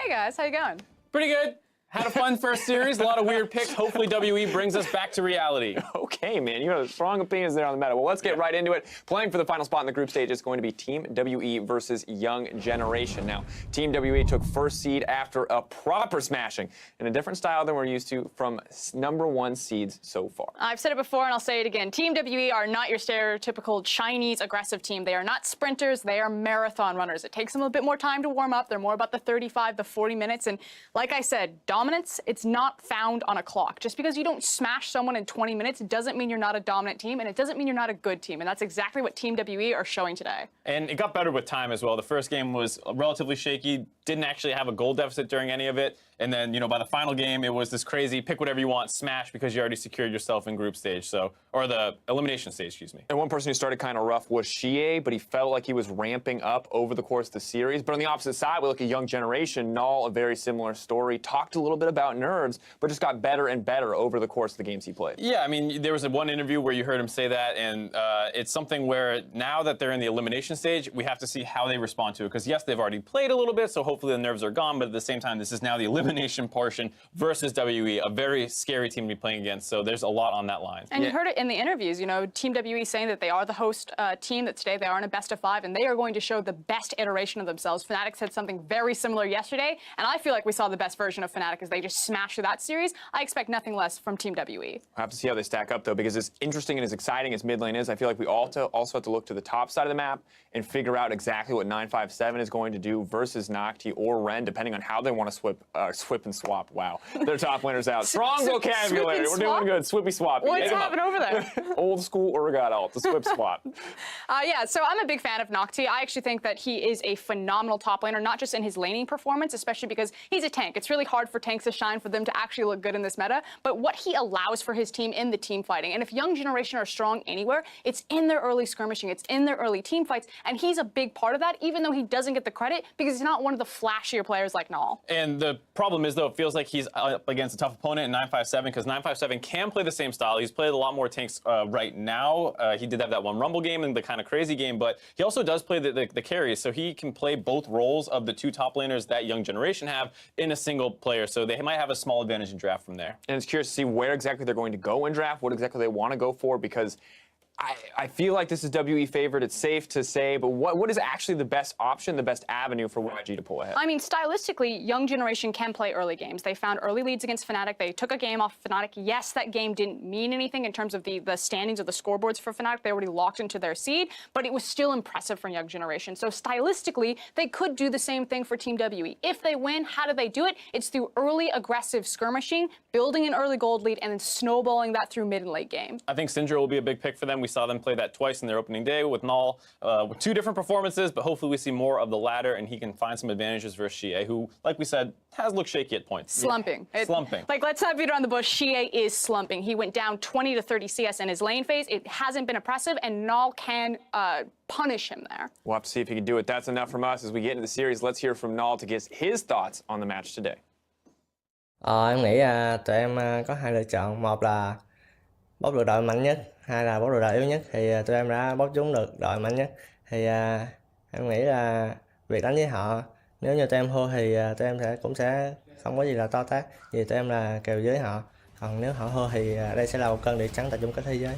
Hey guys, how you going? Pretty good. Had a fun first series, a lot of weird picks. Hopefully WE brings us back to reality. Okay, man, you have strong opinions there on the meta. Well, let's get right into it. Playing for the final spot in the group stage is going to be Team WE versus Young Generation. Now, Team WE took first seed after a proper smashing in a different style than we're used to from #1 seeds so far. I've said it before and I'll say it again. Team WE are not your stereotypical Chinese aggressive team. They are not sprinters, they are marathon runners. It takes them a bit more time to warm up. They're more about the 35 to 40 minutes. And like I said, dominance, it's not found on a clock. Just because you don't smash someone in 20 minutes doesn't mean you're not a dominant team, and it doesn't mean you're not a good team. And that's exactly what Team WE are showing today. And it got better with time as well. The first game was relatively shaky, didn't actually have a goal deficit during any of it. And then, you know, by the final game, it was this crazy pick whatever you want, smash, because you already secured yourself in group stage, so, or the elimination stage, excuse me. And one person who started kind of rough was Shie, but he felt like he was ramping up over the course of the series. But on the opposite side, we look at Young Generation. Null, a very similar story, talked a little bit about nerves, but just got better and better over the course of the games he played. Yeah, I mean, there was one interview where you heard him say that, and it's something where now that they're in the elimination stage, we have to see how they respond to it. Because yes, they've already played a little bit, so hopefully the nerves are gone, but at the same time, this is now the elimination portion versus WE, a very scary team to be playing against, so there's a lot on that line. And you heard it in the interviews, you know, Team WE saying that they are the host team, that today they are in a best-of-5, and they are going to show the best iteration of themselves. Fnatic said something very similar yesterday, and I feel like we saw the best version of Fnatic as they just smashed through that series. I expect nothing less from Team WE. We'll have to see how they stack up, though, because as interesting and as exciting as mid lane is, I feel like we also have to look to the top side of the map and figure out exactly what 957 is going to do versus Nocti or Ren, depending on how they want to swip and swap. Wow, their top laner's out. Strong vocabulary. We're doing good. Swippy swap. What's happening over there? Old school Urgot ult, the swip swap. Yeah, so I'm a big fan of Nocti. I actually think that he is a phenomenal top laner, not just in his laning performance, especially because he's a tank. It's really hard for tanks to shine, for them to actually look good in this meta, but what he allows for his team in the team fighting. And if Young Generation are strong anywhere, it's in their early skirmishing, it's in their early team fights, and he's a big part of that, even though he doesn't get the credit because he's not one of the flashier players like Null. And the problem is, though, it feels like he's up against a tough opponent in 957, because 957 can play the same style. He's played a lot more tanks right now. He did have that one Rumble game and the kind of crazy game, but he also does play the carries, so he can play both roles of the two top laners that Young Generation have in a single player, so they might have a small advantage in draft from there. And it's curious to see where exactly they're going to go in draft, what exactly they want to go for, because I feel like this is WE favored. It's safe to say, but what is actually the best option, the best avenue for YG to pull ahead? I mean, stylistically, Young Generation can play early games. They found early leads against Fnatic. They took a game off Fnatic. Yes, that game didn't mean anything in terms of the standings or the scoreboards for Fnatic. They already locked into their seed, but it was still impressive from Young Generation. So stylistically, they could do the same thing for Team WE. If they win, how do they do it? It's through early aggressive skirmishing, building an early gold lead, and then snowballing that through mid and late game. I think Syndra will be a big pick for them. We saw them play that twice in their opening day with Null, with two different performances, but hopefully we see more of the latter and he can find some advantages versus Shie, who, like we said, has looked shaky at points. Slumping. Yeah. Slumping. Like, let's not beat around the bush. Shie is slumping. He went down 20 to 30 CS in his lane phase. It hasn't been impressive, and Null can punish him there. We'll have to see if he can do it. That's enough from us. As we get into the series, let's hear from Null to get his thoughts on the match today. Em nghĩ tụi em có hai lựa chọn, một là bóc được đội mạnh nhất, hai là bóc được đội yếu nhất, thì tụi em đã bóc trúng được đội mạnh nhất. Thì em nghĩ là việc đánh với họ, nếu như tụi em thua thì tụi em cũng sẽ không có gì là to tát, vì tụi em là kèo dưới họ. Còn nếu họ thua thì đây sẽ là một cơn địa chắn tại chung kết thế giới.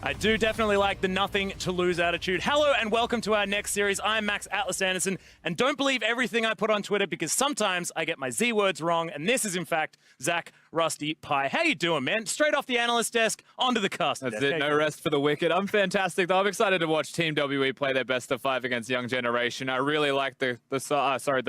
I do definitely like the nothing to lose attitude. Hello and welcome to our next series. I'm Max Atlas Anderson, and don't believe everything I put on Twitter because sometimes I get my Z words wrong, and this is in fact Zach Rusty Pie. How you doing, man? Straight off the analyst desk, onto the cast. That's it, no rest for the wicked. I'm fantastic though. I'm excited to watch Team WE play their best of 5 against Young Generation. I really like the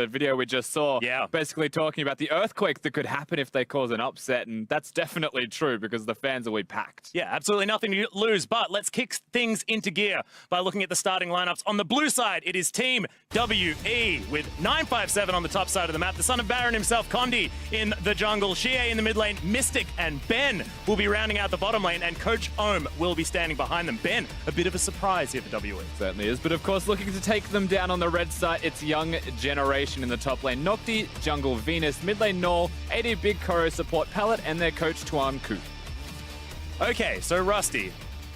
video we just saw. Yeah. Basically talking about the earthquake that could happen if they cause an upset, and that's definitely true because the fans will be packed. Yeah, absolutely nothing to lose, but let's kick things into gear by looking at the starting lineups. On the blue side, it is Team WE with 957 on the top side of the map. The son of Baron himself, Condi, in the jungle. Shie in the mid lane. Mystic and Ben will be rounding out the bottom lane, and Coach Ohm will be standing behind them. Ben, a bit of a surprise here for WE. Certainly is, but of course looking to take them down on the red side, it's Young Generation in the top lane. Nocti, jungle Venus, mid lane Null, AD Big Koro support Pallet, and their coach Tuan Ku. Okay, so Rusty,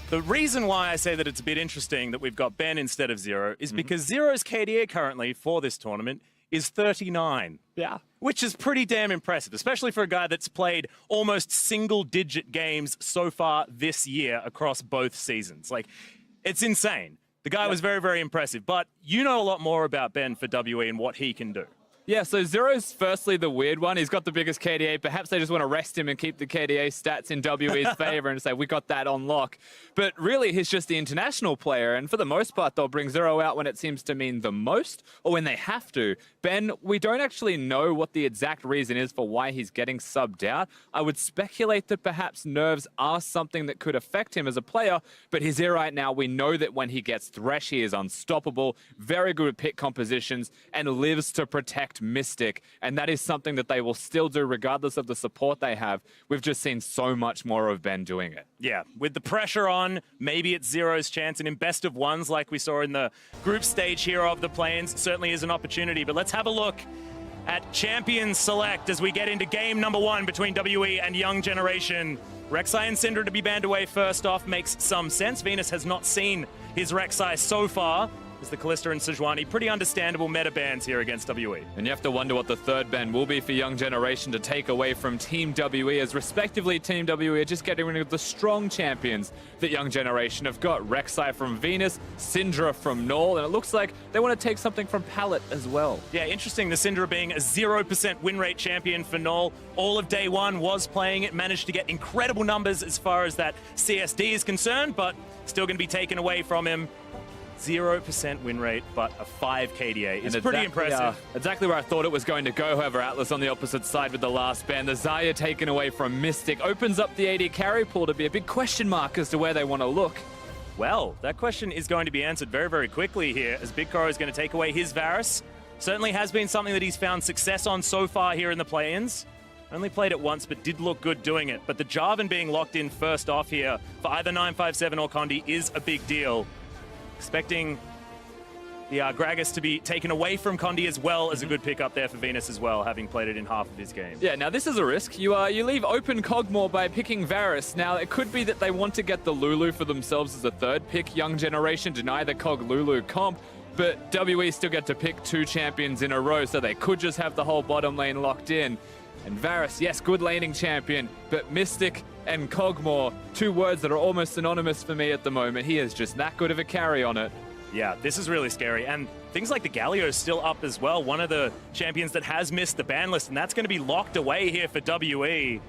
the reason why I say that it's a bit interesting that we've got Ben instead of Zero is because Zero's KDA currently for this tournament is 39. Yeah. Which is pretty damn impressive, especially for a guy that's played almost single-digit games so far this year across both seasons. Like, it's insane. The guy was very, very impressive. But you know a lot more about Ben for WE and what he can do. Yeah, so Zero's firstly the weird one. He's got the biggest KDA. Perhaps they just want to rest him and keep the KDA stats in WE's favor and say, we got that on lock. But really, he's just the international player. And for the most part, they'll bring Zero out when it seems to mean the most or when they have to. Ben, we don't actually know what the exact reason is for why he's getting subbed out. I would speculate that perhaps nerves are something that could affect him as a player. But he's here right now. We know that when he gets Thresh, he is unstoppable, very good at pick compositions, and lives to protect Mystic, and that is something that they will still do regardless of the support they have. We've just seen so much more of Ben doing it. Yeah, with the pressure on, maybe it's Zero's chance, and in best of ones like we saw in the group stage here of the play-ins, certainly is an opportunity. But let's have a look at Champions Select as we get into game number 1 between WE and Young Generation. Rek'Sai and Syndra to be banned away first off makes some sense. Venus has not seen his Rek'Sai so far. Is the Kalista and Sejuani. Pretty understandable meta bans here against WE. And you have to wonder what the third ban will be for Young Generation to take away from Team WE, as respectively Team WE are just getting rid of the strong champions that Young Generation have got. Rek'Sai from Venus, Syndra from Null, and it looks like they want to take something from Palette as well. Yeah, interesting, the Syndra being a 0% win rate champion for Null. All of day one was playing it, managed to get incredible numbers as far as that CSD is concerned, but still going to be taken away from him. 0% win rate, but a 5 KDA. It's pretty impressive. Exactly where I thought it was going to go. However, Atlas on the opposite side with the last ban. The Zarya taken away from Mystic opens up the AD carry pool to be a big question mark as to where they want to look. Well, that question is going to be answered very, very quickly here as Big Koro is going to take away his Varus. Certainly has been something that he's found success on so far here in the play-ins. Only played it once, but did look good doing it. But the Jarvan being locked in first off here for either 957 or Condi is a big deal. Expecting the Gragas to be taken away from Condi as well as a good pick up there for Venus as well, having played it in half of his game. Yeah, now this is a risk. You leave open Kog'Maw by picking Varus. Now, it could be that they want to get the Lulu for themselves as a third pick. Young Generation deny the Kog Lulu comp, but WE still get to pick 2 champions in a row, so they could just have the whole bottom lane locked in. And Varus, yes, good laning champion, but Mystic and Kog'Maw, 2 words that are almost synonymous for me at the moment. He is just that good of a carry on it. Yeah, this is really scary. And things like the Galio is still up as well. One of the champions that has missed the ban list, and that's going to be locked away here for WE.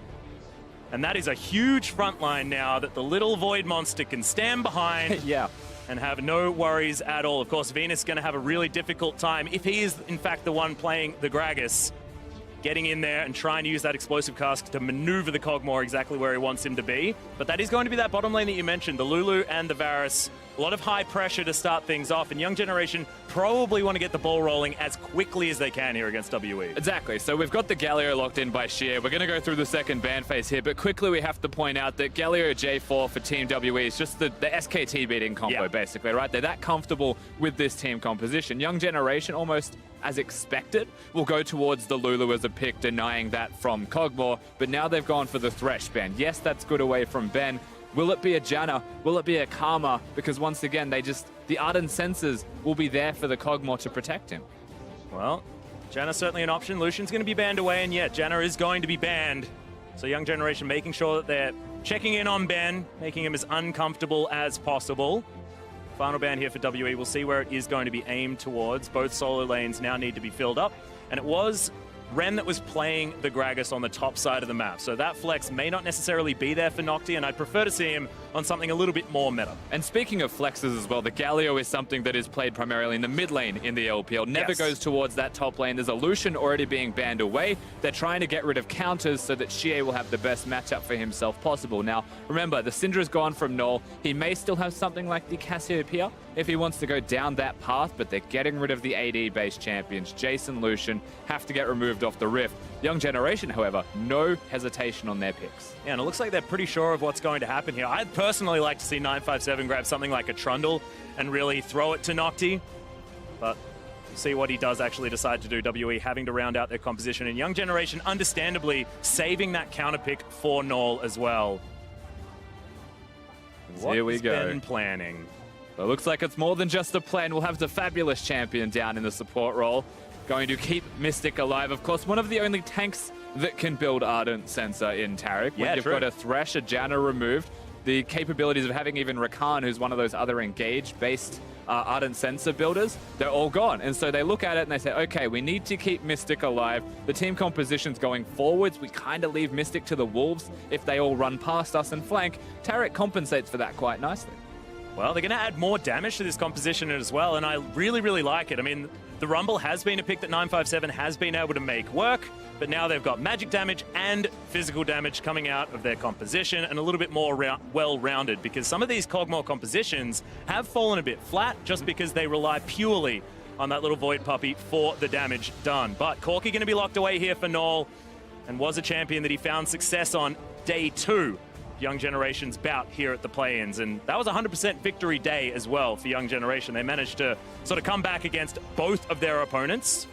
And that is a huge front line now that the little Void Monster can stand behind. Yeah. And have no worries at all. Of course, Venus is going to have a really difficult time if he is, in fact, the one playing the Gragas. Getting in there and trying to use that explosive cask to maneuver the Kog'Maw exactly where he wants him to be. But that is going to be that bottom lane that you mentioned, the Lulu and the Varus. A lot of high pressure to start things off, and Young Generation probably want to get the ball rolling as quickly as they can here against WE. Exactly. So we've got the Galio locked in by Sheer. We're going to go through the second ban phase here, but quickly we have to point out that Galio J4 for Team WE is just the SKT beating combo, basically, right? They're that comfortable with this team composition. Young Generation, almost as expected, will go towards the Lulu as a pick, denying that from Kog'Maw, but now they've gone for the Thresh ban. Yes, that's good away from Ben. Will it be a Janna? Will it be a Karma? Because once again, the ardent senses will be there for the Kog'Maw to protect him. Well, Janna's certainly an option. Lucian's going to be banned away, and yeah, Janna is going to be banned. So Young Generation making sure that they're checking in on Ben, making him as uncomfortable as possible. Final ban here for WE. We'll see where it is going to be aimed towards. Both solo lanes now need to be filled up, and it was Ren that was playing the Gragas on the top side of the map. So that flex may not necessarily be there for Nocti, and I'd prefer to see him on something a little bit more meta. And speaking of flexes as well, the Galio is something that is played primarily in the mid lane in the LPL. Never goes towards that top lane. There's a Lucian already being banned away. They're trying to get rid of counters so that Xie will have the best matchup for himself possible. Now, remember, the Syndra's gone from Null. He may still have something like the Cassiopeia if he wants to go down that path, but they're getting rid of the AD-based champions. Jason, Lucian have to get removed off the Rift. Young Generation, however, no hesitation on their picks. Yeah, and it looks like they're pretty sure of what's going to happen here. I'd personally like to see 957 grab something like a Trundle and really throw it to Nocti, but see what he does actually decide to do. WE having to round out their composition, and Young Generation understandably saving that counter pick for Null as well. Here we go. Been planning. It looks like it's more than just a plan. We'll have the fabulous champion down in the support role. going to keep Mystic alive. Of course, one of the only tanks that can build Ardent Sensor in Taric. Yeah, when you've true. got a Thresh, a Janna removed, the capabilities of having even Rakan, who's one of those other engage-based Ardent Sensor builders, they're all gone. And so they look at it and they say, okay, we need to keep Mystic alive. The team composition's going forwards. We kind of leave Mystic to the Wolves if they all run past us and flank. Taric compensates for that quite nicely. Well, they're going to add more damage to this composition as well, and I really, really like it. I mean, the Rumble has been a pick that 957 has been able to make work, but now they've got magic damage and physical damage coming out of their composition and a little bit more well-rounded, because some of these Kog'Maw compositions have fallen a bit flat just because they rely purely on that little Void Puppy for the damage done. But Corki going to be locked away here for Null, and was a champion that he found success on day 2. Young Generation's bout here at the play-ins, and that was 100% victory day as well for Young Generation. They managed to sort of come back against both of their opponents.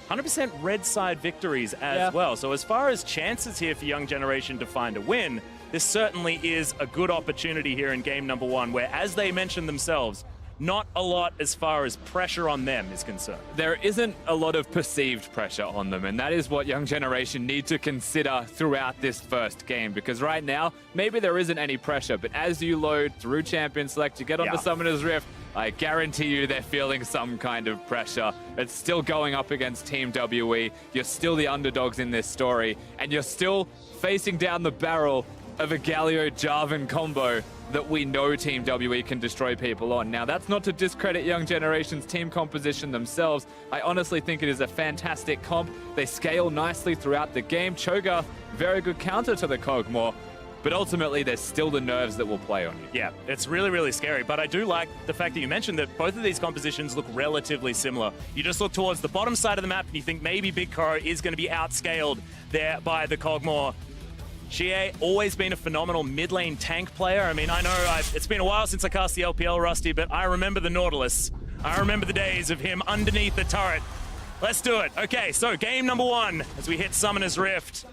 100% red side victories as well. So as far as chances here for Young Generation to find a win, this certainly is a good opportunity here in game number 1, where, as they mentioned themselves, not a lot as far as pressure on them is concerned. There isn't a lot of perceived pressure on them, and that is what Young Generation need to consider throughout this first game, because right now, maybe there isn't any pressure, but as you load through Champion Select, you get on the Summoner's Rift, I guarantee you they're feeling some kind of pressure. It's still going up against Team WE, you're still the underdogs in this story, and you're still facing down the barrel of a Galio-Jarvan combo that we know Team WE can destroy people on. Now, that's not to discredit Young Generation's team composition themselves. I honestly think it is a fantastic comp. They scale nicely throughout the game. Cho'Gath, very good counter to the Kog'Maw, but ultimately there's still the nerves that will play on you. Yeah, it's really, really scary, but I do like the fact that you mentioned that both of these compositions look relatively similar. You just look towards the bottom side of the map and you think maybe Big Koro is going to be outscaled there by the Kog'Maw. Xie, always been a phenomenal mid lane tank player. I mean, I know it's been a while since I cast the LPL, Rusty, but I remember the Nautilus. I remember the days of him underneath the turret. Let's do it. Okay, so game number 1 as we hit Summoner's Rift.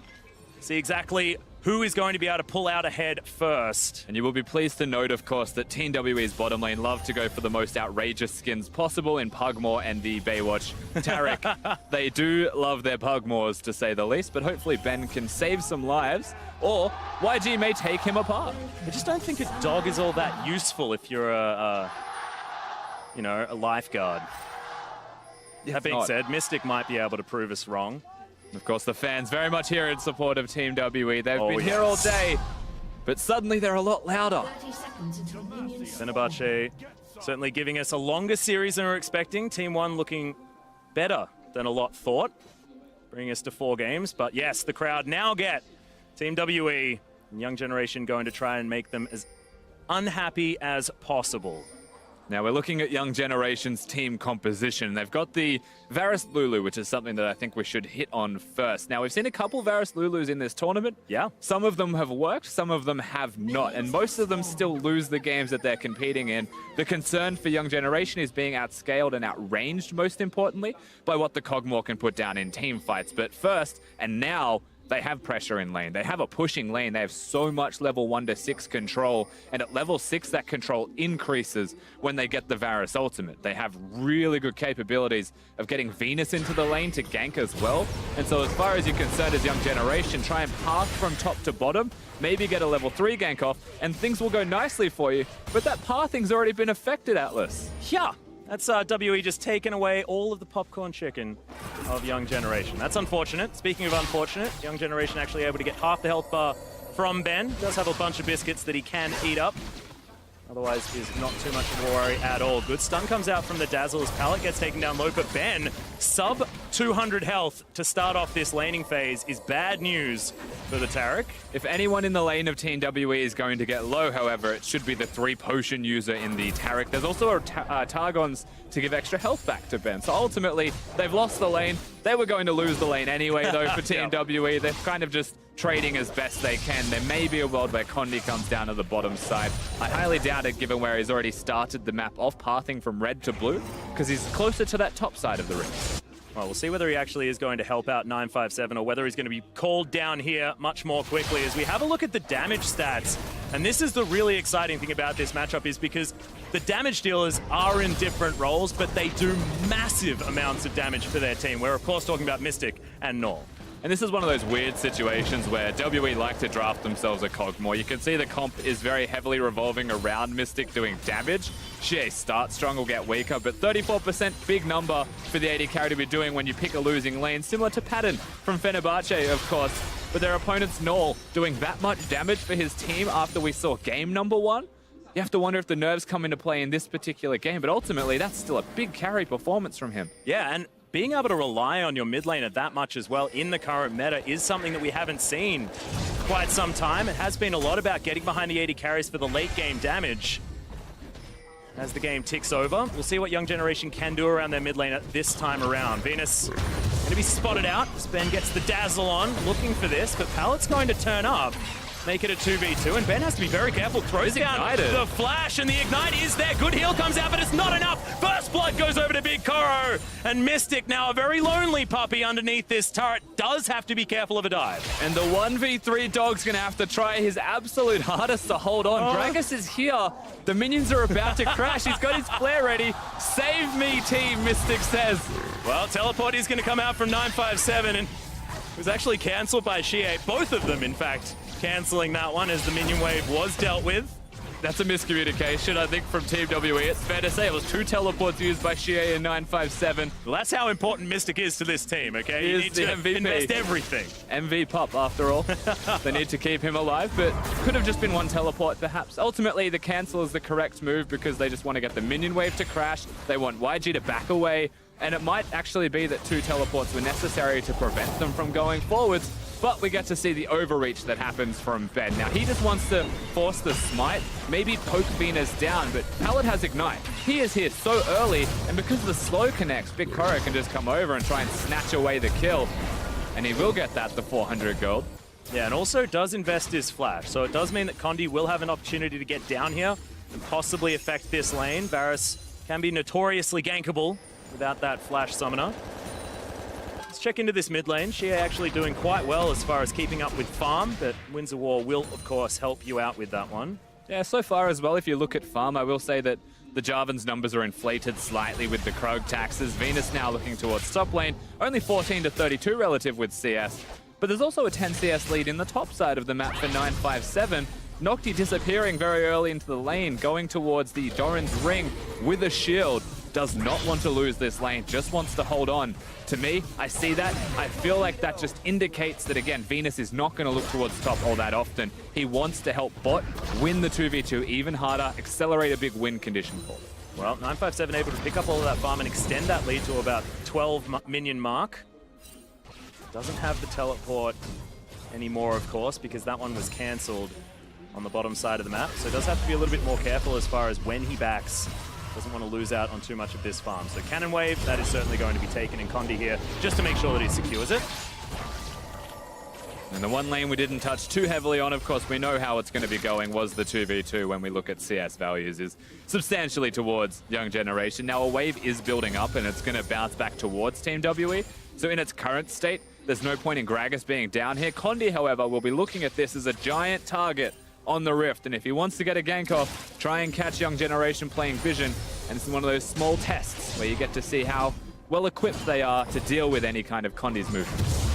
See exactly who is going to be able to pull out ahead first. And you will be pleased to note, of course, that Team WE's bottom lane love to go for the most outrageous skins possible in Pugmore and the Baywatch Taric. They do love their Pugmores, to say the least, but hopefully Ben can save some lives, or YG may take him apart. I just don't think a dog is all that useful if you're a lifeguard. That being said, Mystic might be able to prove us wrong. Of course, the fans very much here in support of Team WE. They've been here all day, but suddenly they're a lot louder. Fenerbahce certainly giving us a longer series than we're expecting. Team 1 looking better than a lot thought, bringing us to 4 games. But yes, the crowd now get Team WE and Young Generation going to try and make them as unhappy as possible. Now we're looking at Young Generation's team composition. They've got the Varus Lulu, which is something that I think we should hit on first. Now we've seen a couple Varus Lulus in this tournament. Yeah. Some of them have worked, some of them have not, and most of them still lose the games that they're competing in. The concern for Young Generation is being outscaled and outranged, most importantly, by what the Kog'Maw can put down in team fights. But first, and now, they have pressure in lane. They have a pushing lane. They have so much level 1 to 6 control. And at level 6, that control increases when they get the Varus ultimate. They have really good capabilities of getting Venus into the lane to gank as well. And so as far as you're concerned as Young Generation, try and path from top to bottom, maybe get a level 3 gank off, and things will go nicely for you. But that pathing's already been affected, Atlas. Yeah. That's WE just taking away all of the popcorn chicken of Young Generation. That's unfortunate. Speaking of unfortunate, Young Generation actually able to get half the health bar from Ben. Does have a bunch of biscuits that he can eat up. Otherwise, is not too much of a worry at all. Good stun comes out from the Dazzle's pallet, gets taken down low, but Ben, sub 200 health to start off this laning phase is bad news for the Taric. If anyone in the lane of Team WE is going to get low, however, it should be the 3 potion user in the Taric. There's also a Targons to give extra health back to Ben. So ultimately, they've lost the lane. They were going to lose the lane anyway, though, for Team WE. They're kind of just trading as best they can. There may be a world where Condi comes down to the bottom side. I highly doubt it, given where he's already started the map off, pathing from red to blue, because he's closer to that top side of the ring. Well, we'll see whether he actually is going to help out 957 or whether he's going to be called down here much more quickly as we have a look at the damage stats And this is the really exciting thing about this matchup is because the damage dealers are in different roles, but they do massive amounts of damage for their team. We're, of course, talking about Mystic and Null. And this is one of those weird situations where WE like to draft themselves a cog more. You can see the comp is very heavily revolving around Mystic doing damage. Xie starts strong, will get weaker, but 34% big number for the AD carry to be doing when you pick a losing lane, similar to Patton from Fenerbahce, of course. But their opponent's Null doing that much damage for his team after we saw game number 1. You have to wonder if the nerves come into play in this particular game, but ultimately that's still a big carry performance from him. Yeah, and being able to rely on your mid laner that much as well in the current meta is something that we haven't seen quite some time. It has been a lot about getting behind the AD carries for the late game damage. As the game ticks over, we'll see what Young Generation can do around their mid laner this time around. Venus going to be spotted out. Ben gets the dazzle on, looking for this, but Pallet's going to turn up. Make it a 2v2, and Ben has to be very careful. Throws down the flash, and the ignite is there. Good heal comes out, but it's not enough. First blood goes over to Big Koro, and Mystic, now a very lonely puppy underneath this turret, does have to be careful of a dive. And the 1v3 dog's gonna have to try his absolute hardest to hold on. Gragas is here. The minions are about to crash. He's got his flare ready. Save me, team, Mystic says. Well, teleport is gonna come out from 957, and it was actually cancelled by Xie. Both of them, in fact, cancelling that one as the minion wave was dealt with. That's a miscommunication, I think, from Team WE. It's fair to say it was 2 teleports used by Xie in 957. Well, that's how important Mystic is to this team, okay? You need to MVP. invest everything. MV pop, after all. They need to keep him alive, but could have just been 1 teleport, perhaps. Ultimately, the cancel is the correct move because they just want to get the minion wave to crash. They want YG to back away, and it might actually be that 2 teleports were necessary to prevent them from going forwards. But we get to see the overreach that happens from Ben. Now, he just wants to force the smite, maybe poke Venus down, but Pallet has Ignite. He is here so early, and because the slow connects, Big Koro can just come over and try and snatch away the kill. And he will get that, the 400 gold. Yeah, and also does invest his flash, so it does mean that Condi will have an opportunity to get down here and possibly affect this lane. Varus can be notoriously gankable without that flash summoner. Let's check into this mid lane. Xie actually doing quite well as far as keeping up with farm, but Winds of War will, of course, help you out with that one. Yeah, so far as well, if you look at farm, I will say that the Jarvan's numbers are inflated slightly with the Krog taxes. Venus now looking towards top lane, only 14 to 32 relative with CS. But there's also a 10 CS lead in the top side of the map for 957. Nocti disappearing very early into the lane, going towards the Doran's ring with a shield. Does not want to lose this lane, just wants to hold on. To me, I see that. I feel like that just indicates that, again, Venus is not going to look towards top all that often. He wants to help bot win the 2v2 even harder, accelerate a big win condition for them. Well, 957 able to pick up all of that farm and extend that lead to about 12 minion mark. Doesn't have the teleport anymore, of course, because that one was cancelled on the bottom side of the map. So does have to be a little bit more careful as far as when he backs. Doesn't want to lose out on too much of this farm. So Cannon Wave, that is certainly going to be taken in Condi here, just to make sure that he secures it. And the one lane we didn't touch too heavily on, of course, we know how it's going to be going, was the 2v2 when we look at CS values, is substantially towards Young Generation. Now a wave is building up and it's going to bounce back towards Team WE. So in its current state, there's no point in Gragas being down here. Condi, however, will be looking at this as a giant target on the Rift, and if he wants to get a gank off, try and catch Young Generation playing Vision, and it's one of those small tests where you get to see how well equipped they are to deal with any kind of Condi's movements.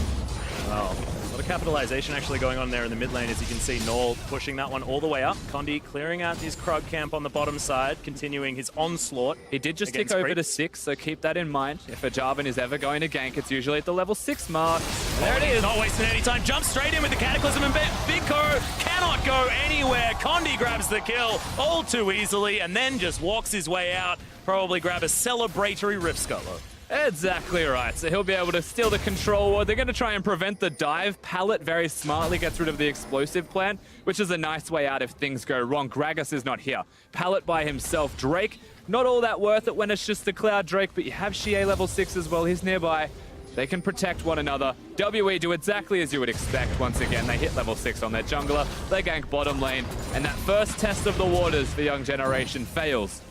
Wow. A lot of capitalization actually going on there in the mid lane, as you can see Null pushing that one all the way up. Condi clearing out his Krug camp on the bottom side, continuing his onslaught. He did just tick over to 6, so keep that in mind. If a Jarvan is ever going to gank, it's usually at the level 6 mark. There it is. Not wasting any time. Jumps straight in with the Cataclysm, and Big Koro cannot go anywhere. Condi grabs the kill all too easily and then just walks his way out. Probably grab a celebratory Rift Scuttler. Exactly right. So he'll be able to steal the control ward. They're going to try and prevent the dive. Pallet very smartly gets rid of the explosive plant, which is a nice way out if things go wrong. Gragas is not here. Pallet by himself. Drake, not all that worth it when it's just the Cloud Drake, but you have Xie level 6 as well. He's nearby. They can protect one another. WE do exactly as you would expect. Once again, they hit level 6 on their jungler. They gank bottom lane. And that first test of the waters for Young Generation fails.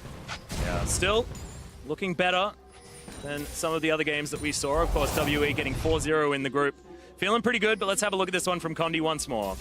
Yeah, still looking better than some of the other games that we saw. Of course, WE getting 4-0 in the group. Feeling pretty good, but let's have a look at this one from Condi once more.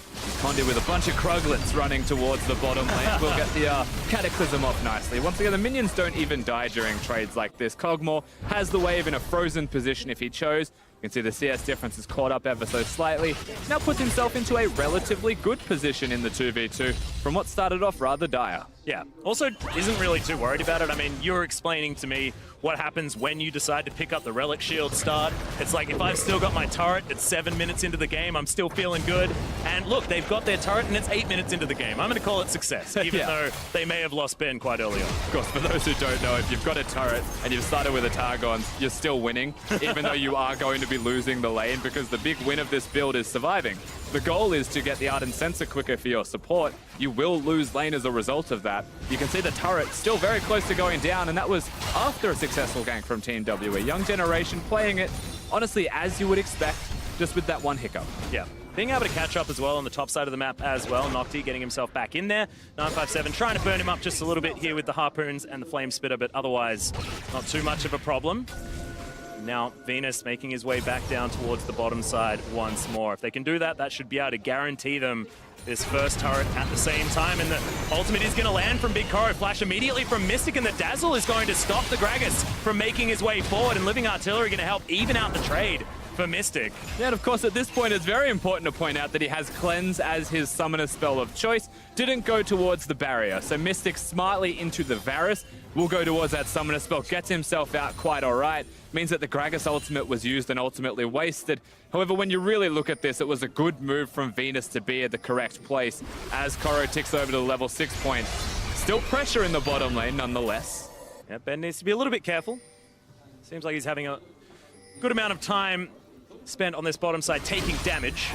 Condi with a bunch of Kruglets running towards the bottom lane will get the Cataclysm off nicely. Once again, the minions don't even die during trades like this. Kog'Maw has the wave in a frozen position if he chose. You can see the CS difference is caught up ever so slightly. Now puts himself into a relatively good position in the 2v2 from what started off rather dire. Yeah, also isn't really too worried about it. I mean, you're explaining to me what happens when you decide to pick up the Relic Shield start. It's like, if I've still got my turret, it's 7 minutes into the game, I'm still feeling good. And look, they've got their turret and it's 8 minutes into the game. I'm going to call it success, even though they may have lost Ben quite early on. Of course, for those who don't know, if you've got a turret and you've started with a Targon, you're still winning, even though you are going to be losing the lane, because the big win of this build is surviving. The goal is to get the Ardent Sensor quicker for your support. You will lose lane as a result of that. You can see the turret still very close to going down, and that was after a successful gank from Team WE. Young Generation playing it, honestly, as you would expect, just with that one hiccup. Yeah. Being able to catch up as well on the top side of the map as well. Nocti getting himself back in there. 957 trying to burn him up just a little bit here with the Harpoons and the Flame Spitter, but otherwise not too much of a problem. Now Venus making his way back down towards the bottom side once more. If they can do that, that should be able to guarantee them this first turret at the same time. And the ultimate is going to land from Big Koro. Flash immediately from Mystic, and the Dazzle is going to stop the Gragas from making his way forward. And Living Artillery going to help even out the trade for Mystic. Yeah, and of course at this point it's very important to point out that he has Cleanse as his summoner spell of choice. Didn't go towards the barrier, so Mystic smartly into the Varus will go towards that summoner spell, gets himself out quite alright. Means that the Gragas ultimate was used and ultimately wasted. However, when you really look at this, it was a good move from Venus to be at the correct place as Koro ticks over to the level 6 point. Still pressure in the bottom lane nonetheless. Yeah, Ben needs to be a little bit careful. Seems like he's having a good amount of time spent on this bottom side taking damage.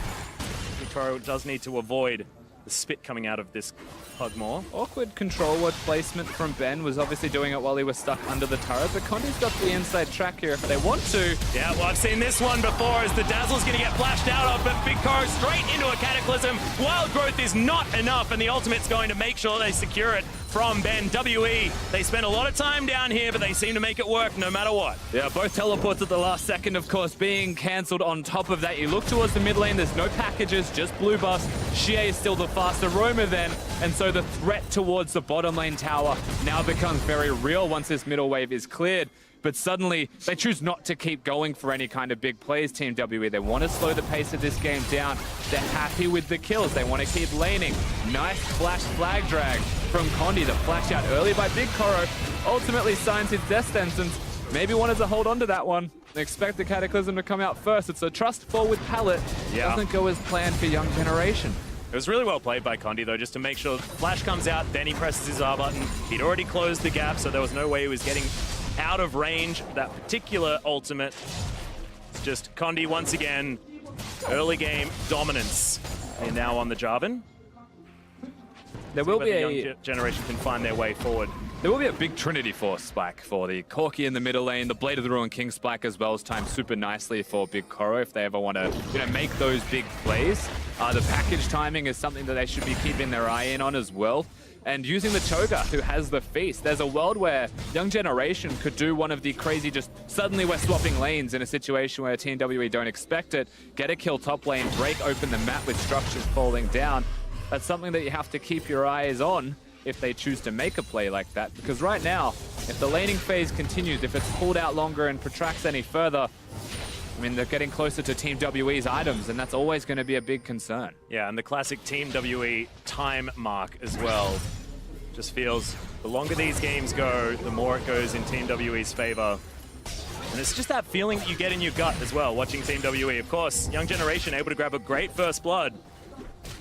Koro does need to avoid the spit coming out of this Kog'Maw. Awkward control word placement from Ben, was obviously doing it while he was stuck under the turret, but Condi's got the inside track here if they want to. Yeah, well, I've seen this one before as the Dazzle's going to get flashed out of, but Big Koro straight into a Cataclysm. Wild Growth is not enough, and the ultimate's going to make sure they secure it from Ben. WE, they spent a lot of time down here, but they seem to make it work no matter what. Yeah, both teleports at the last second, of course, being cancelled. On top of that, you look towards the mid lane, there's no packages, just blue buffs. Xie is still the faster roamer then, and so the threat towards the bottom lane tower now becomes very real once this middle wave is cleared. But suddenly, they choose not to keep going for any kind of big plays, Team WE. They want to slow the pace of this game down. They're happy with the kills. They want to keep laning. Nice flash flag drag from Condi. The flash out early by Big Koro ultimately signs his death sentence. Maybe wanted to hold on to that one. They expect the Cataclysm to come out first. It's a trust fall with Pallet. Yeah. Doesn't go as planned for Young Generation. It was really well played by Condi, though, just to make sure Flash comes out, then he presses his R button. He'd already closed the gap, so there was no way he was getting out of range of that particular ultimate. It's just Condi once again, early game dominance. They're now on the Jarvan. There will be the a Young Generation can find their way forward. There will be a big Trinity Force spike for the Corki in the middle lane, the Blade of the Ruin King spike as well is timed super nicely for Big Koro if they ever want to, make those big plays. The package timing is something that they should be keeping their eye in on as well. And using the Cho'Gath, who has the Feast, there's a world where Young Generation could do one of the crazy, just suddenly we're swapping lanes in a situation where Team WE don't expect it, get a kill top lane, break open the map with structures falling down. That's something that you have to keep your eyes on if they choose to make a play like that. Because right now, if the laning phase continues, if it's pulled out longer and protracts any further, I mean, they're getting closer to Team WE's items, and that's always going to be a big concern. Yeah, and the classic Team WE time mark as well. Just feels the longer these games go, the more it goes in Team WE's favor. And it's just that feeling that you get in your gut as well, watching Team WE. Of course, Young Generation able to grab a great first blood,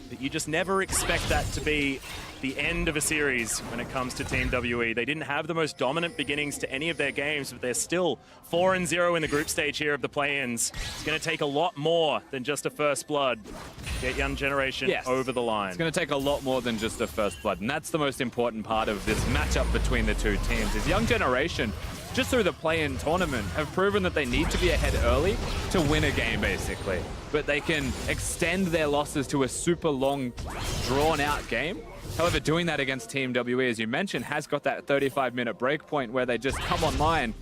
but you just never expect that to be the end of a series when it comes to Team WE. They didn't have the most dominant beginnings to any of their games, but they're still 4-0 in the group stage here of the play-ins. It's going to take a lot more than just a first blood to get Young Generation over the line. It's going to take a lot more than just a first blood, and that's the most important part of this matchup between the two teams, is Young Generation, just through the play-in tournament, have proven that they need to be ahead early to win a game, basically. But they can extend their losses to a super long, drawn-out game. However, doing that against Team WE, as you mentioned, has got that 35-minute break point where they just come online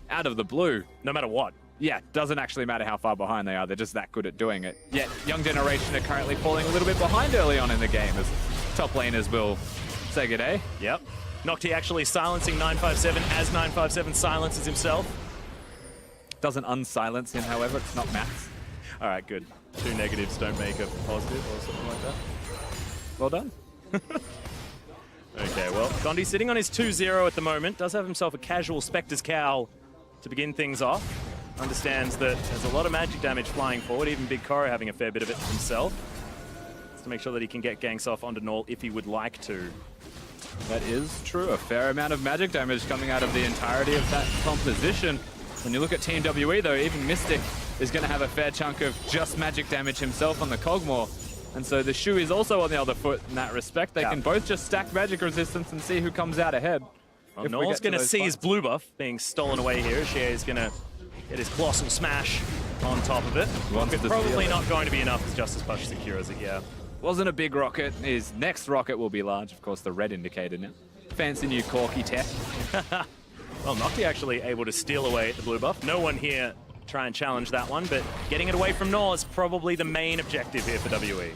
out of the blue. No matter what. yeah, doesn't actually matter how far behind they are. They're just that good at doing it. Yet, Young Generation are currently falling a little bit behind early on in the game as top laners will say good day. Yep. Nocti actually silencing 957 as 957 silences himself. Doesn't unsilence him, however. It's not maths. All right, good. 2 negatives don't make a positive or something like that. Well done. Okay, well, Gondi sitting on his 2-0 at the moment. Does have himself a casual Spectre's Cowl to begin things off. Understands that there's a lot of magic damage flying forward, even Big Koro having a fair bit of it himself. Just to make sure that he can get ganks off onto Null if he would like to. That is true. A fair amount of magic damage coming out of the entirety of that composition. When you look at Team WE, though, even Mystic is going to have a fair chunk of just magic damage himself on the Kog'Maw. And so the Shu is also on the other foot in that respect. They can both just stack magic resistance and see who comes out ahead. Well, Null's going to see his blue buff being stolen away here. Shea is going to get his Colossal Smash on top of it. But probably not going to be enough as Justice Push secures it, yeah. Wasn't a big rocket. His next rocket will be large. Of course, the red indicator now. Fancy new Corky tech. Well, Nocti actually able to steal away the blue buff. No one here try and challenge that one, but getting it away from Null is probably the main objective here for WE.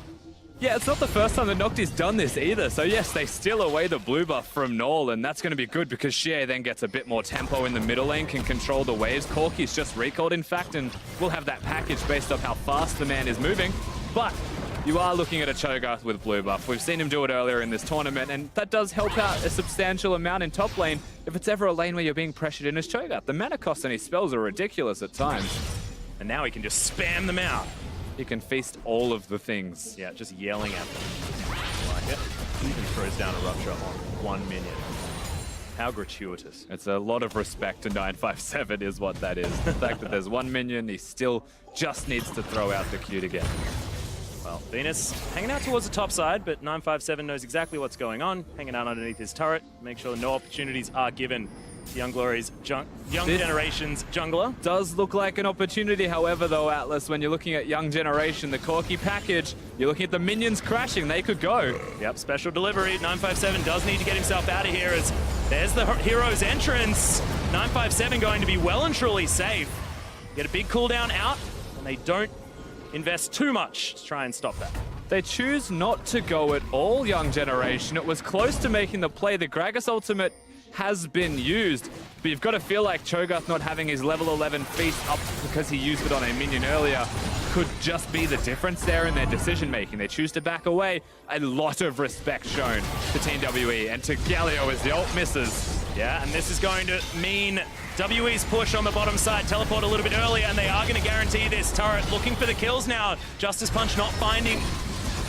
Yeah, it's not the first time that Nocti's done this either. So yes, they steal away the blue buff from Null, and that's going to be good because Shea then gets a bit more tempo in the middle lane, can control the waves. Corky's just recalled, in fact, and we'll have that package based off how fast the man is moving. But you are looking at a Cho'Gath with blue buff. We've seen him do it earlier in this tournament, and that does help out a substantial amount in top lane if it's ever a lane where you're being pressured in as Cho'Gath. The mana cost on his spells are ridiculous at times. And now he can just spam them out. He can feast all of the things. Yeah, just yelling at them. I like it. Even throws down a Rupture on 1 minion. How gratuitous. It's a lot of respect to 957 is what that is. The fact that there's 1 minion, he still just needs to throw out the Q to get. Well, Venus hanging out towards the top side, but 957 knows exactly what's going on. Hanging out underneath his turret, make sure no opportunities are given to Young Glory's Young Generation's jungler. Does look like an opportunity, however, though, Atlas, when you're looking at Young Generation, the Corky package, you're looking at the minions crashing, they could go. Yep, special delivery. 957 does need to get himself out of here as there's the hero's entrance. 957 going to be well and truly safe. Get a big cooldown out, and they don't invest too much to try and stop that. They choose not to go at all, Young Generation. It was close to making the play. The Gragas ultimate has been used, but you've got to feel like Cho'Gath not having his level 11 feast up because he used it on a minion earlier could just be the difference there in their decision making. They choose to back away. A lot of respect shown to Team WE and to Galio as the ult misses. Yeah, and this is going to mean WE's push on the bottom side, teleport a little bit earlier, and they are going to guarantee this turret. Looking for the kills now. Justice Punch not finding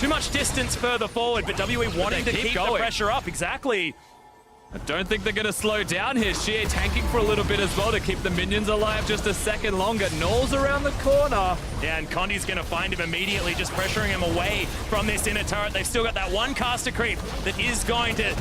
too much distance further forward, but WE wanting to keep the pressure up. Exactly. I don't think they're going to slow down here. Shea tanking for a little bit as well to keep the minions alive just a second longer. Null's around the corner. Yeah, and Condi's going to find him immediately, just pressuring him away from this inner turret. They've still got that one caster creep that is going to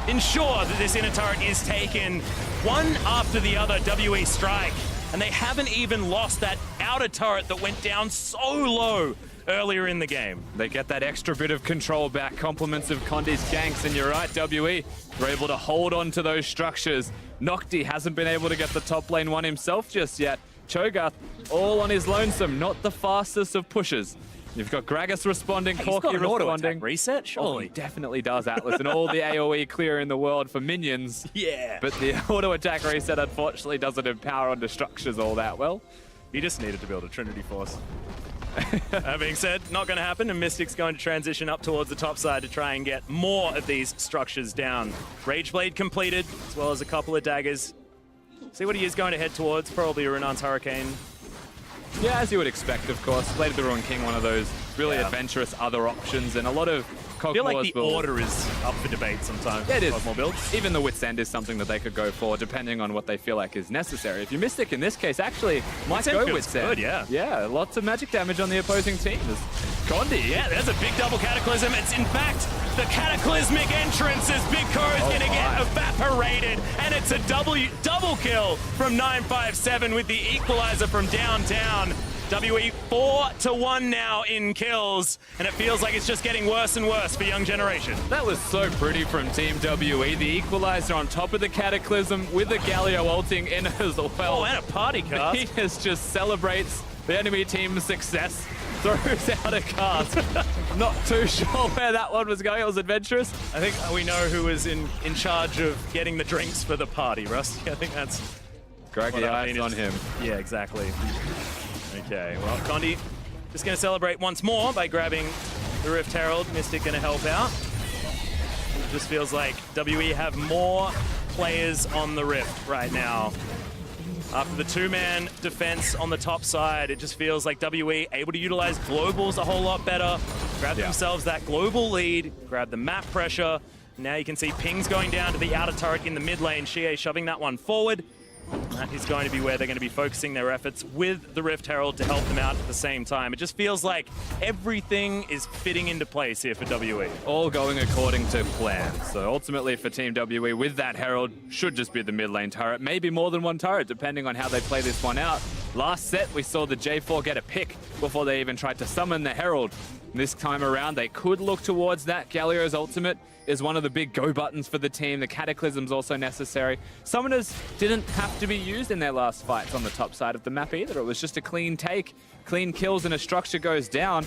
ensure that this inner turret is taken one after the other. WE strike, and they haven't even lost that outer turret that went down so low earlier in the game. They get that extra bit of control back, compliments of Condi's ganks, and you're right, WE were able to hold on to those structures. Nocti hasn't been able to get the top lane one himself just yet. Cho'Gath all on his lonesome, not the fastest of pushes. You've got Gragas responding, Corky responding. Reset, surely. Oh, he definitely does, Atlas, and all the AoE clear in the world for minions. Yeah. But the auto attack reset unfortunately doesn't empower onto structures all that well. He just needed to build a Trinity Force. That being said, not going to happen, and Mystic's going to transition up towards the top side to try and get more of these structures down. Rageblade completed, as well as a couple of daggers. See what he is going to head towards, probably a Renan's Hurricane. Yeah, as you would expect, of course. Blade of the Ruined King, one of those really adventurous other options, and a lot of I feel like the order is up for debate sometimes. Yeah, it is. More builds. Even the Wit's End is something that they could go for, depending on what they feel like is necessary. If you Mystic in this case, actually, might go Wit's End. Good, yeah. Yeah, lots of magic damage on the opposing team. There's Condi. Yeah, there's a big double Cataclysm. It's in fact the Cataclysmic entrance as Big Koro's going to get evaporated, and it's a double kill from 957 with the equalizer from downtown. WE 4-1 now in kills, and it feels like it's just getting worse and worse for Young Generation. That was so pretty from Team WE. The equalizer on top of the Cataclysm with the Galio ulting in as well. Oh, and a party cast. Venus just celebrates the enemy team's success, throws out a cast. Not too sure where that one was going. It was adventurous. I think we know who was in charge of getting the drinks for the party, Rusty. I think that's... Greg the eyes on him. Yeah, exactly. Okay, well, Condi just going to celebrate once more by grabbing the Rift Herald. Mystic going to help out. It just feels like WE have more players on the Rift right now. After the two-man defense on the top side, it just feels like WE able to utilize globals a whole lot better, grab themselves that global lead, grab the map pressure. Now you can see pings going down to the outer turret in the mid lane. Shie shoving that one forward. That is going to be where they're going to be focusing their efforts with the Rift Herald to help them out at the same time. It just feels like everything is fitting into place here for WE. All going according to plan. So ultimately for Team WE with that Herald should just be the mid lane turret. Maybe more than one turret depending on how they play this one out. Last set we saw the J4 get a pick before they even tried to summon the Herald. This time around they could look towards that. Galio's ultimate is one of the big go buttons for the team. The Cataclysm's also necessary. Summoners didn't have to be used in their last fights on the top side of the map either. It was just a clean take, clean kills, and a structure goes down.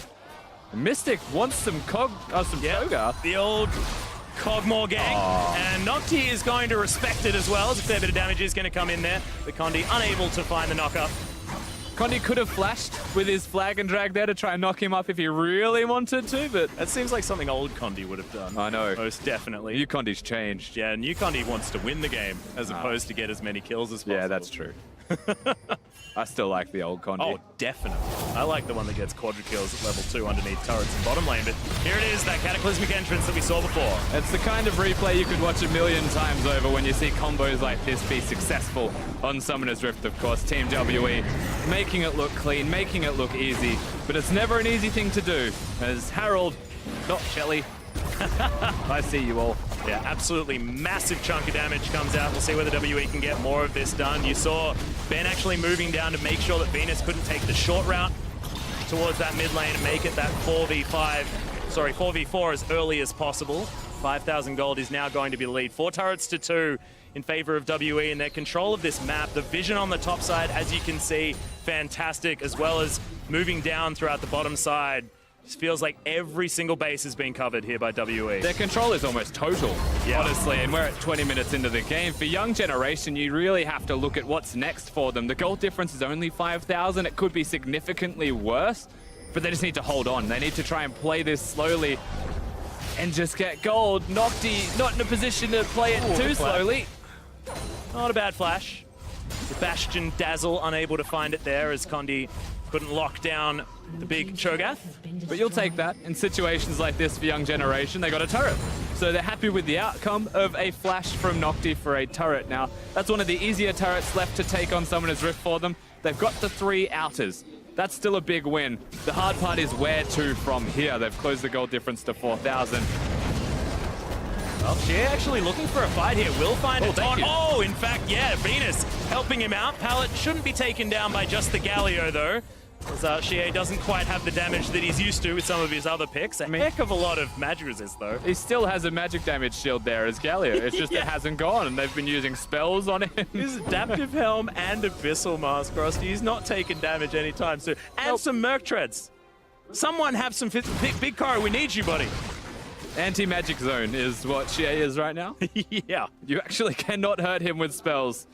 Mystic wants some Koga. The old Cogmore gang. And Nocti is going to respect it as well, as a fair bit of damage is going to come in there. But Condi unable to find the knockup. Condi could have flashed with his flag and drag there to try and knock him up if he really wanted to, but... That seems like something old Condi would have done. I know. Most definitely. New Condi's changed. Yeah, new Condi wants to win the game as opposed to get as many kills as possible. Yeah, that's true. I still like the old Condi. Oh, definitely. I like the one that gets quadra kills at level 2 underneath turrets and bottom lane, but here it is, that cataclysmic entrance that we saw before. It's the kind of replay you could watch a million times over when you see combos like this be successful on Summoner's Rift, of course. Team WE making it look clean, making it look easy, but it's never an easy thing to do, as Harold, not Shelly, I see you all. Yeah, absolutely massive chunk of damage comes out. We'll see whether WE can get more of this done. You saw Ben actually moving down to make sure that Venus couldn't take the short route towards that mid lane and make it that 4v4 as early as possible. 5,000 gold is now going to be the lead. 4 turrets to 2 in favor of WE and their control of this map. The vision on the top side, as you can see, fantastic, as well as moving down throughout the bottom side. It feels like every single base has been covered here by WE. Their control is almost total, honestly, and we're at 20 minutes into the game. For Young Generation, you really have to look at what's next for them. The gold difference is only 5,000. It could be significantly worse, but they just need to hold on. They need to try and play this slowly and just get gold. Nocti not in a position to play it too slowly. Not a bad flash. Sebastian Dazzle unable to find it there as Condi couldn't lock down the big Cho'Gath. But you'll take that in situations like this for Young Generation. They got a turret. So they're happy with the outcome of a flash from Nocti for a turret. Now, that's one of the easier turrets left to take on Summoner's Rift for them. They've got the 3 outers. That's still a big win. The hard part is where to from here. They've closed the gold difference to 4,000. Well, Shea actually looking for a fight here. Will find a taunt. Oh, in fact, yeah, Venus helping him out. Pallet shouldn't be taken down by just the Galio, though. As Shea doesn't quite have the damage that he's used to with some of his other picks. A heck of a lot of magic resist, though. He still has a magic damage shield there as Galio. It's just it hasn't gone, and they've been using spells on him. His Adaptive Helm and Abyssal Mask, Rusty. He's not taking damage anytime soon. And some Merc Treads. Someone have some big Karo. We need you, buddy. Anti-magic zone is what Shea is right now. Yeah. You actually cannot hurt him with spells.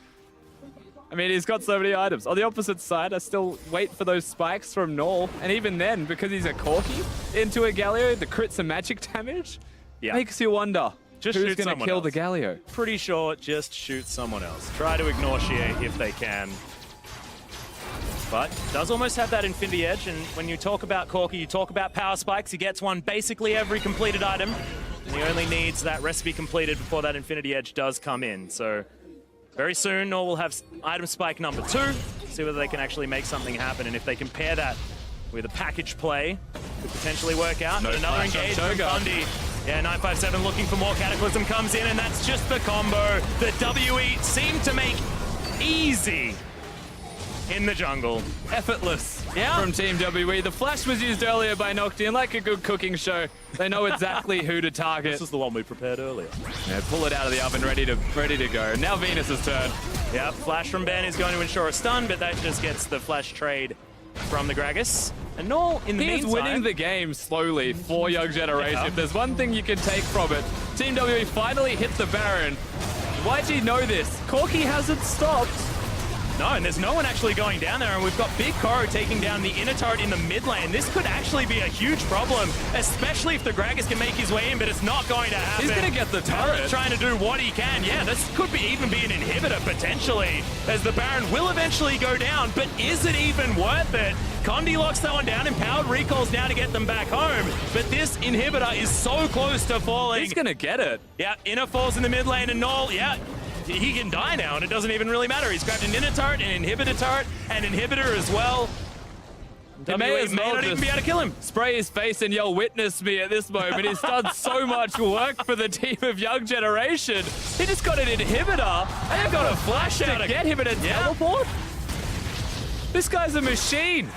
I mean, he's got so many items. On the opposite side, I still wait for those spikes from Null. And even then, because he's a Corki into a Galio, the crits and magic damage makes you wonder who's going to kill the Galio. Pretty sure just shoot someone else. Try to ignore Shea if they can. But does almost have that Infinity Edge, and when you talk about Corki, you talk about power spikes. He gets one basically every completed item, and he only needs that recipe completed before that Infinity Edge does come in. So very soon, Nor will have item spike number 2, see whether they can actually make something happen, and if they can pair that with a package play, could potentially work out. But another engage from Condi. Yeah, 957 looking for more. Cataclysm comes in, and that's just the combo that WE seem to make easy. in the jungle. Effortless Yeah. from Team WE. The flash was used earlier by Nocti, and like a good cooking show, they know exactly who to target. This is the one we prepared earlier. Yeah, pull it out of the oven, ready to go. Now Venus's turn. Yep, flash from Ben is going to ensure a stun, but that just gets the flash trade from the Gragas. And Null, in the He is meantime... winning the game slowly for Young Generation. Yeah. If there's one thing you can take from it, Team WE finally hit the Baron. YG know this. Corki hasn't stopped. No, and there's no one actually going down there, and we've got Big Koro taking down the inner turret in the mid lane. This could actually be a huge problem, especially if the Gragas can make his way in, but it's not going to happen. He's going to get the turret. Trying to do what he can. Yeah, this could even be an inhibitor, potentially, as the Baron will eventually go down, but is it even worth it? Condi locks that one down, empowered recalls now to get them back home, but this inhibitor is so close to falling. He's going to get it. Yeah, inner falls in the mid lane, and Null, yeah, he can die now, and it doesn't even really matter. He's grabbed an inner turret, an inhibitor turret, and inhibitor as well. He may as well not even be able to kill him. Spray his face and yell, "Witness me" at this moment. He's done so much work for the team of Young Generation. He just got an inhibitor, and they've got a flash to get him in a teleport. This guy's a machine.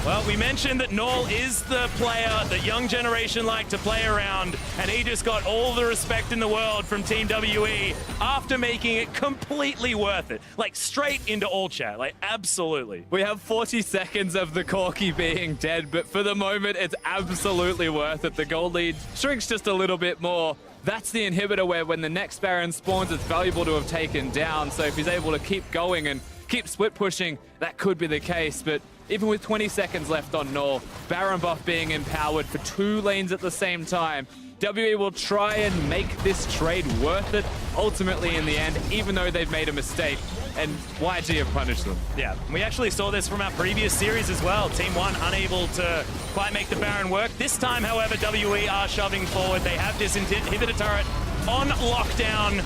Well, we mentioned that Null is the player that Young Generation like to play around, and he just got all the respect in the world from Team WE after making it completely worth it. Like, straight into all chat, like, absolutely. We have 40 seconds of the Corki being dead, but for the moment, it's absolutely worth it. The gold lead shrinks just a little bit more. That's the inhibitor where when the next Baron spawns, it's valuable to have taken down. So if he's able to keep going and keep split pushing, that could be the case. But even with 20 seconds left on Null, Baron buff being empowered for 2 lanes at the same time, WE will try and make this trade worth it ultimately in the end, even though they've made a mistake, and YG have punished them. Yeah, we actually saw this from our previous series as well. Team 1 unable to quite make the Baron work. This time, however, WE are shoving forward. They have this inhibitor turret on lockdown.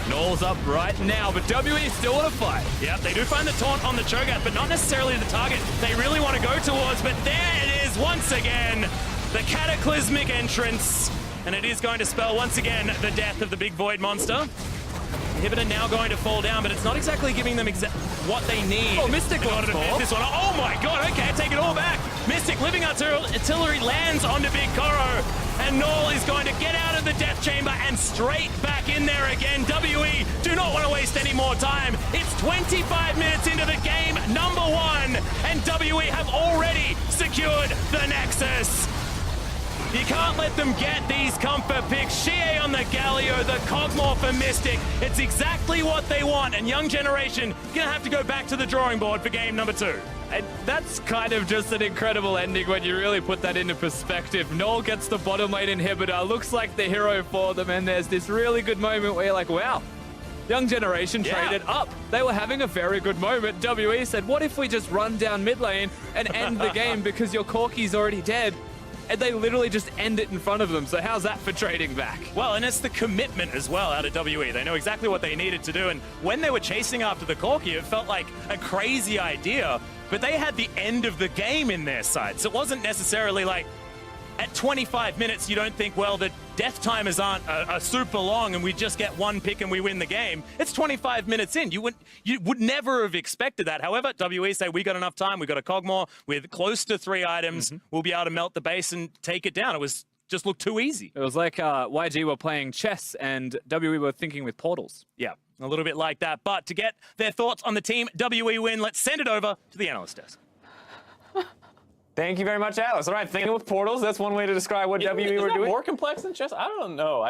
Null's up right now, but WE still want to fight. Yeah, they do find the taunt on the Cho'Gath, but not necessarily the target they really want to go towards. But there it is once again, the cataclysmic entrance. And it is going to spell once again the death of the big void monster. Inhibitor now going to fall down, but it's not exactly giving them what they need. Oh, Mystic in order to finish this one. Oh my god, okay, take it all back. Mystic living artillery lands onto Big Koro, and Null is going to get out of the death chamber and straight back in there again. WE do not want to waste any more time. It's 25 minutes into the game, number 1, and WE have already secured the Nexus. You can't let them get these comfort picks. Shie on the Galio, the Cogmore for Mystic. It's exactly what they want, and Young Generation gonna have to go back to the drawing board for game number 2. And that's kind of just an incredible ending when you really put that into perspective. Null gets the bottom lane inhibitor, looks like the hero for them, and there's this really good moment where you're like, wow, Young Generation traded up. They were having a very good moment. WE said, what if we just run down mid lane and end the game because your Corki's already dead? And they literally just end it in front of them. So how's that for trading back? Well, and it's the commitment as well out of WE. They know exactly what they needed to do. And when they were chasing after the Corki, it felt like a crazy idea. But they had the end of the game in their sights. It wasn't necessarily like, at 25 minutes, you don't think, well, the death timers aren't super long and we just get one pick and we win the game. It's 25 minutes in. You would never have expected that. However, WE say, we got enough time. We got a Cogmore with close to 3 items. We'll be able to melt the base and take it down. It was just looked too easy. It was like YG were playing chess and WE were thinking with portals. Yeah, a little bit like that. But to get their thoughts on the team WE win, let's send it over to the analyst desk. Thank you very much, Atlas. All right, thinking with portals, that's one way to describe what WE were doing. More complex than chess? I don't know. I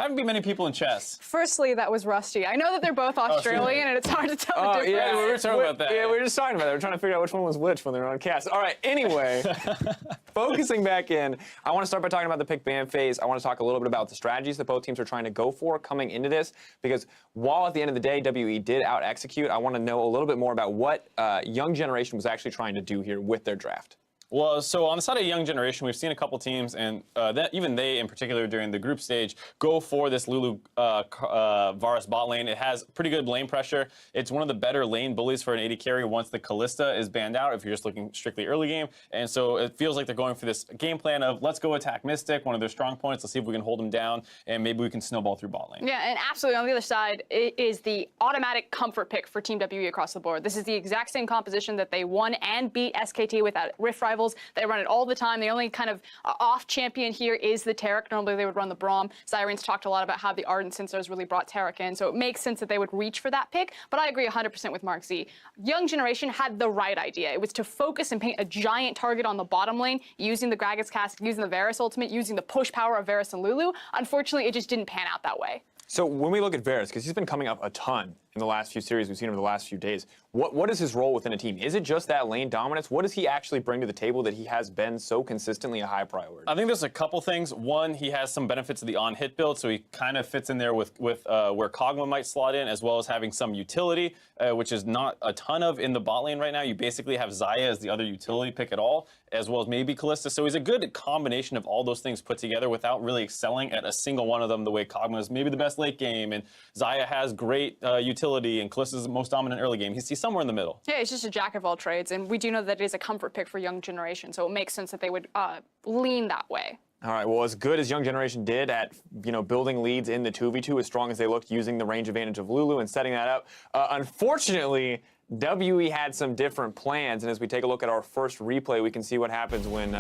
haven't beat many people in chess. Firstly, that was Rusty. I know that they're both Australian, and it's hard to tell the difference. Yeah, we were talking about that. Yeah, we were just talking about that. We were trying to figure out which one was which when they were on cast. All right, anyway, focusing back in, I want to start by talking about the pick ban phase. I want to talk a little bit about the strategies that both teams are trying to go for coming into this, because while at the end of the day, WE did out-execute, I want to know a little bit more about what Young Generation was actually trying to do here with their draft. Well, so on the side of Young Generation, we've seen a couple teams, and even they in particular during the group stage, go for this Lulu Varus bot lane. It has pretty good lane pressure. It's one of the better lane bullies for an AD carry once the Kalista is banned out, if you're just looking strictly early game. And so it feels like they're going for this game plan of, let's go attack Mystic, one of their strong points. Let's see if we can hold him down, and maybe we can snowball through bot lane. Yeah, and absolutely on the other side, it is the automatic comfort pick for Team WE across the board. This is the exact same composition that they won and beat SKT with at Rift Rivals. They run it all the time. The only kind of off champion here is the Taric. Normally they would run the Braum. Zyrene's talked a lot about how the Ardent Sensors really brought Taric in, so it makes sense that they would reach for that pick, but I agree 100% with Mark Z. Young Generation had the right idea. It was to focus and paint a giant target on the bottom lane, using the Gragas cast, using the Varus ultimate, using the push power of Varus and Lulu. Unfortunately, it just didn't pan out that way. So when we look at Varus, because he's been coming up a ton in the last few series we've seen over the last few days, what is his role within a team? Is it just that lane dominance? What does he actually bring to the table that he has been so consistently a high priority? I think there's a couple things. One, he has some benefits of the on-hit build, so he kind of fits in there with where Kog'Maw might slot in, as well as having some utility, which is not a ton of in the bot lane right now. You basically have Xayah as the other utility pick at all, as well as maybe Kalista. So he's a good combination of all those things put together without really excelling at a single one of them, the way Kog'Maw is maybe the best late game, and Xayah has great utility, and Kalista's the most dominant early game. He's somewhere in the middle. Yeah, it's just a jack of all trades, and we do know that it is a comfort pick for Young Generation, so it makes sense that they would lean that way. All right, well, as good as Young Generation did at, building leads in the 2v2, as strong as they looked using the range advantage of Lulu and setting that up, unfortunately, WE had some different plans, and as we take a look at our first replay, we can see what happens when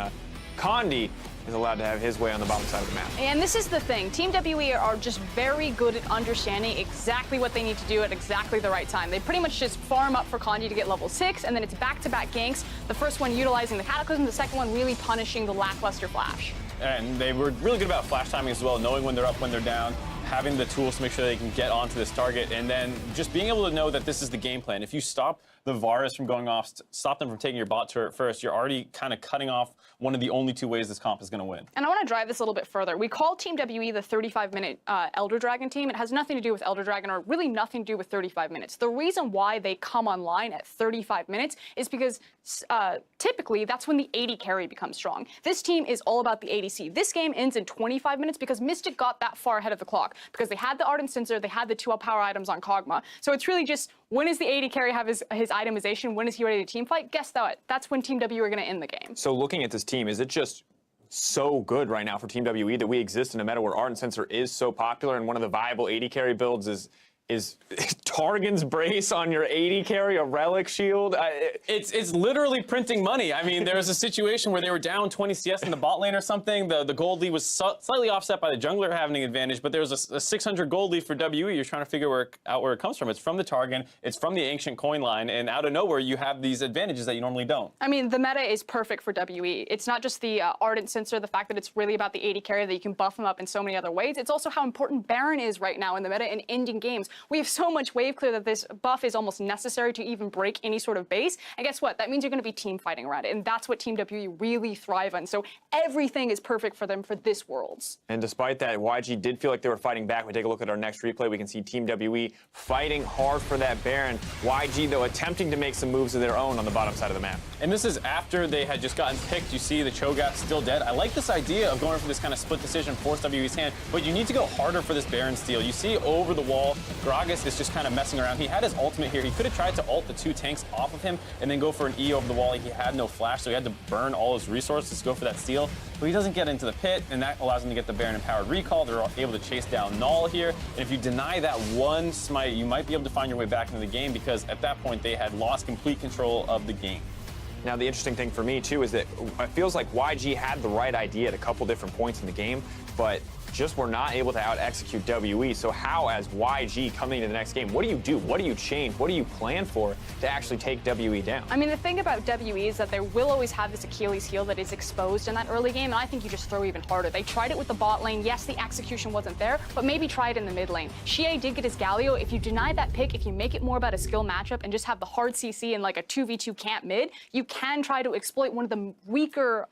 Condi is allowed to have his way on the bottom side of the map. And this is the thing. Team WE are just very good at understanding exactly what they need to do at exactly the right time. They pretty much just farm up for Condi to get level 6, and then it's back-to-back ganks. The first one utilizing the Cataclysm, the second one really punishing the lackluster Flash. And they were really good about flash timing as well, knowing when they're up, when they're down, having the tools to make sure they can get onto this target, and then just being able to know that this is the game plan. If you stop the Varus from going off, stop them from taking your bot turret first, you're already kind of cutting off one of the only two ways this comp is going to win. And I want to drive this a little bit further. We call Team WE the 35-minute Elder Dragon team. It has nothing to do with Elder Dragon, or really nothing to do with 35 minutes. The reason why they come online at 35 minutes is because typically that's when the AD carry becomes strong. This team is all about the ADC. This game ends in 25 minutes because Mystic got that far ahead of the clock, because they had the Ardent Sensor, they had the 2 power items on Kog'Maw. So it's really just, when is the AD carry have his itemization? When is he ready to team fight? Guess that. That's when Team WE are going to end the game. So looking at this team, is it just so good right now for Team WE that we exist in a meta where Ardent Sensor is so popular, and one of the viable AD carry builds is Targon's Brace on your AD carry, a Relic Shield? It's literally printing money. I mean, there was a situation where they were down 20 CS in the bot lane or something. The gold lead was slightly offset by the jungler having an advantage, but there was a 600 gold lead for WE. You're trying to figure out where it comes from. It's from the Targon, it's from the Ancient Coin line, and out of nowhere, you have these advantages that you normally don't. I mean, the meta is perfect for WE. It's not just the Ardent Sensor, the fact that it's really about the AD carry, that you can buff him up in so many other ways. It's also how important Baron is right now in the meta and ending games. We have so much wave clear that this buff is almost necessary to even break any sort of base. And guess what? That means you're going to be team fighting around it. And that's what Team WE really thrive on. So everything is perfect for them for this Worlds. And despite that, YG did feel like they were fighting back. We take a look at our next replay. We can see Team WE fighting hard for that Baron. YG, though, attempting to make some moves of their own on the bottom side of the map. And this is after they had just gotten picked. You see the Cho'Gath still dead. I like this idea of going for this kind of split decision, force WE's hand, but you need to go harder for this Baron steal. You see over the wall, Gragas is just kind of messing around. He had his ultimate here. He could have tried to ult the 2 tanks off of him and then go for an E over the wall. He had no flash, so he had to burn all his resources to go for that steal. But he doesn't get into the pit, and that allows him to get the Baron empowered recall. They're able to chase down Null here. And if you deny that one smite, you might be able to find your way back into the game, because at that point they had lost complete control of the game. Now, the interesting thing for me, too, is that it feels like YG had the right idea at a couple different points in the game, but just were not able to out-execute WE. So how, as YG coming into the next game, what do you do? What do you change? What do you plan for to actually take WE down? I mean, the thing about WE is that they will always have this Achilles heel that is exposed in that early game, and I think you just throw even harder. They tried it with the bot lane. Yes, the execution wasn't there, but maybe try it in the mid lane. Xie did get his Galio. If you deny that pick, if you make it more about a skill matchup and just have the hard CC and like a 2v2 camp mid, you can try to exploit one of the weaker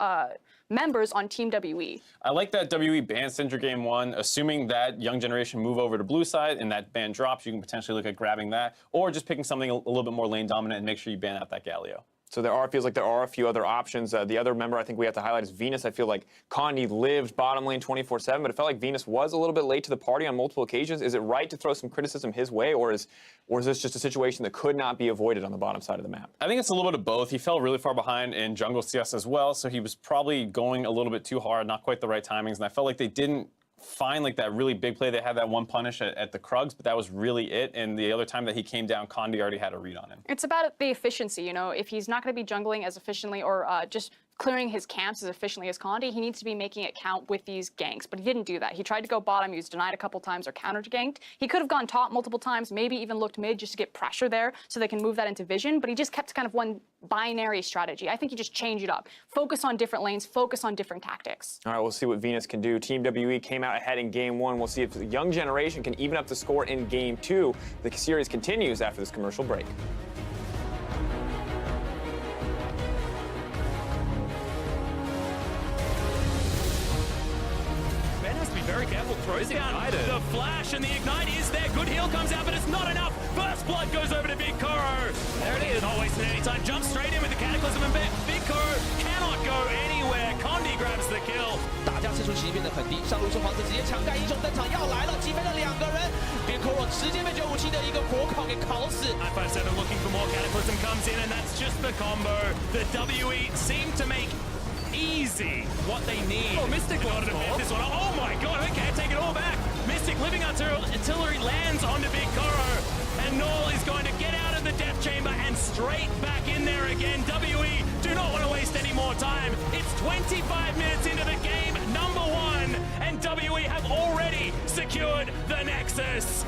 members on Team WE. I like that WE ban Syndra game 1, assuming that Young Generation move over to blue side and that ban drops, you can potentially look at grabbing that, or just picking something a little bit more lane dominant and make sure you ban out that Galio. So feels like there are a few other options. The other member I think we have to highlight is Venus. I feel like Condi lived bottom lane 24/7, but it felt like Venus was a little bit late to the party on multiple occasions. Is it right to throw some criticism his way, or is this just a situation that could not be avoided on the bottom side of the map? I think it's a little bit of both. He fell really far behind in jungle CS as well, so he was probably going a little bit too hard, not quite the right timings, and I felt like they didn't find like that really big play. They had that one punish at the Krugs, but that was really it. And the other time that he came down, Condi already had a read on him. It's about the efficiency, you know. If he's not going to be jungling as efficiently or just clearing his camps as efficiently as Condi, he needs to be making it count with these ganks. But he didn't do that. He tried to go bottom. He was denied a couple times or counter-ganked. He could have gone top multiple times, maybe even looked mid just to get pressure there so they can move that into vision. But he just kept kind of one binary strategy. I think you just change it up. Focus on different lanes. Focus on different tactics. All right, we'll see what Venus can do. Team WE came out ahead in Game 1. We'll see if the young generation can even up the score in Game 2. The series continues after this commercial break. Very careful, throws down the flash, and the ignite is there. Good heal comes out, but it's not enough. First blood goes over to Big Kuro. There it is. Not wasting any time. Jumps straight in with the Cataclysm, and Big Kuro cannot go anywhere. Condi grabs the kill. 打架次数其实变得很低，上路是皇子直接强干英雄登场要来了，击飞了2个人，Big Kuro 直接被957的一个火烤给烤死。957 looking for more. Cataclysm comes in, and that's just the combo. The WE seem to make easy what they need. Oh, Mystic got to this one. Oh my god, okay, take it all back. Mystic living artillery lands onto Big Kuro, and Null is going to get out of the death chamber and straight back in there again. WE do not want to waste any more time. It's 25 minutes into the game, number 1, and WE have already secured the Nexus.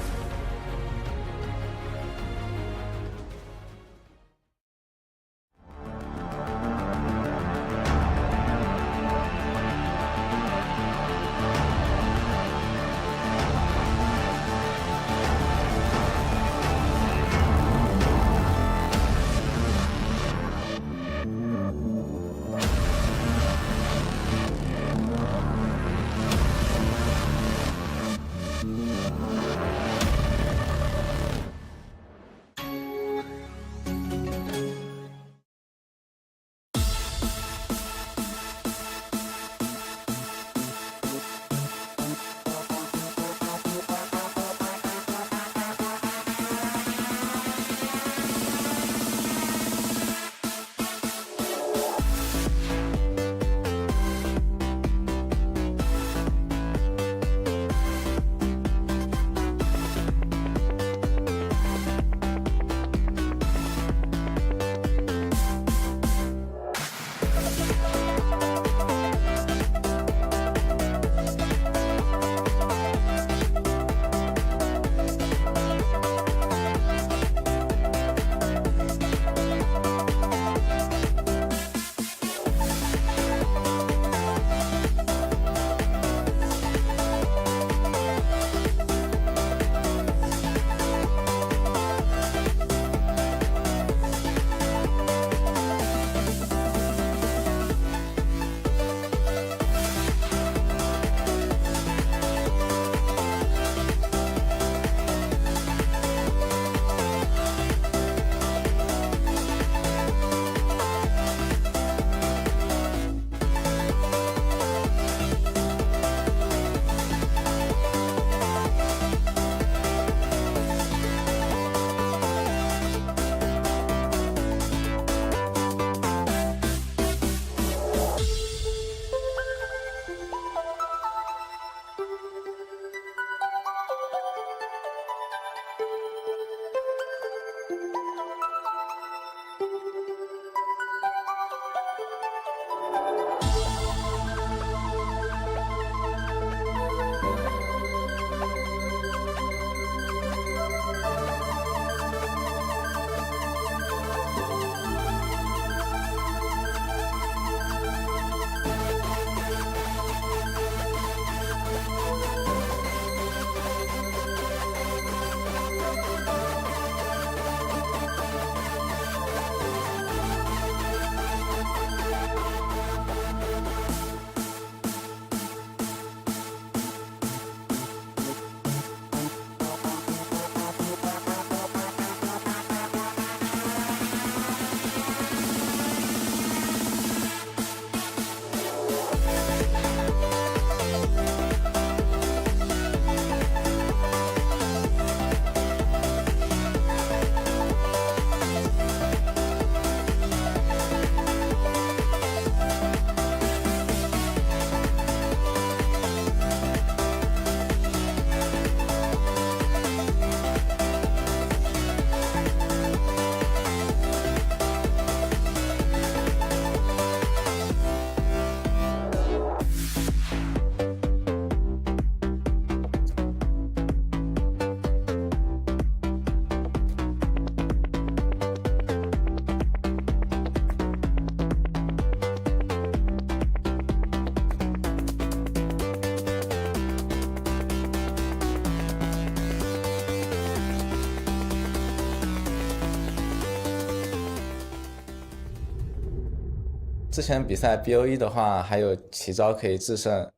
之前比赛 BO1 的话，还有奇招可以制胜，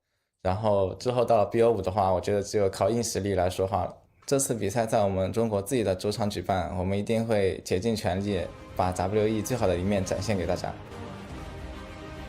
然后之后到了 BO5 的话，我觉得只有靠硬实力来说话。这次比赛在我们中国自己的主场举办，我们一定会竭尽全力把 WE 最好的一面展现给大家。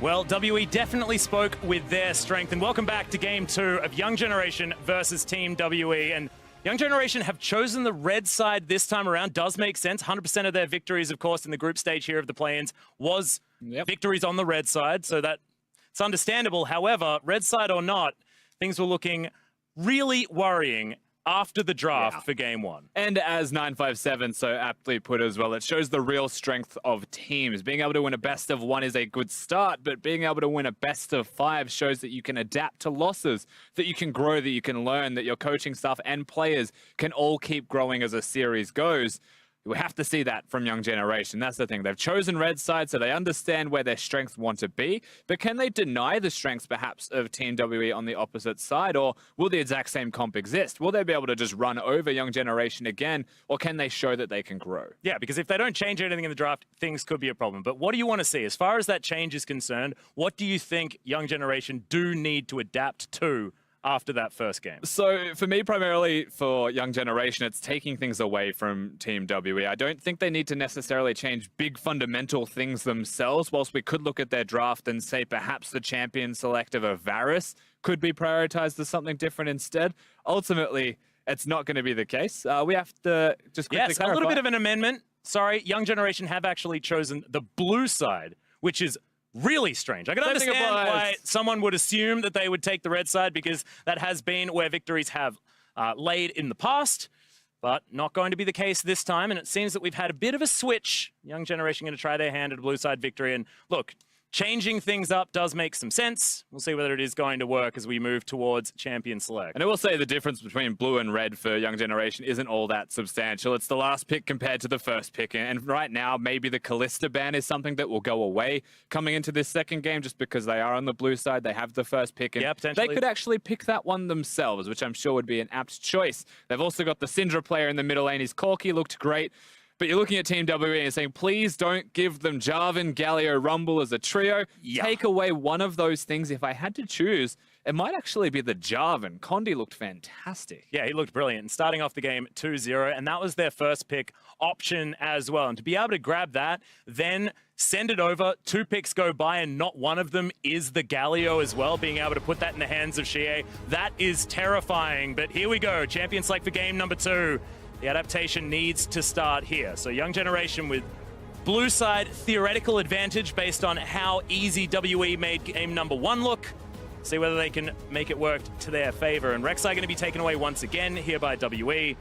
Well, WE definitely spoke with their strength. And welcome back to Game 2 of Young Generation versus Team WE. And Young Generation have chosen the red side this time around. Does make sense. 100% of their victories, of course, in the group stage here of the play-ins was victories on the red side. So that's understandable. However, red side or not, things were looking really worrying after the draft for Game 1. And as 957 so aptly put as well, it shows the real strength of teams. Being able to win a best of 1 is a good start, but being able to win a best of 5 shows that you can adapt to losses, that you can grow, that you can learn, that your coaching staff and players can all keep growing as a series goes. We have to see that from Young Generation. That's the thing. They've chosen red side, so they understand where their strengths want to be. But can they deny the strengths, perhaps, of Team WE on the opposite side? Or will the exact same comp exist? Will they be able to just run over Young Generation again? Or can they show that they can grow? Yeah, because if they don't change anything in the draft, things could be a problem. But what do you want to see? As far as that change is concerned, what do you think Young Generation do need to adapt to after that first game? So for me, primarily for Young Generation, it's taking things away from Team WE. I don't think they need to necessarily change big fundamental things themselves, whilst we could look at their draft and say perhaps the champion selective of Varus could be prioritized as something different instead. Ultimately, it's not going to be the case. We have to just quickly clarify. A little bit of an amendment. Sorry, Young Generation have actually chosen the blue side, which is really strange. I can understand why someone would assume that they would take the red side, because that has been where victories have laid in the past, but not going to be the case this time. And it seems that we've had a bit of a switch. Young Generation going to try their hand at a blue side victory. And look, changing things up does make some sense. We'll see whether it is going to work as we move towards Champion Select. And I will say the difference between blue and red for Young Generation isn't all that substantial. It's the last pick compared to the first pick. And right now, maybe the Kalista ban is something that will go away coming into this second game, just because they are on the blue side. They have the first pick. And potentially. They could actually pick that one themselves, which I'm sure would be an apt choice. They've also got the Syndra player in the middle lane. His Corki looked great. But you're looking at Team WE and saying, please don't give them Jarvan, Galio, Rumble as a trio. Take away one of those things. If I had to choose, it might actually be the Jarvan. Condi looked fantastic. Yeah, he looked brilliant. And starting off the game 2-0, and that was their first pick option as well. And to be able to grab that, then send it over, 2 picks go by, and not one of them is the Galio as well. Being able to put that in the hands of Shie, that is terrifying. But here we go, Champion Select for game number 2. The adaptation needs to start here. So Young Generation with blue side theoretical advantage based on how easy WE made game number 1 look. See whether they can make it work to their favor. And Rek'Sai going to be taken away once again here by WE.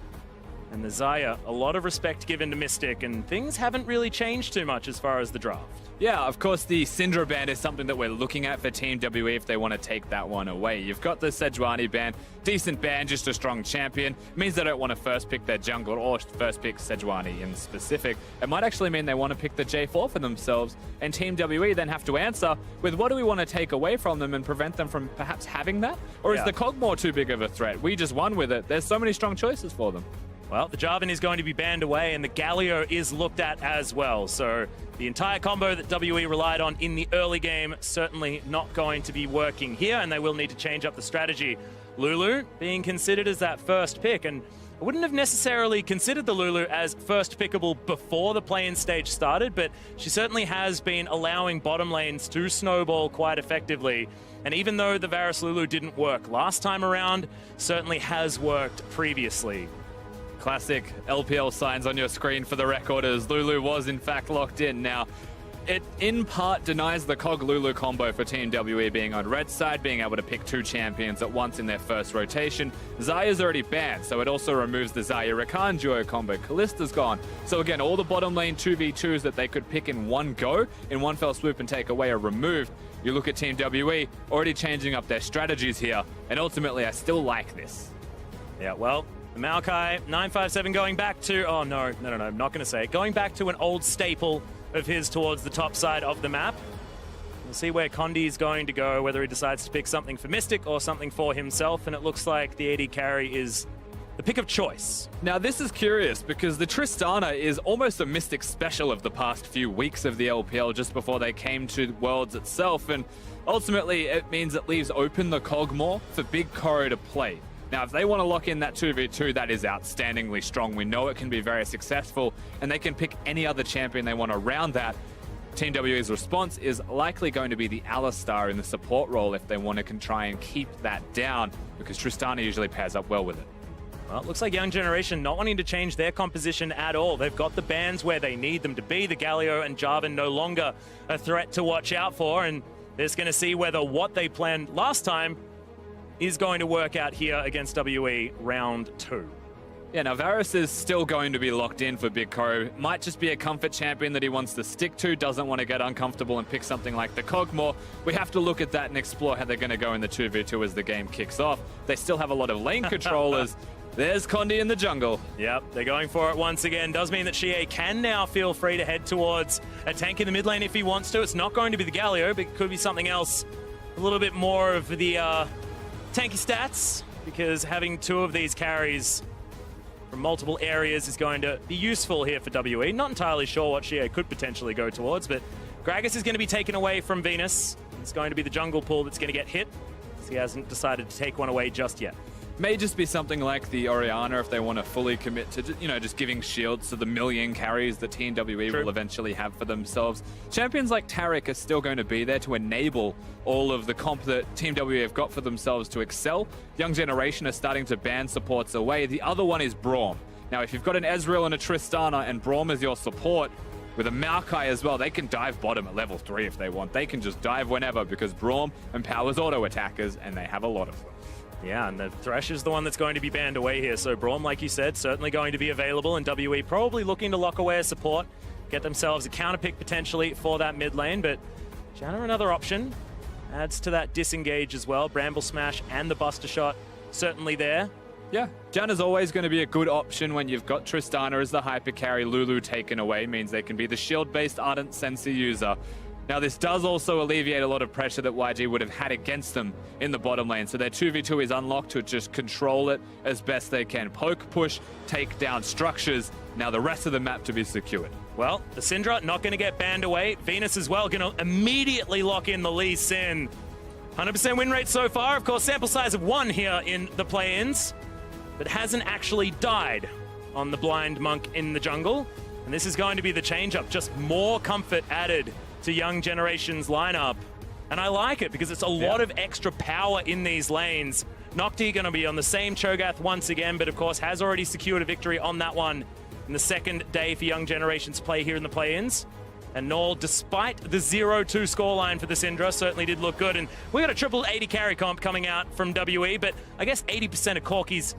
And the Xayah, a lot of respect given to Mystic, and things haven't really changed too much as far as the draft. Yeah, of course, the Syndra ban is something that we're looking at for Team WE if they want to take that one away. You've got the Sejuani ban, decent ban, just a strong champion. It means they don't want to first pick their jungler or first pick Sejuani in specific. It might actually mean they want to pick the J4 for themselves, and Team WE then have to answer with what do we want to take away from them and prevent them from perhaps having that? Or is the Kog'Maw too big of a threat? We just won with it. There's so many strong choices for them. Well, the Jarvan is going to be banned away, and the Galio is looked at as well. So the entire combo that WE relied on in the early game certainly not going to be working here, and they will need to change up the strategy. Lulu being considered as that first pick, and I wouldn't have necessarily considered the Lulu as first pickable before the play-in stage started, but she certainly has been allowing bottom lanes to snowball quite effectively. And even though the Varus Lulu didn't work last time around, certainly has worked previously. Classic LPL signs on your screen for the record, as Lulu was in fact locked in. Now, it in part denies the Kog Lulu combo for Team WE being on red side, being able to pick 2 champions at once in their first rotation. Xayah's already banned, so it also removes the Xayah Rakan duo combo. Kalista's gone. So again, all the bottom lane 2v2s that they could pick in one go, in one fell swoop and take away, are removed. You look at Team WE, already changing up their strategies here, and ultimately I still like this. Yeah, well, Maokai, 957 going back to, oh no, I'm not going to say it. Going back to an old staple of his towards the top side of the map. We'll see where Condi is going to go, whether he decides to pick something for Mystic or something for himself. And it looks like the AD carry is the pick of choice. Now, this is curious because the Tristana is almost a Mystic special of the past few weeks of the LPL just before they came to Worlds itself, and ultimately it means it leaves open the cog more for Big Koro to play. Now, if they want to lock in that 2v2, that is outstandingly strong. We know it can be very successful, and they can pick any other champion they want around that. Team WE's response is likely going to be the Alistar in the support role if they want to try and keep that down, because Tristana usually pairs up well with it. Well, it looks like Young Generation not wanting to change their composition at all. They've got the bans where they need them to be. The Galio and Jarvan no longer a threat to watch out for, and they're just going to see whether what they planned last time is going to work out here against WE round 2. Yeah, now Varus is still going to be locked in for Big Koro. Might just be a comfort champion that he wants to stick to, doesn't want to get uncomfortable and pick something like the Kog'Maw. We have to look at that and explore how they're going to go in the 2v2 as the game kicks off. They still have a lot of lane controllers. There's Condi in the jungle. Yep, they're going for it once again. Does mean that Shie can now feel free to head towards a tank in the mid lane if he wants to. It's not going to be the Galio, but it could be something else. A little bit more of the tanky stats, because having 2 of these carries from multiple areas is going to be useful here for WE. Not entirely sure what Shie could potentially go towards, but Gragas is going to be taken away from Venus. It's going to be the jungle pool that's going to get hit. He hasn't decided to take one away just yet. May just be something like the Orianna if they want to fully commit to, just giving shields to the million carries that Team WE will eventually have for themselves. Champions like Taric are still going to be there to enable all of the comp that Team WE have got for themselves to excel. Young Generation are starting to ban supports away. The other one is Braum. Now, if you've got an Ezreal and a Tristana and Braum as your support, with a Maokai as well, they can dive bottom at level 3 if they want. They can just dive whenever because Braum empowers auto attackers and they have a lot of them. Yeah, and the Thresh is the one that's going to be banned away here. So Braum, like you said, certainly going to be available, and WE probably looking to lock away a support, get themselves a counter pick potentially for that mid lane. But Janna, another option, adds to that disengage as well. Bramble Smash and the Buster Shot certainly there. Yeah, Janna's always going to be a good option when you've got Tristana as the hyper carry. Lulu taken away means they can be the shield-based Ardent Sensi user. Now, this does also alleviate a lot of pressure that YG would have had against them in the bottom lane. So their 2v2 is unlocked to just control it as best they can. Poke, push, take down structures. Now the rest of the map to be secured. Well, the Syndra not going to get banned away. Venus as well going to immediately lock in the Lee Sin. 100% win rate so far. Of course, sample size of 1 here in the play-ins, but hasn't actually died on the Blind Monk in the jungle. And this is going to be the change-up. Just more comfort added to Young Generation's lineup. And I like it because it's a lot of extra power in these lanes. Nocti going to be on the same Cho'Gath once again, but of course has already secured a victory on that one in the second day for Young Generation's play here in the play-ins. And Noel, despite the 0-2 scoreline for the Syndra, certainly did look good. And we got a triple 80 carry comp coming out from WE, but I guess 80% of Corki's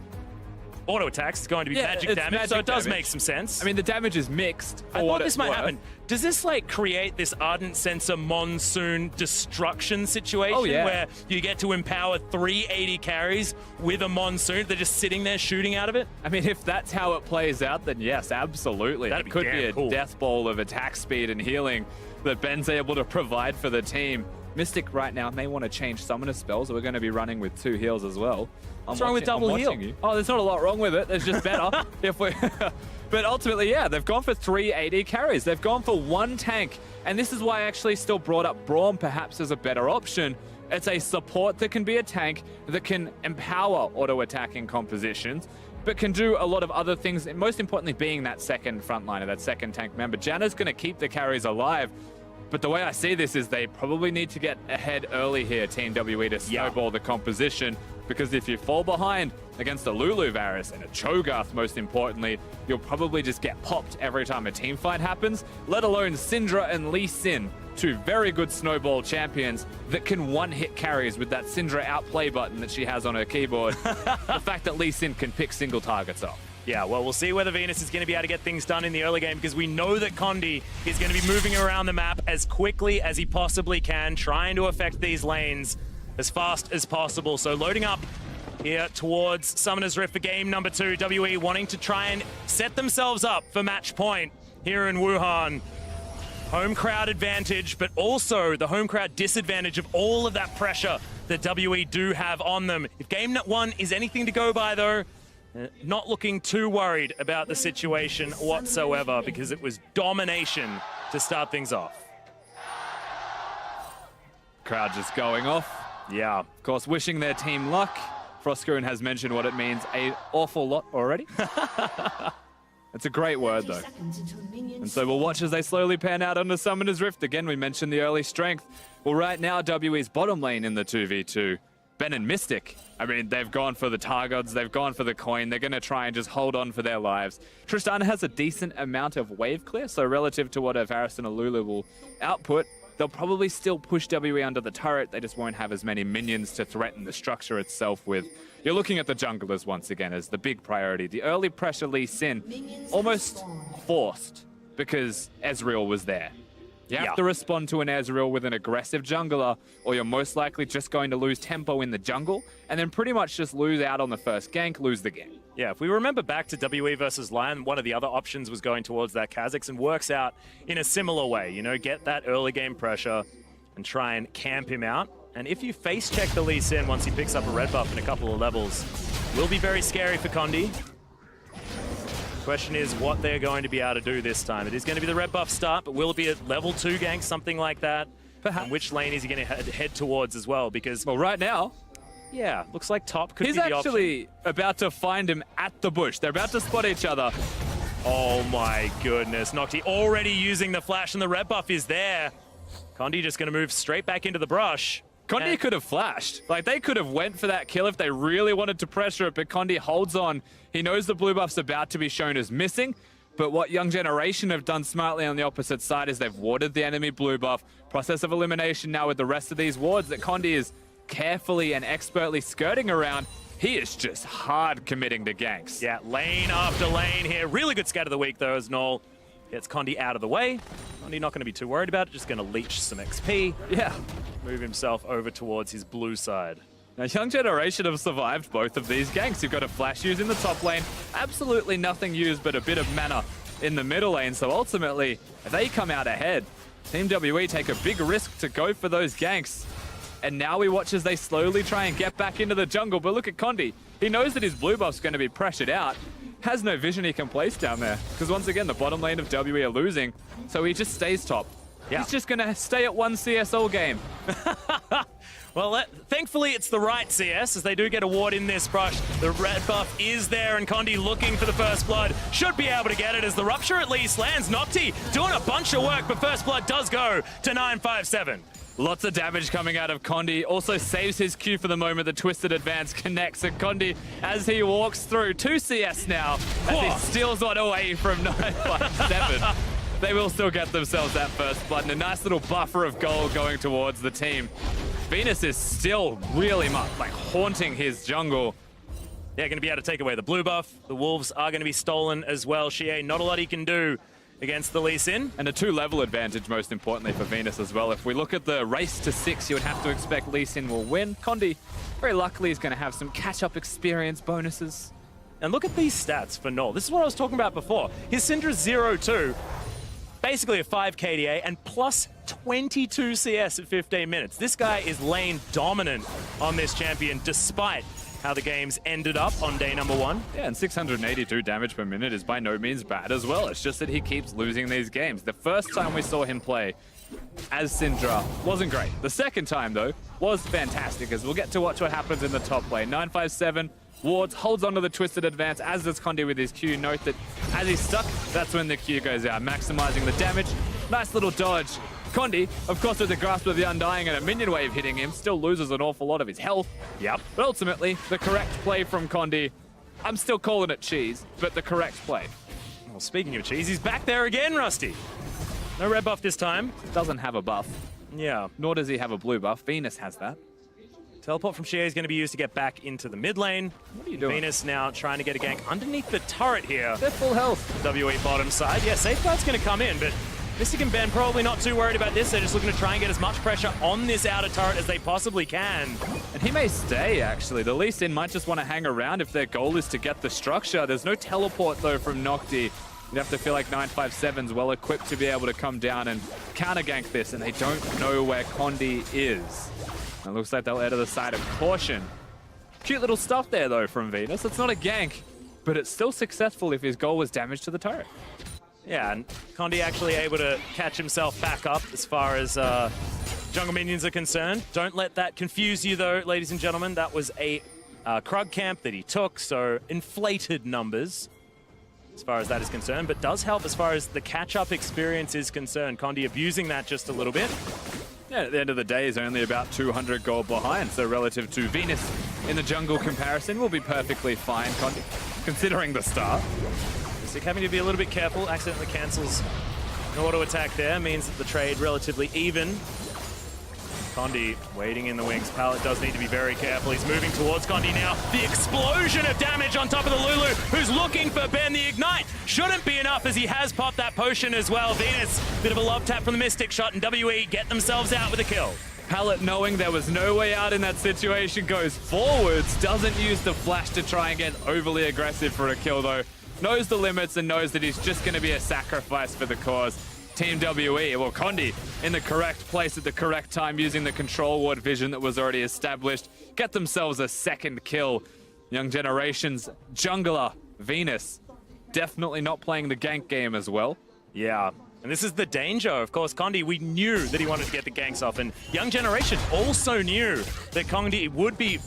auto attacks is going to be magic damage, so it does make some sense. I mean, the damage is mixed. I thought this might happen. Does this like create this Ardent Sensor monsoon destruction situation where you get to empower 380 carries with a monsoon? They're just sitting there shooting out of it? I mean, if that's how it plays out, then yes, absolutely. That'd it could be a cool. death bowl of attack speed and healing that Ben's able to provide for the team. Mystic right now may want to change summoner spells, so we're going to be running with 2 heals as well. What's wrong with double heal? Oh, there's not a lot wrong with it. There's just better. But ultimately, yeah, they've gone for 380 carries. They've gone for 1 tank. And this is why I actually still brought up Braum perhaps as a better option. It's a support that can be a tank that can empower auto-attacking compositions, but can do a lot of other things, and most importantly being that second frontliner, that second tank member. Janna's going to keep the carries alive. But the way I see this is they probably need to get ahead early here, Team WE, to snowball the composition. Because if you fall behind against a Lulu Varus and a Cho'Gath, most importantly, you'll probably just get popped every time a team fight happens, let alone Syndra and Lee Sin, 2 very good snowball champions that can one-hit carries with that Syndra outplay button that she has on her keyboard. The fact that Lee Sin can pick single targets off. Yeah, well, we'll see whether Venus is going to be able to get things done in the early game, because we know that Condi is going to be moving around the map as quickly as he possibly can, trying to affect these lanes as fast as possible. So loading up here towards Summoner's Rift for game number 2. WE wanting to try and set themselves up for match point here in Wuhan. Home crowd advantage, but also the home crowd disadvantage of all of that pressure that WE do have on them. If game 1 is anything to go by, though, Not looking too worried about the situation whatsoever because it was domination to start things off. Crowd just going off. Yeah. Of course, wishing their team luck. Frostgoon has mentioned what it means an awful lot already. It's a great word, though. And so we'll watch as they slowly pan out onto Summoner's Rift. Again, we mentioned the early strength. Well, right now, WE's bottom lane in the 2v2. Ben and Mystic. I mean, they've gone for the Targods, they've gone for the coin. They're going to try and just hold on for their lives. Tristana has a decent amount of wave clear, so relative to what Varus and Alulu will output, they'll probably still push WE under the turret. They just won't have as many minions to threaten the structure itself with. You're looking at the junglers once again as the big priority. The early pressure Lee Sin, almost forced because Ezreal was there. You have to respond to an Ezreal with an aggressive jungler, or you're most likely just going to lose tempo in the jungle, and then pretty much just lose out on the first gank, lose the game. Yeah, if we remember back to WE versus Lion, one of the other options was going towards that Kha'Zix, and works out in a similar way. You know, get that early game pressure and try and camp him out. And if you face check the Lee Sin once he picks up a red buff in a couple of levels, will be very scary for Condi. Question is what they're going to be able to do this time. It is going to be the red buff start, but will it be a level 2 gank, something like that? Perhaps. And which lane is he going to head towards as well? Because, well, right now, yeah, looks like top could be the option. He's actually about to find him at the bush. They're about to spot each other. Oh my goodness, Nocti already using the flash and the red buff is there. Condi just going to move straight back into the brush. Condi could have flashed. Like, they could have went for that kill if they really wanted to pressure it, but Condi holds on. He knows the blue buff's about to be shown as missing, but what Young Generation have done smartly on the opposite side is they've warded the enemy blue buff. Process of elimination now with the rest of these wards that Condi is carefully and expertly skirting around. He is just hard committing to ganks. Yeah, lane after lane here. Really good scat of the week, though, as Noel gets Condi out of the way. Condi not going to be too worried about it, just going to leech some XP. Yeah. Move himself over towards his blue side. Now, Young Generation have survived both of these ganks. You've got a flash use in the top lane, absolutely nothing used but a bit of mana in the middle lane. So ultimately, they come out ahead. Team WE take a big risk to go for those ganks. And now we watch as they slowly try and get back into the jungle. But look at Condi. He knows that his blue buff's going to be pressured out. Has no vision he can place down there. Because once again, the bottom lane of WE are losing. So he just stays top. Yeah. He's just going to stay at one CS all game. Well, thankfully, it's the right CS, as they do get a ward in this brush. The red buff is there, and Condi looking for the first blood. Should be able to get it as the rupture at least lands. Nocti doing a bunch of work, but first blood does go to 957. Lots of damage coming out of Condi. Also saves his Q for the moment. The Twisted Advance connects. And Condi, as he walks through, 2 CS now, as he steals one away from 957. They will still get themselves that first blood. And a nice little buffer of gold going towards the team. Venus is still really much like haunting his jungle. They're going to be able to take away the blue buff. The wolves are going to be stolen as well. Shie, not a lot he can do against the Lee Sin. And a 2-level advantage, most importantly, for Venus as well. If we look at the race to 6, you would have to expect Lee Sin will win. Condi, very luckily, is going to have some catch-up experience bonuses. And look at these stats for Null. This is what I was talking about before. His Syndra's 0-2, basically a 5 KDA, and plus 22 CS at 15 minutes. This guy is lane dominant on this champion, despite how the games ended up on day number 1. Yeah, and 682 damage per minute is by no means bad as well. It's just that he keeps losing these games. The first time we saw him play as Syndra wasn't great. The second time, though, was fantastic, as we'll get to watch what happens in the top lane. 957 wards, holds onto the Twisted Advance, as does Condi with his Q. Note that as he's stuck, that's when the Q goes out, maximizing the damage. Nice little dodge. Condi, of course, with the Grasp of the Undying and a minion wave hitting him, still loses an awful lot of his health. Yep. But ultimately, the correct play from Condi. I'm still calling it cheese, but the correct play. Well, speaking of cheese, he's back there again, Rusty. No red buff this time. Doesn't have a buff. Yeah. Nor does he have a blue buff. Venus has that. Teleport from Shie is going to be used to get back into the mid lane. What are you doing? Venus now trying to get a gank underneath the turret here. They're full health. WE bottom side. Yeah, Safeguard's going to come in, but Mystic and Ben probably not too worried about this. They're just looking to try and get as much pressure on this outer turret as they possibly can. And he may stay, actually. The Lee Sin might just want to hang around if their goal is to get the structure. There's no teleport, though, from Nocti. You'd have to feel like 957's well equipped to be able to come down and counter gank this, and they don't know where Condi is. It looks like they'll err to the side of caution. Cute little stuff there, though, from Venus. It's not a gank. but it's still successful if his goal was damage to the turret. Yeah, and Condi actually able to catch himself back up as far as jungle minions are concerned. Don't let that confuse you though, ladies and gentlemen. That was a Krug camp that he took, so inflated numbers as far as that is concerned, but does help as far as the catch-up experience is concerned. Condi abusing that just a little bit. Yeah, at the end of the day, he's only about 200 gold behind, so relative to Venus in the jungle comparison will be perfectly fine, Condi, considering the start. Mystic having to be a little bit careful, accidentally cancels an auto attack there, means that the trade relatively even. Condi waiting in the wings. Pallet does need to be very careful. He's moving towards Condi now. The explosion of damage on top of the Lulu, who's looking for Ben. The Ignite shouldn't be enough as he has popped that potion as well. Venus, bit of a love tap from the Mystic shot, and WE get themselves out with a kill. Pallet, knowing there was no way out in that situation, goes forwards, doesn't use the flash to try and get overly aggressive for a kill though. Knows the limits and knows that he's just going to be a sacrifice for the cause. Team WE, well, Condi in the correct place at the correct time using the control ward vision that was already established. Get themselves a second kill. Young Generation's jungler, Venus, definitely not playing the gank game as well. Yeah, and this is the danger. Of course, Condi, we knew that he wanted to get the ganks off, and Young Generation also knew that Condi would be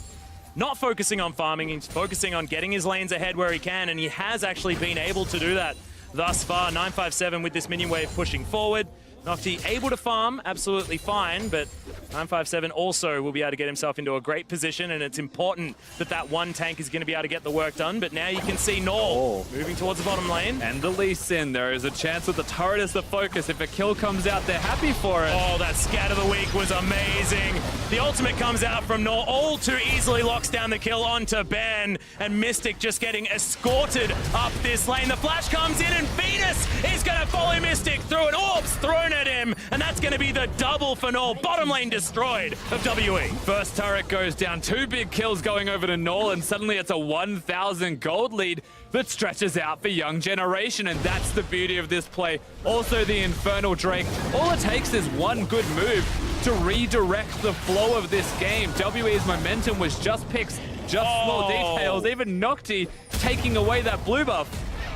not focusing on farming, he's focusing on getting his lanes ahead where he can, and he has actually been able to do that thus far. 957 with this minion wave pushing forward. Nocti able to farm, absolutely fine, but 957 also will be able to get himself into a great position, and it's important that that one tank is going to be able to get the work done. But now you can see Null moving towards the bottom lane. And the Lee Sin, there is a chance that the turret is the focus. If a kill comes out, they're happy for it. Oh, that scat of the week was amazing. The ultimate comes out from Null, all too easily locks down the kill onto Ben, and Mystic just getting escorted up this lane. The flash comes in, and Venus is going to follow Mystic through, an orb's thrown at him, and that's going to be the double for Null. Bottom lane destroyed of WE. First turret goes down, 2 big kills going over to Null, and suddenly it's a 1,000 gold lead that stretches out for Young Generation, and that's the beauty of this play. Also the Infernal Drake. All it takes is one good move to redirect the flow of this game. WE's momentum was just picks, just small details. Even Nocti taking away that blue buff.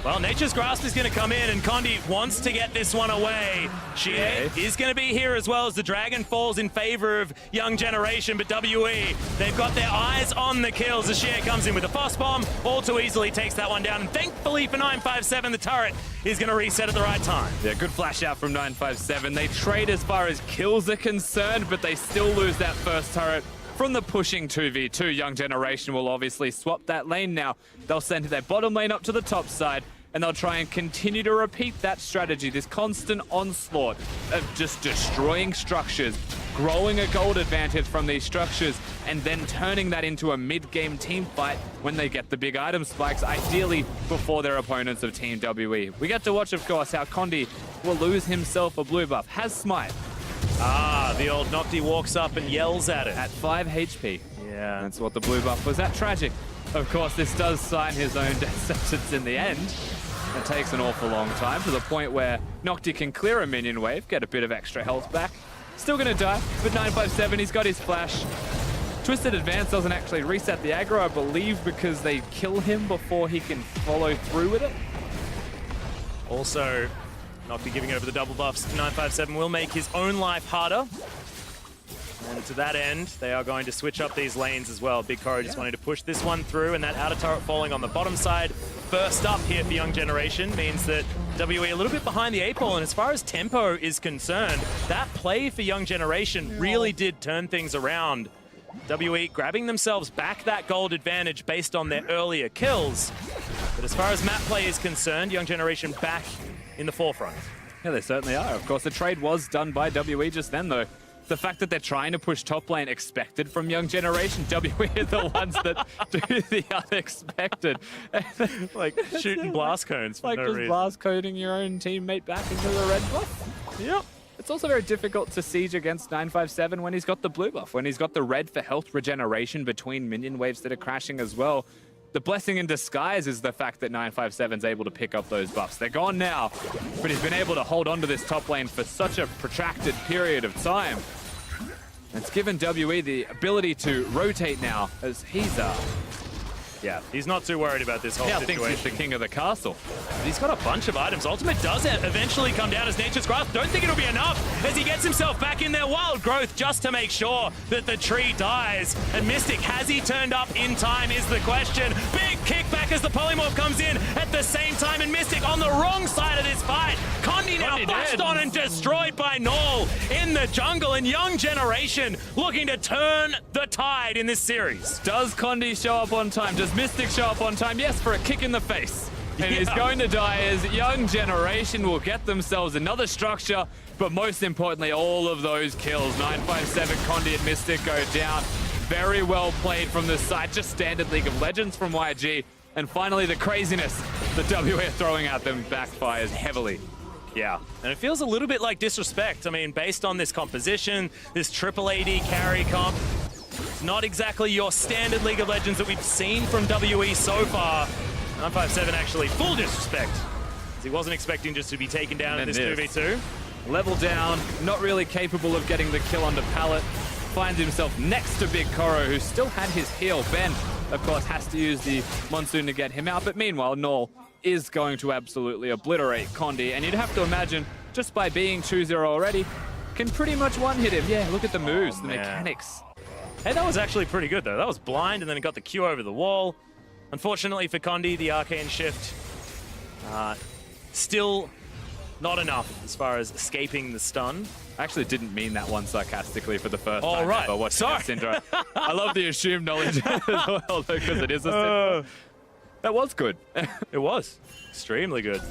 Well, Nature's Grasp is going to come in, and Condi wants to get this one away. Shie is going to be here as well as the Dragon falls in favor of Young Generation, but WE, they've got their eyes on the kills as Shie comes in with a Foss Bomb, all too easily takes that one down, and thankfully for 957, the turret is going to reset at the right time. Yeah, good flash out from 957. They trade as far as kills are concerned, but they still lose that first turret. From the pushing 2v2, Young Generation will obviously swap that lane now. They'll send their bottom lane up to the top side, and they'll try and continue to repeat that strategy, this constant onslaught of just destroying structures, growing a gold advantage from these structures, and then turning that into a mid-game team fight when they get the big item spikes, ideally before their opponents of Team WE. We get to watch, of course, how Condi will lose himself a blue buff. Has Smite. The old Nocti walks up and yells at it. At 5 HP. Yeah. That's what the blue buff was. That tragic. Of course, this does sign his own death sentence in the end. It takes an awful long time to the point where Nocti can clear a minion wave, get a bit of extra health back. Still gonna die, but 957, he's got his flash. Twisted Advance doesn't actually reset the aggro, I believe, because they kill him before he can follow through with it. Also, Nocti giving over the double buffs. 957 will make his own life harder. And to that end, they are going to switch up these lanes as well. Big Coro just wanting to push this one through, and that outer turret falling on the bottom side. First up here for Young Generation means that WE a little bit behind the 8-ball, and as far as tempo is concerned, that play for Young Generation really did turn things around. WE grabbing themselves back that gold advantage based on their earlier kills. But as far as map play is concerned, Young Generation back in the forefront. Yeah, they certainly are. Of course, the trade was done by WE just then, though. The fact that they're trying to push top lane expected from Young Generation, WE are the ones that do the unexpected. Like shooting blast cones for like no just reason. blast coding your own teammate back into the red buff. Yep. It's also very difficult to siege against 957 when he's got the blue buff, when he's got the red for health regeneration between minion waves that are crashing as well. The blessing in disguise is the fact that 957's able to pick up those buffs. They're gone now, but he's been able to hold on to this top lane for such a protracted period of time. It's given WE the ability to rotate now, as he's Yeah, he's not too worried about this whole Now situation. thinks he's the king of the castle. He's got a bunch of items. Ultimate does eventually come down as Nature's Grasp. Don't think it'll be enough as he gets himself back in there. Wild Growth just to make sure that the tree dies. And Mystic, has he turned up in time is the question. Big kickback as the Polymorph comes in at the same time. And Mystic on the wrong side of this fight. Condi now flashed on and destroyed by Null in the jungle. And Young Generation looking to turn the tide in this series. Does Condi show up on time? Does Mystic show up on time? Yes, for a kick in the face. And he's going to die as Young Generation will get themselves another structure, but most importantly, all of those kills. 957, Condi and Mystic go down. Very well played from the side, just standard League of Legends from YG. And finally, the craziness that WA are throwing at them backfires heavily. Yeah, and it feels a little bit like disrespect. I mean, based on this composition, this triple AD carry comp, it's not exactly your standard League of Legends that we've seen from WE so far. 957 actually full disrespect, as he wasn't expecting just to be taken down in this 2v2. Level down, not really capable of getting the kill onto Pallet. Finds himself next to Big Koro, who still had his heal. Ben, of course, has to use the Monsoon to get him out, but meanwhile, Null is going to absolutely obliterate Condi, and you'd have to imagine, just by being 2-0 already, can pretty much one-hit him. Yeah, look at the moves, the mechanics. Hey, that was actually pretty good, though. That was blind, and then it got the Q over the wall. Unfortunately for Condi, the Arcane Shift still not enough as far as escaping the stun. I actually didn't mean that one sarcastically for the first All time right. ever watching Sorry. Syndra. I love the assumed knowledge as well, because it is a Syndra. That was good. It was extremely good.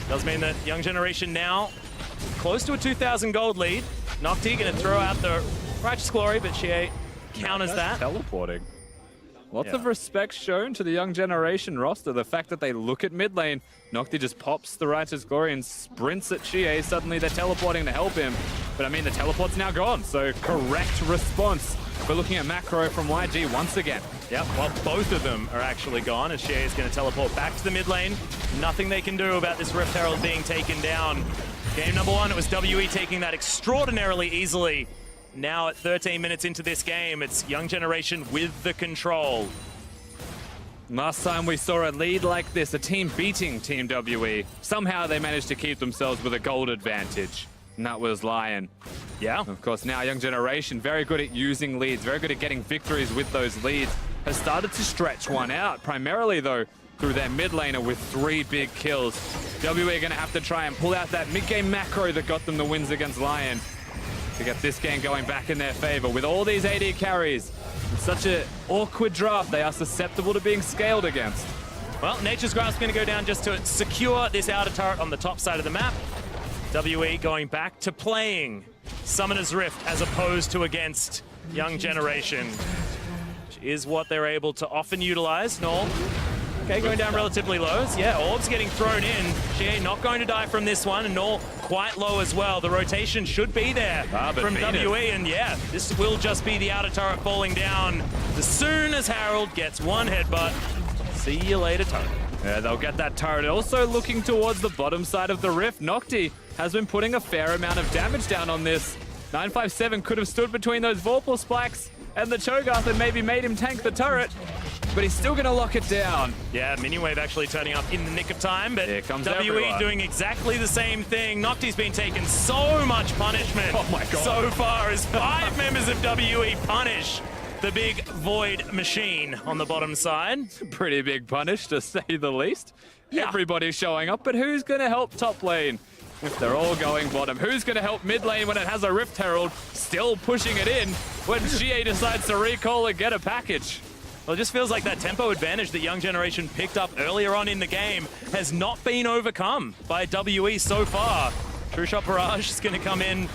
Does mean that Young Generation now close to a 2,000 gold lead. Nocti going to throw out the Righteous Glory, but she counters that. Teleporting. Lots of respect shown to the Young Generation roster. The fact that they look at mid lane, Nocti just pops the Righteous Glory and sprints at Chie. Suddenly they're teleporting to help him. But I mean, the teleport's now gone, so correct response. We're looking at macro from YG once again. Yep, well, both of them are actually gone, as Chie is going to teleport back to the mid lane. Nothing they can do about this Rift Herald being taken down. Game number one, it was WE taking that extraordinarily easily. Now at 13 minutes into this game, it's Young Generation with the control. Last time we saw a lead like this, a team beating Team WE, somehow they managed to keep themselves with a gold advantage. And that was Lion. Yeah. Of course, now Young Generation, very good at using leads, very good at getting victories with those leads, has started to stretch one out, primarily though, through their mid laner with 3 big kills. WE are going to have to try and pull out that mid-game macro that got them the wins against Lion to get this game going back in their favor. With all these AD carries, it's such an awkward draft, they are susceptible to being scaled against. Well, Nature's Grasp going to go down just to secure this outer turret on the top side of the map. WE going back to playing Summoner's Rift as opposed to against Young Generation, which is what they're able to often utilize. Null, okay, going down relatively low. Yeah, Orb's getting thrown in. She not going to die from this one, and Null quite low as well. The rotation should be there from WE, and yeah, this will just be the outer turret falling down as soon as Harold gets one headbutt. See you later, turret. Yeah, they'll get that turret. Also looking towards the bottom side of the Rift, Nocti has been putting a fair amount of damage down on this. 957 could have stood between those Vorpal spikes and the Cho'Gath and maybe made him tank the turret, but he's still going to lock it down. Yeah, Miniwave actually turning up in the nick of time, but Here comes WE everyone. doing exactly the same thing. Nocti's been taking so much punishment so far as 5 members of WE punish the big Void machine on the bottom side. Pretty big punish, to say the least. Everybody's showing up, but who's going to help top lane if they're all going bottom? Who's going to help mid lane when it has a Rift Herald still pushing it in when Chie decides to recall and get a package? Well, it just feels like that tempo advantage that Young Generation picked up earlier on in the game has not been overcome by WE so far. True Shot Barrage is going to come in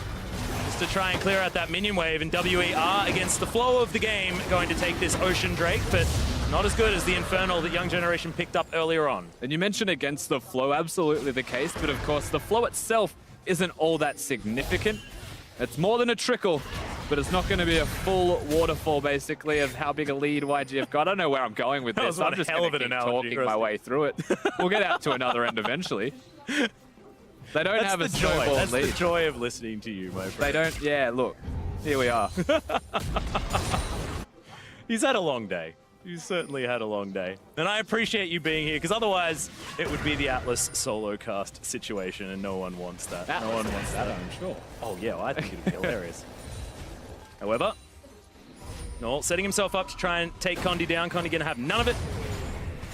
just to try and clear out that minion wave, and WE are, against the flow of the game, going to take this Ocean Drake, but not as good as the Infernal that Young Generation picked up earlier on. And you mentioned against the flow, absolutely the case, but of course the flow itself isn't all that significant. It's more than a trickle, but it's not going to be a full waterfall, basically, of how big a lead YG have got. I don't know where I'm going with this. I'm just going to keep talking my way through it. We'll get out to another end eventually. They don't have a snowball That's lead. the joy of listening to you, my friend. They don't, yeah, look, here we are. He's had a long day. You certainly had a long day. And I appreciate you being here, because otherwise it would be the Atlas solo cast situation, and no one wants that. No one wants that, I'm sure. Oh yeah, well, I think it'd be hilarious. However, Noel setting himself up to try and take Condi down. Condi gonna have none of it.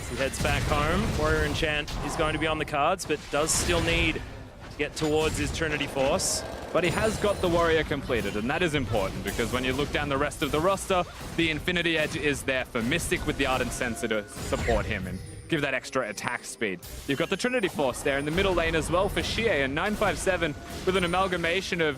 As he heads back home, Warrior Enchant is going to be on the cards, but does still need to get towards his Trinity Force. But he has got the Warrior completed, and that is important because when you look down the rest of the roster, the Infinity Edge is there for Mystic with the Ardent Sensor to support him and give that extra attack speed. You've got the Trinity Force there in the middle lane as well for Xie, and 957 with an amalgamation of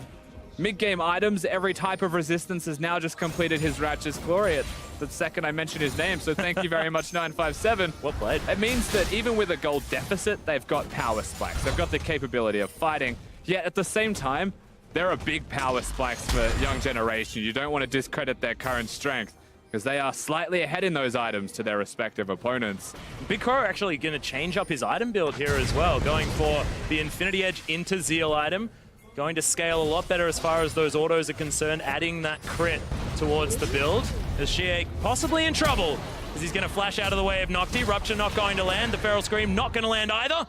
mid-game items. Every type of resistance has now just completed his Ratchet's Glory at the second I mentioned his name, so thank you very much, 957. Well played. It means that even with a gold deficit, they've got power spikes. They've got the capability of fighting, yet at the same time, there are big power spikes for Young Generation. You don't want to discredit their current strength because they are slightly ahead in those items to their respective opponents. Big Crow actually going to change up his item build here as well, going for the Infinity Edge into Zeal item. Going to scale a lot better as far as those autos are concerned, adding that crit towards the build. As Xie possibly in trouble, as he's going to flash out of the way of Nocti. Rupture not going to land, the Feral Scream not going to land either.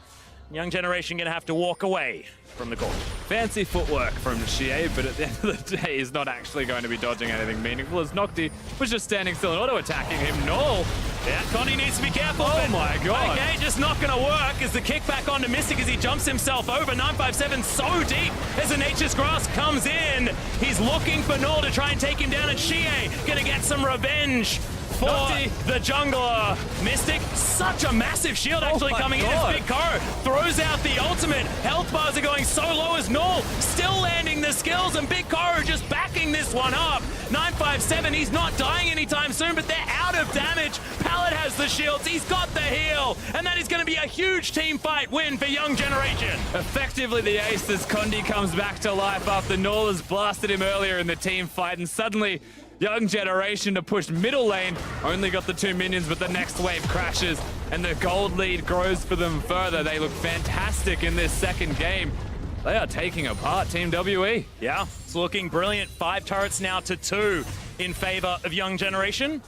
Young Generation going to have to walk away from the goal. Fancy footwork from Xie, but at the end of the day, he's not actually going to be dodging anything meaningful as Nocti was just standing still and auto-attacking him. No! Yeah, Condi needs to be careful. Oh my god! Okay, just not going to work as the kickback onto Mystic as he jumps himself over. 957 so deep as the Nature's Grasp comes in. He's looking for Null to try and take him down, and Xie going to get some revenge for the jungler. Mystic, such a massive shield actually coming in as Big Koro throws out the ultimate. Health bars are going so low as Null still landing the skills, and Big Koro just backing this one up. 957, he's not dying anytime soon, but they're out of damage. Pallet has the shields, he's got the heal, and that is going to be a huge team fight win for Young Generation. Effectively the ace as Condi comes back to life after Null has blasted him earlier in the team fight, and suddenly Young Generation to push middle lane. Only got the 2 minions, but the next wave crashes and the gold lead grows for them further. They look fantastic in this second game. They are taking apart Team WE. Yeah, it's looking brilliant. 5 turrets now to 2 in favor of Young Generation.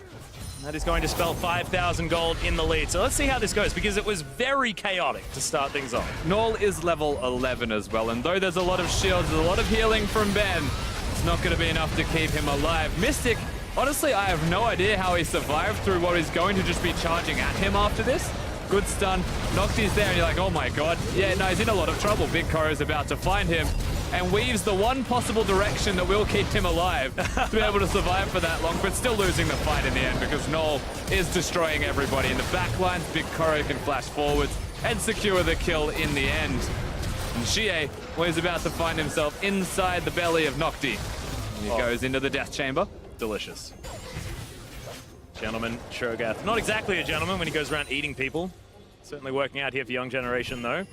That is going to spell 5,000 gold in the lead. So let's see how this goes, because it was very chaotic to start things off. Null is level 11 as well, and though there's a lot of shields, there's a lot of healing from Ben, it's not going to be enough to keep him alive. Mystic, honestly, I have no idea how he survived through what is going to just be charging at him after this. Good stun. Nocti's there, and you're like, oh my god. Yeah, no, he's in a lot of trouble. Big Koro's about to find him and weaves the one possible direction that will keep him alive to be able to survive for that long, but still losing the fight in the end because Null is destroying everybody in the back lines. Big Koro can flash forwards and secure the kill in the end. And Xie, well, he's about to find himself inside the belly of Nocti. And he goes into the death chamber. Delicious. Gentleman, Shogath. Not exactly a gentleman when he goes around eating people. Certainly working out here for Young Generation, though.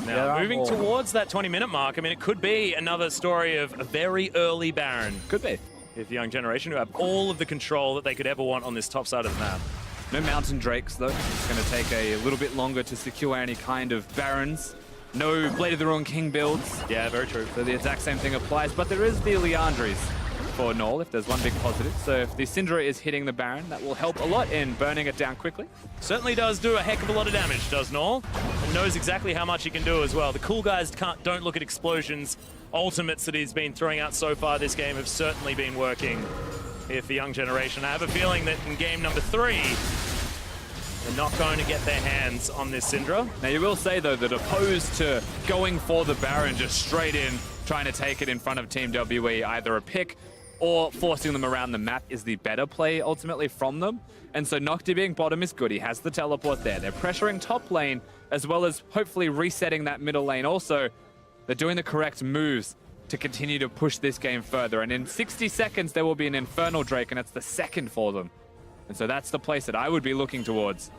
Now, moving towards that 20-minute mark, I mean, it could be another story of a very early Baron. Could be. If Young Generation, who have all of the control that they could ever want on this top side of the map. No Mountain Drakes, though. It's going to take a little bit longer to secure any kind of Barons. No Blade of the Ruined King builds. Yeah, very true. So the exact same thing applies, but there is the Liandry's for Null, if there's one big positive. So if the Syndra is hitting the Baron, that will help a lot in burning it down quickly. Certainly does do a heck of a lot of damage, does Null. And knows exactly how much he can do as well. The cool guys don't look at explosions. Ultimates that he's been throwing out so far this game have certainly been working here for Young Generation. I have a feeling that in game number 3, they're not going to get their hands on this Syndra. Now you will say though that opposed to going for the Baron just straight in, trying to take it in front of Team WE, either a pick or forcing them around the map is the better play ultimately from them. And so Nocti being bottom is good. He has the teleport there. They're pressuring top lane as well as hopefully resetting that middle lane also. They're doing the correct moves to continue to push this game further. And in 60 seconds, there will be an Infernal Drake, and it's the second for them. And so that's the place that I would be looking towards.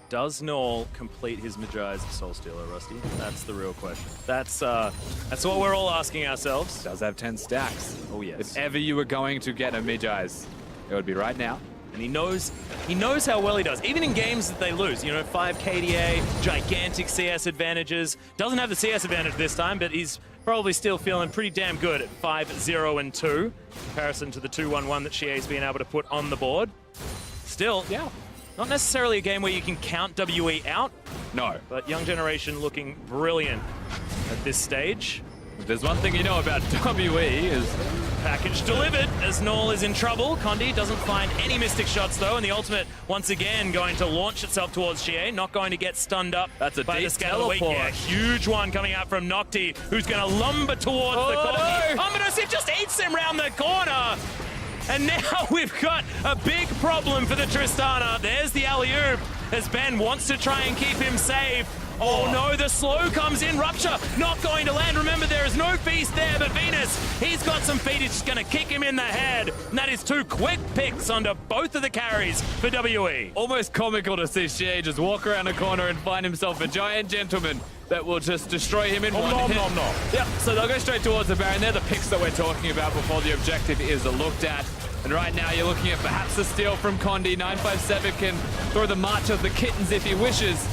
Does Null complete his Magi's Soul Stealer, Rusty? That's the real question. That's what we're all asking ourselves. Does have 10 stacks. Oh, yes. If ever you were going to get a Magi's, it would be right now. And he knows how well he does. Even in games that they lose, 5 KDA, gigantic CS advantages. Doesn't have the CS advantage this time, but he's probably still feeling pretty damn good at 5-0-2 in comparison to the 2-1-1 that Shie's been able to put on the board. Still, yeah, not necessarily a game where you can count WE out. No. But Young Generation looking brilliant at this stage. If there's one thing you know about WE is package delivered as Null is in trouble. Condi doesn't find any Mystic shots though, and the ultimate once again going to launch itself towards Shie, not going to get stunned up. That's a by deep the scale of the week. teleport. Yeah, huge one coming out from Nocti, who's going to lumber towards the corner. No. Ominousif just eats him round the corner. And now we've got a big problem for the Tristana. There's the alley-oop as Ben wants to try and keep him safe. Oh no, the slow comes in. Rupture not going to land. Remember, there is no feast there, but Venus, he's got some feet. He's just going to kick him in the head. And that is 2 quick picks onto both of the carries for WE. almost comical to see Shie just walk around a corner and find himself a giant gentleman that will just destroy him in one hit. Yep, so they'll go straight towards the Baron. They're the picks that we're talking about before the objective is looked at. And right now you're looking at perhaps a steal from Condi. 957 can throw the March of the Kittens if he wishes.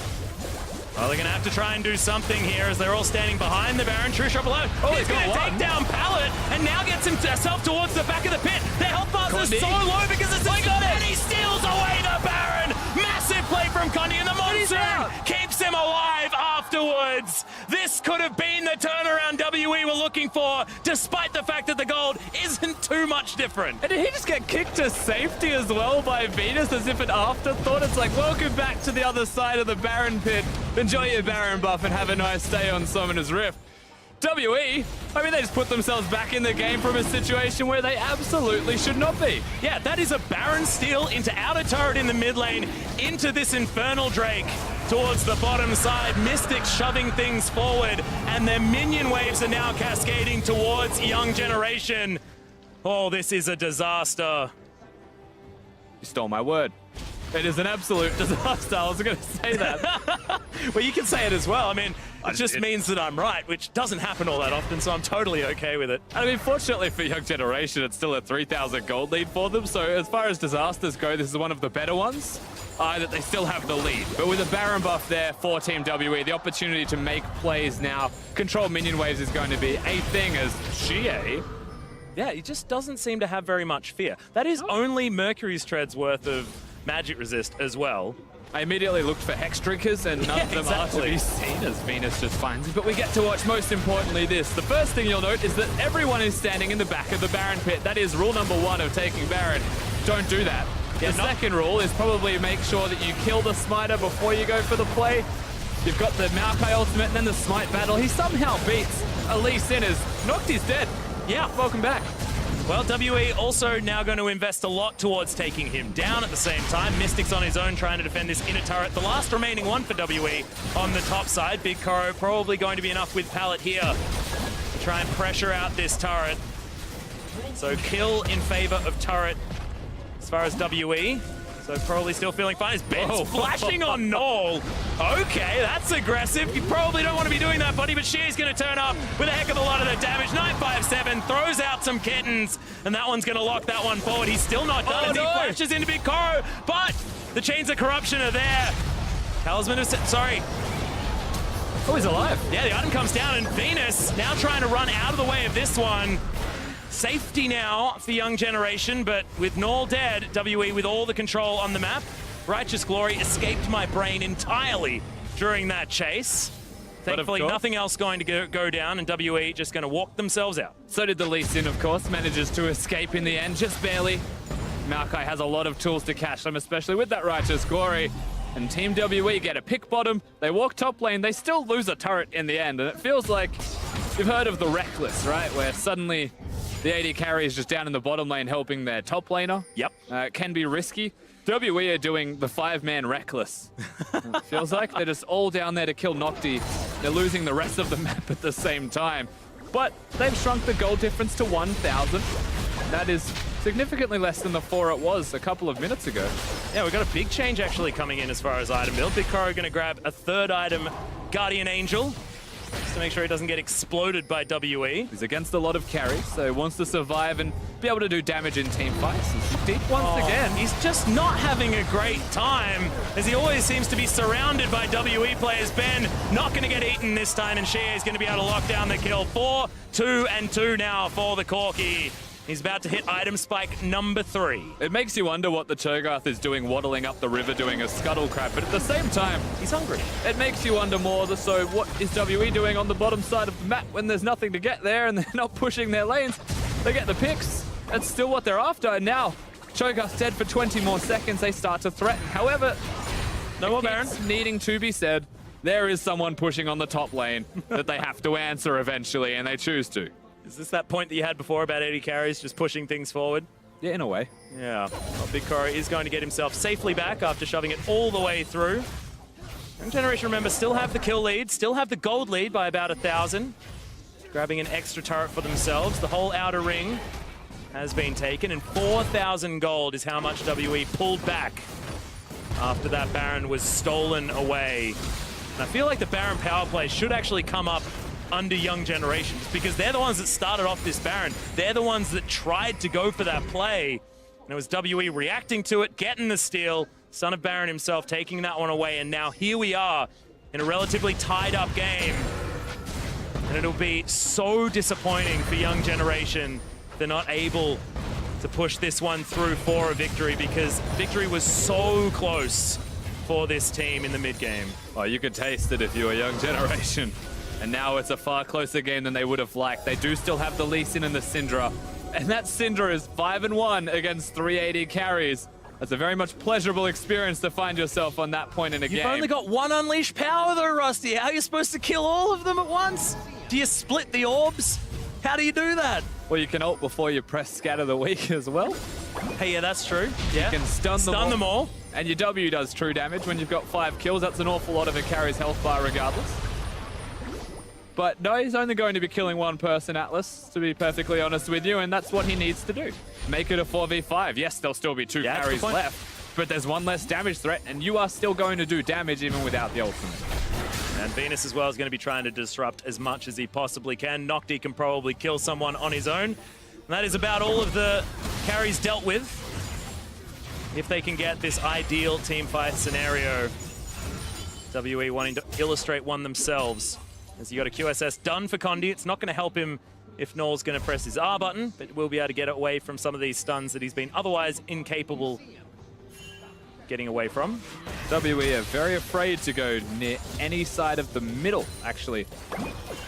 Well, they're going to have to try and do something here as they're all standing behind the Baron. True shot below. Oh, he's going to take down Pallet and now gets himself towards the back of the pit. Their health bars are so low because it's and he steals away the Baron. Massive play from Condi, and the Monsoon keeps him alive afterwards. This could have been the turnaround WE were looking for, despite the fact that the gold isn't too much different. And did he just get kicked to safety as well by Venus as if an afterthought? It's like, welcome back to the other side of the Baron pit. Enjoy your Baron buff and have a nice day on Summoner's Rift. WE, I mean, they just put themselves back in the game from a situation where they absolutely should not be. Yeah, that is a Baron steal into outer turret in the mid lane, into this Infernal Drake towards the bottom side. Mystic shoving things forward, and their minion waves are now cascading towards Young Generation. Oh, this is a disaster. You stole my word. It is an absolute disaster. I was going to say that. Well, you can say it as well. I mean, it just means that I'm right, which doesn't happen all that often, so I'm totally okay with it. I mean, fortunately for Young Generation, it's still a 3,000 gold lead for them. So as far as disasters go, this is one of the better ones, that they still have the lead. But with a Baron buff there for Team WE, the opportunity to make plays now, control minion waves is going to be a thing as Shie. Yeah, he just doesn't seem to have very much fear. That is only Mercury's Tread's worth of magic resist as well. I immediately looked for Hex Drinkers and none of them are to be seen as Venus just finds it. But we get to watch, most importantly, this. The first thing you'll note is that everyone is standing in the back of the Baron pit. That is rule number 1 of taking Baron. Don't do that. The second rule is probably make sure that you kill the Smiter before you go for the play. You've got the Maokai ultimate and then the Smite battle. He somehow beats Elise in as Nocti's dead. Yeah, welcome back. Well, WE also now going to invest a lot towards taking him down at the same time. Mystic's on his own trying to defend this inner turret. The last remaining one for WE on the top side. Big Koro probably going to be enough with Pallet here to try and pressure out this turret. So kill in favor of turret as far as WE. So probably still feeling fine. As Ben's flashing on Null. Okay, that's aggressive. You probably don't want to be doing that, buddy, but Shie's going to turn up with a heck of a lot of the damage. 957 throws out some kittens, and that one's going to lock that one forward. He's still not done as he flashes into Big Koro, but the chains of corruption are there. Talisman is sorry. Oh, he's alive. Yeah, the item comes down, and Venus now trying to run out of the way of this one. Safety now for Young Generation, but with Null dead, WE with all the control on the map. Righteous Glory escaped my brain entirely during that chase. Thankfully, nothing else going to go down, and WE just going to walk themselves out. So did the Lee Sin, of course, manages to escape in the end, just barely. Maokai has a lot of tools to catch them, especially with that Righteous Glory. And Team WE get a pick bottom, they walk top lane, they still lose a turret in the end, and it feels like you've heard of the Reckless, right? Where suddenly the AD carry is just down in the bottom lane helping their top laner. Yep. It can be risky. WE are doing the 5-man Reckless. Feels like they're just all down there to kill Nocti. They're losing the rest of the map at the same time. But they've shrunk the gold difference to 1,000. That is significantly less than the 4 it was a couple of minutes ago. Yeah, we've got a big change actually coming in as far as item build. Big Koro going to grab a third item, Guardian Angel. just to make sure he doesn't get exploded by WE. He's against a lot of carries, so he wants to survive and be able to do damage in team fights. He's deep once again. He's just not having a great time, as he always seems to be surrounded by WE players. Ben not going to get eaten this time, and Shea is going to be able to lock down the kill. 4-2-2 now for the Corki. He's about to hit item spike number 3. It makes you wonder what the Cho'Gath is doing, waddling up the river, doing a scuttle crab, but at the same time, He's hungry. it makes you wonder more, so what is WE doing on the bottom side of the map when there's nothing to get there and they're not pushing their lanes? They get the picks. That's still what they're after, and now Cho'Gath's dead for 20 more seconds. They start to threaten. However, No more Baron. needing to be said, there is someone pushing on the top lane that they have to answer eventually, and they choose to. Is this that point that you had before about 80 carries, just pushing things forward? Yeah, in a way. Yeah. Well, Big Corey is going to get himself safely back after shoving it all the way through. Young Generation, remember, still have the kill lead, still have the gold lead by about 1,000. Grabbing an extra turret for themselves. The whole outer ring has been taken, and 4,000 gold is how much WE pulled back after that Baron was stolen away. And I feel like the Baron power play should actually come up under Young Generations, because they're the ones that started off this Baron. They're the ones that tried to go for that play. And it was WE reacting to it, getting the steal. Son of Baron himself taking that one away. And now here we are in a relatively tied up game. And it'll be so disappointing for Young Generation. They're not able to push this one through for a victory, because victory was so close for this team in the mid game. Oh, you could taste it if you were Young Generation. And now it's a far closer game than they would have liked. They do still have the Lee Sin and the Syndra. And that Syndra is 5-1 against 380 carries. That's a very much pleasurable experience to find yourself on that point in a game. You've only got one unleashed power though, Rusty. How are you supposed to kill all of them at once? Do you split the orbs? How do you do that? Well, you can ult before you press Scatter the Weak as well. Hey, yeah, that's true. Yeah. You can stun them all. And your W does true damage when you've got 5 kills. That's an awful lot of a carry's health bar regardless. But no, he's only going to be killing one person, Atlas, to be perfectly honest with you, and that's what he needs to do. Make it a 4v5. Yes, there'll still be 2 carries left, but there's one less damage threat, and you are still going to do damage even without the ultimate. And Venus as well is going to be trying to disrupt as much as he possibly can. Nocti can probably kill someone on his own. And that is about all of the carries dealt with. If they can get this ideal team fight scenario. WE wanting to illustrate one themselves. As you got a QSS done for Condi. It's not going to help him if Noel's going to press his R button, but we'll be able to get away from some of these stuns that he's been otherwise incapable getting away from. WE are very afraid to go near any side of the middle, actually.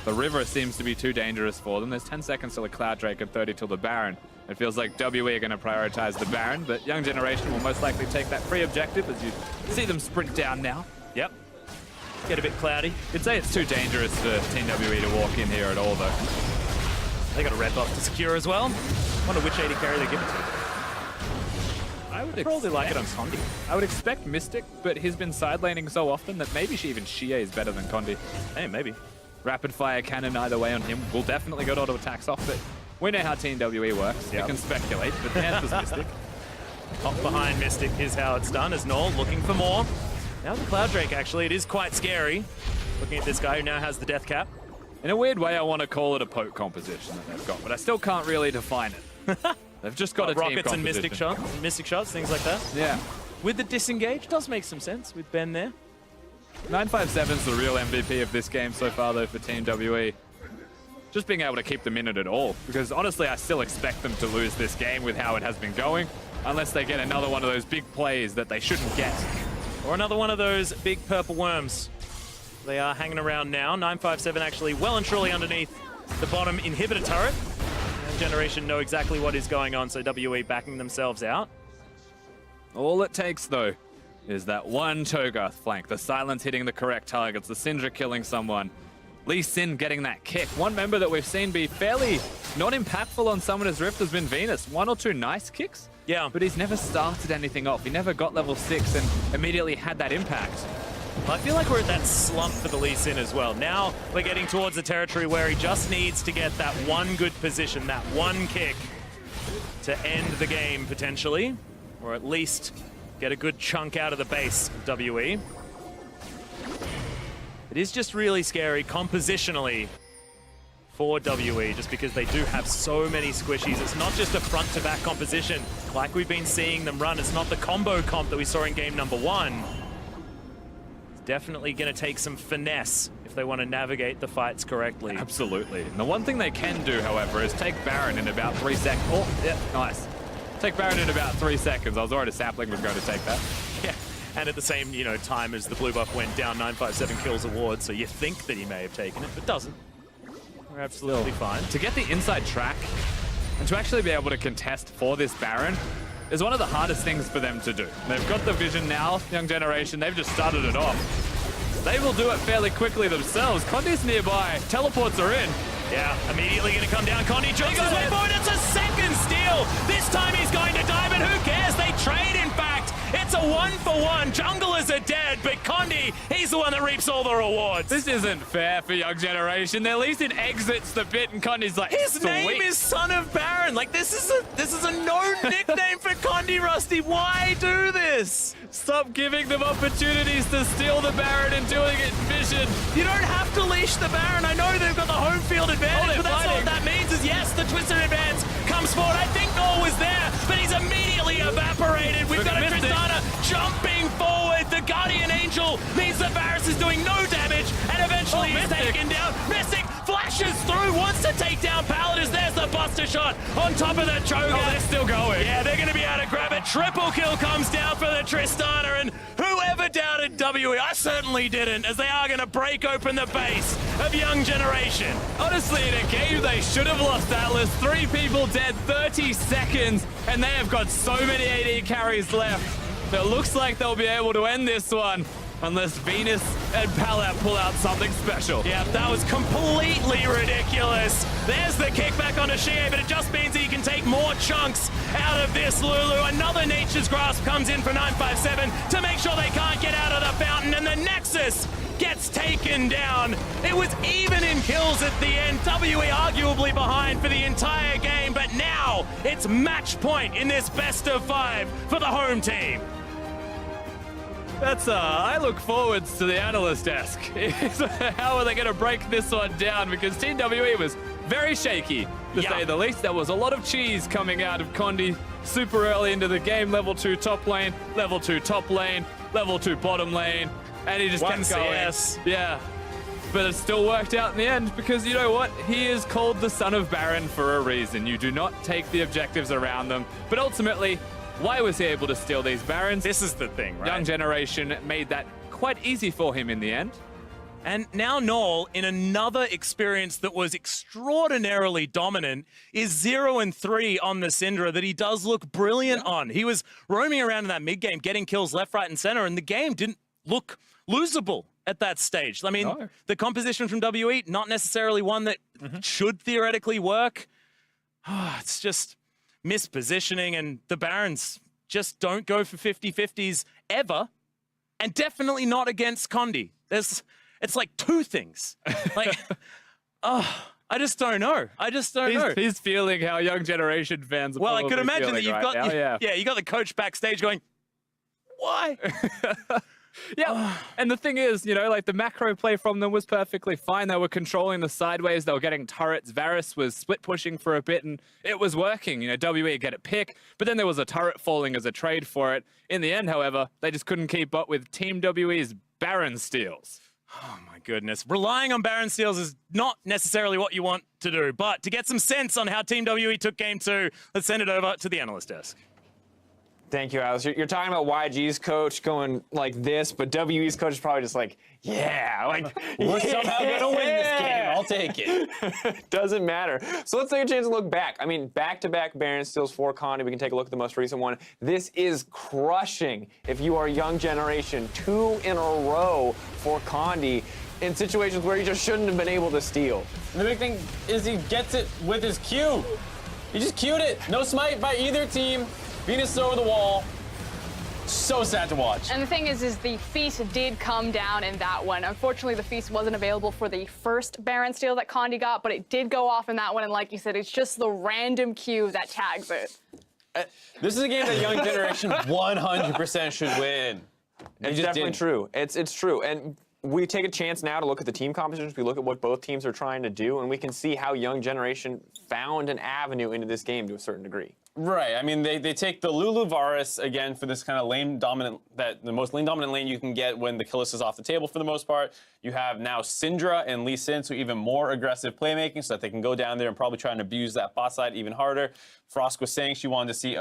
The river seems to be too dangerous for them. There's 10 seconds till the Cloud Drake and 30 till the Baron. It feels like WE are going to prioritize the Baron, but Young Generation will most likely take that free objective as you see them sprint down now. Yep. Get a bit cloudy. You'd say it's too dangerous for Team WE to walk in here at all, though. They got a red buff to secure as well. Wonder which 80 carry they give it to. I would Probably like it on Condi. I would expect Mystic, but he's been side laning so often that maybe even Shea is better than Condi. Hey, maybe. Rapid fire cannon either way on him. We'll definitely go to auto attacks off, but we know how Team WE works. Yep. We can speculate, but the answer's Mystic. Hop behind Mystic is how it's done, as Noel looking for more. Now the Cloud Drake, actually, it is quite scary. Looking at this guy who now has the death cap. In a weird way, I want to call it a poke composition that they've got, but I still can't really define it. They've just got a team rockets and mystic composition. shots, things like that. Yeah. With the disengage, does make some sense with Ben there. 957's the real MVP of this game so far, though, for Team WE. Just being able to keep them in it at all, because honestly, I still expect them to lose this game with how it has been going, unless they get another one of those big plays that they shouldn't get. Or another one of those big purple worms. They are hanging around now. 957 actually well and truly underneath the bottom inhibitor turret. And Generation know exactly what is going on, so WE backing themselves out. All it takes, though, is that one Cho'Gath flank, the silence hitting the correct targets, the Syndra killing someone, Lee Sin getting that kick. One member that we've seen be fairly not impactful on Summoner's Rift has been Venus. 1 or 2 nice kicks. Yeah. But he's never started anything off. He never got level 6 and immediately had that impact. I feel like we're at that slump for the Lee Sin as well. Now we're getting towards the territory where he just needs to get that one good position, that one kick to end the game potentially, or at least get a good chunk out of the base of WE. It is just really scary compositionally for WE, just because they do have so many squishies. It's not just a front-to-back composition like we've been seeing them run. It's not the combo comp that we saw in game number 1. It's definitely going to take some finesse if they want to navigate the fights correctly. Absolutely. And the one thing they can do, however, is take Baron in about 3 seconds. Oh, yeah, nice. Take Baron in about 3 seconds. I was worried a sapling was going to take that. Yeah, and at the same time as the blue buff went down, 957 kills award, so you think that he may have taken it, but doesn't. We're absolutely fine. To get the inside track and to actually be able to contest for this Baron is one of the hardest things for them to do. They've got the vision now, young generation, they've just started it off. They will do it fairly quickly themselves. Condi's nearby, teleports are in. Yeah, immediately going to come down. Condi jumps his way forward. It's a second steal. This time he's going to dive, and who cares? They trade, in fact. It's a 1-for-1. Junglers are dead, but Condi, he's the one that reaps all the rewards. This isn't fair for young generation. At least it exits the bit, and Condi's like, his name is Son of Baron. Like, this is a known nickname for Condi, Rusty. Why do this? Stop giving them opportunities to steal the Baron and doing it in vision. You don't have to leash the Baron. I know they've got the home field advantage, but that's not what that means. Is yes, the Twisted advance comes forward. I think Noel was there, but he's immediately evaporated. We've got a Tristana jumping forward. The Guardian Angel means that Varus is doing no damage, and eventually he's taken down. Mystic flashes through, wants to take down Paladins. There's the Buster shot on top of the Cho'Gath. Oh, they're still going. Yeah, they're going to be able to grab it. Triple kill comes down for the Tristana, and whoever doubted WE, I certainly didn't, as they are going to break open the base of young generation. Honestly, in a game they should have lost Atlas. 3 people dead, 30 seconds, and they have got so many AD carries left. It looks like they'll be able to end this one, unless Venus and Palat pull out something special. Yeah, that was completely ridiculous. There's the kickback on Shie, but it just means that he can take more chunks out of this Lulu. Another Nature's Grasp comes in for 957 to make sure they can't get out of the fountain, and the Nexus gets taken down. It was even in kills at the end. WE arguably behind for the entire game, but now it's match point in this best of 5 for the home team. That's I look forwards to the analyst desk. How are they going to break this one down? Because Team WE was very shaky, to say the least. There was a lot of cheese coming out of Condi super early into the game. Level 2 top lane, level 2 top lane, level 2 bottom lane, and he just kept going. Yeah, but it still worked out in the end, because you know what? He is called the Son of Baron for a reason. You do not take the objectives around them, but ultimately, why was he able to steal these Barons? This is the thing, right? Young generation made that quite easy for him in the end. And now Noel, in another experience that was extraordinarily dominant, is 0-3 on the Syndra that he does look brilliant on. He was roaming around in that mid-game, getting kills left, right, and center, and the game didn't look losable at that stage. I mean, the composition from WE, not necessarily one that should theoretically work. It's just mispositioning, and the Barons just don't go for 50-50s ever, and definitely not against Condi. It's like 2 things. Like, I just don't know. I just don't know. He's feeling how young generation fans are Well, I could imagine that you've got, now, you got the coach backstage going, why? Yeah, and the thing is, you know, like the macro play from them was perfectly fine. They were controlling the sideways. They were getting turrets. Varus was split pushing for a bit, and it was working. You know, WE get a pick, but then there was a turret falling as a trade for it. In the end, however, they just couldn't keep up with Team WE's Baron steals. Oh my goodness. Relying on Baron steals is not necessarily what you want to do, but to get some sense on how Team WE took game 2, let's send it over to the analyst desk. Thank you, Alice. You're talking about YG's coach going like this, but WE's coach is probably just like, yeah, like we're somehow gonna win this game. I'll take it. Doesn't matter. So let's take a chance to look back. I mean, back-to-back Baron steals for Condi. We can take a look at the most recent one. This is crushing if you are young generation. 2 in a row for Condi in situations where he just shouldn't have been able to steal. The big thing is he gets it with his Q. He just Q'd it. No smite by either team. Venus is over the wall. So sad to watch. And the thing is the feast did come down in that one. Unfortunately, the feast wasn't available for the first Baron steal that Condi got, but it did go off in that one. And like you said, it's just the random Q that tags it. This is a game that young generation 100% should win. It's definitely true. It's true. And we take a chance now to look at the team compositions. We look at what both teams are trying to do, and we can see how Young Generation found an avenue into this game to a certain degree. Right. I mean, they take the Lulu Varus again for this kind of lane dominant, the most lane dominant lane you can get when the Killis is off the table for the most part. You have now Syndra and Lee Sin, so even more aggressive playmaking so that they can go down there and probably try and abuse that bot side even harder. Frost was saying she wanted to see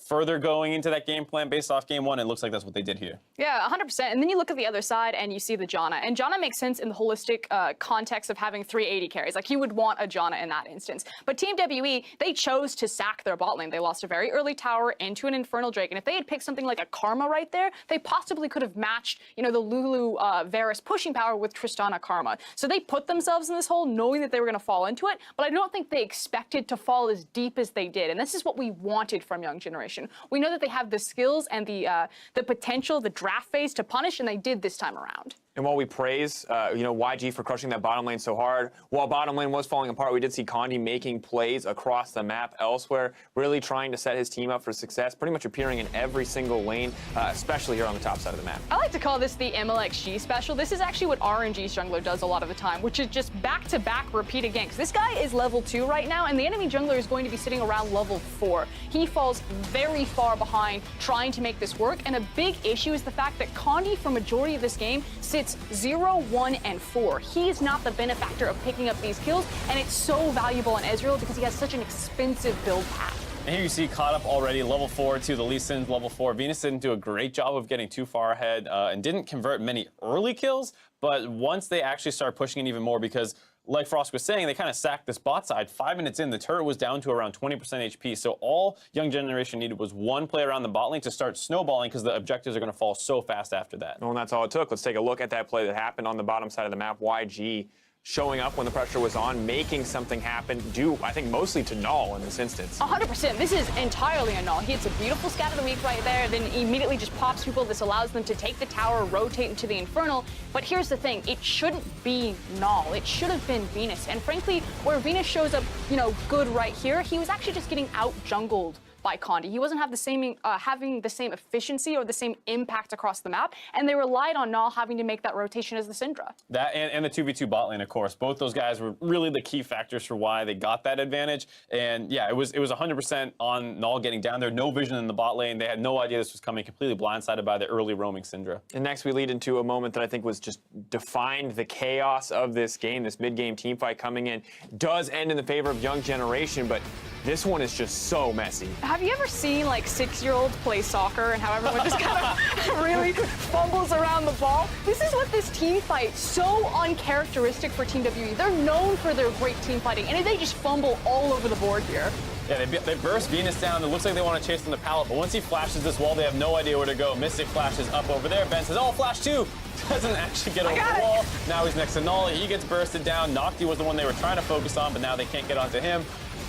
further going into that game plan based off game one. It looks like that's what they did here. Yeah, 100%. And then you look at the other side and you see the Janna. And Janna makes sense in the holistic context of having 380 carries. Like, you would want a Janna in that instance. But Team WE, they chose to sack their bot lane. They lost a very early tower into an Infernal Drake. And if they had picked something like a Karma right there, they possibly could have matched, you know, the Lulu Varus pushing power with Tristana Karma. So they put themselves in this hole knowing that they were going to fall into it. But I don't think they expected to fall as deep as they did. And this is what we wanted from Young Generation. We know that they have the skills and the potential, the draft phase to punish, and they did this time around. And while we praise, YG for crushing that bottom lane so hard, while bottom lane was falling apart, we did see Condi making plays across the map elsewhere, really trying to set his team up for success, pretty much appearing in every single lane, especially here on the top side of the map. I like to call this the MLXG special. This is actually what RNG's jungler does a lot of the time, which is just back-to-back repeated ganks. This guy is level 2 right now, and the enemy jungler is going to be sitting around level 4. He falls very far behind trying to make this work, and a big issue is the fact that Condi, for majority of this game, sits 0, 1, and 4. He is not the benefactor of picking up these kills, and it's so valuable on Ezreal because he has such an expensive build path. And here you see caught up already, level 4 to the Lee Sin, level 4. Venus didn't do a great job of getting too far ahead and didn't convert many early kills, but once they actually start pushing it even more, because like Frost was saying, they kind of sacked this bot side. 5 minutes in, the turret was down to around 20% HP. So all Young Generation needed was one play around the bot lane to start snowballing because the objectives are going to fall so fast after that. Well, and that's all it took. Let's take a look at that play that happened on the bottom side of the map. YG showing up when the pressure was on, making something happen, due, I think, mostly to Null in this instance. 100%. This is entirely a Null. He hits a beautiful scat of the week right there, then immediately just pops people. This allows them to take the tower, rotate into the Infernal. But here's the thing. It shouldn't be Null. It should have been Venus. And frankly, where Venus shows up, you know, good right here, he was actually just getting out-jungled by Condi. He wasn't having the same efficiency or the same impact across the map, and they relied on Null having to make that rotation as the Syndra. That and the 2v2 bot lane, of course. Both those guys were really the key factors for why they got that advantage. And yeah, it was 100% on Null getting down there. No vision in the bot lane. They had no idea this was coming, completely blindsided by the early roaming Syndra. And next we lead into a moment that I think was just defined the chaos of this game. This mid-game team fight coming in does end in the favor of Young Generation, but this one is just so messy. Have you ever seen like 6-year-olds play soccer and how everyone just kind of really fumbles around the ball? This is what this team fight, so uncharacteristic for Team WE. They're known for their great team fighting, and they just fumble all over the board here. Yeah, they burst Venus down. It looks like they want to chase them the pallet, but once he flashes this wall, they have no idea where to go. Mystic flashes up over there. Ben says, oh, flash 2. Doesn't actually get over the wall. Now he's next to Null. He gets bursted down. Nocti was the one they were trying to focus on, but now they can't get onto him.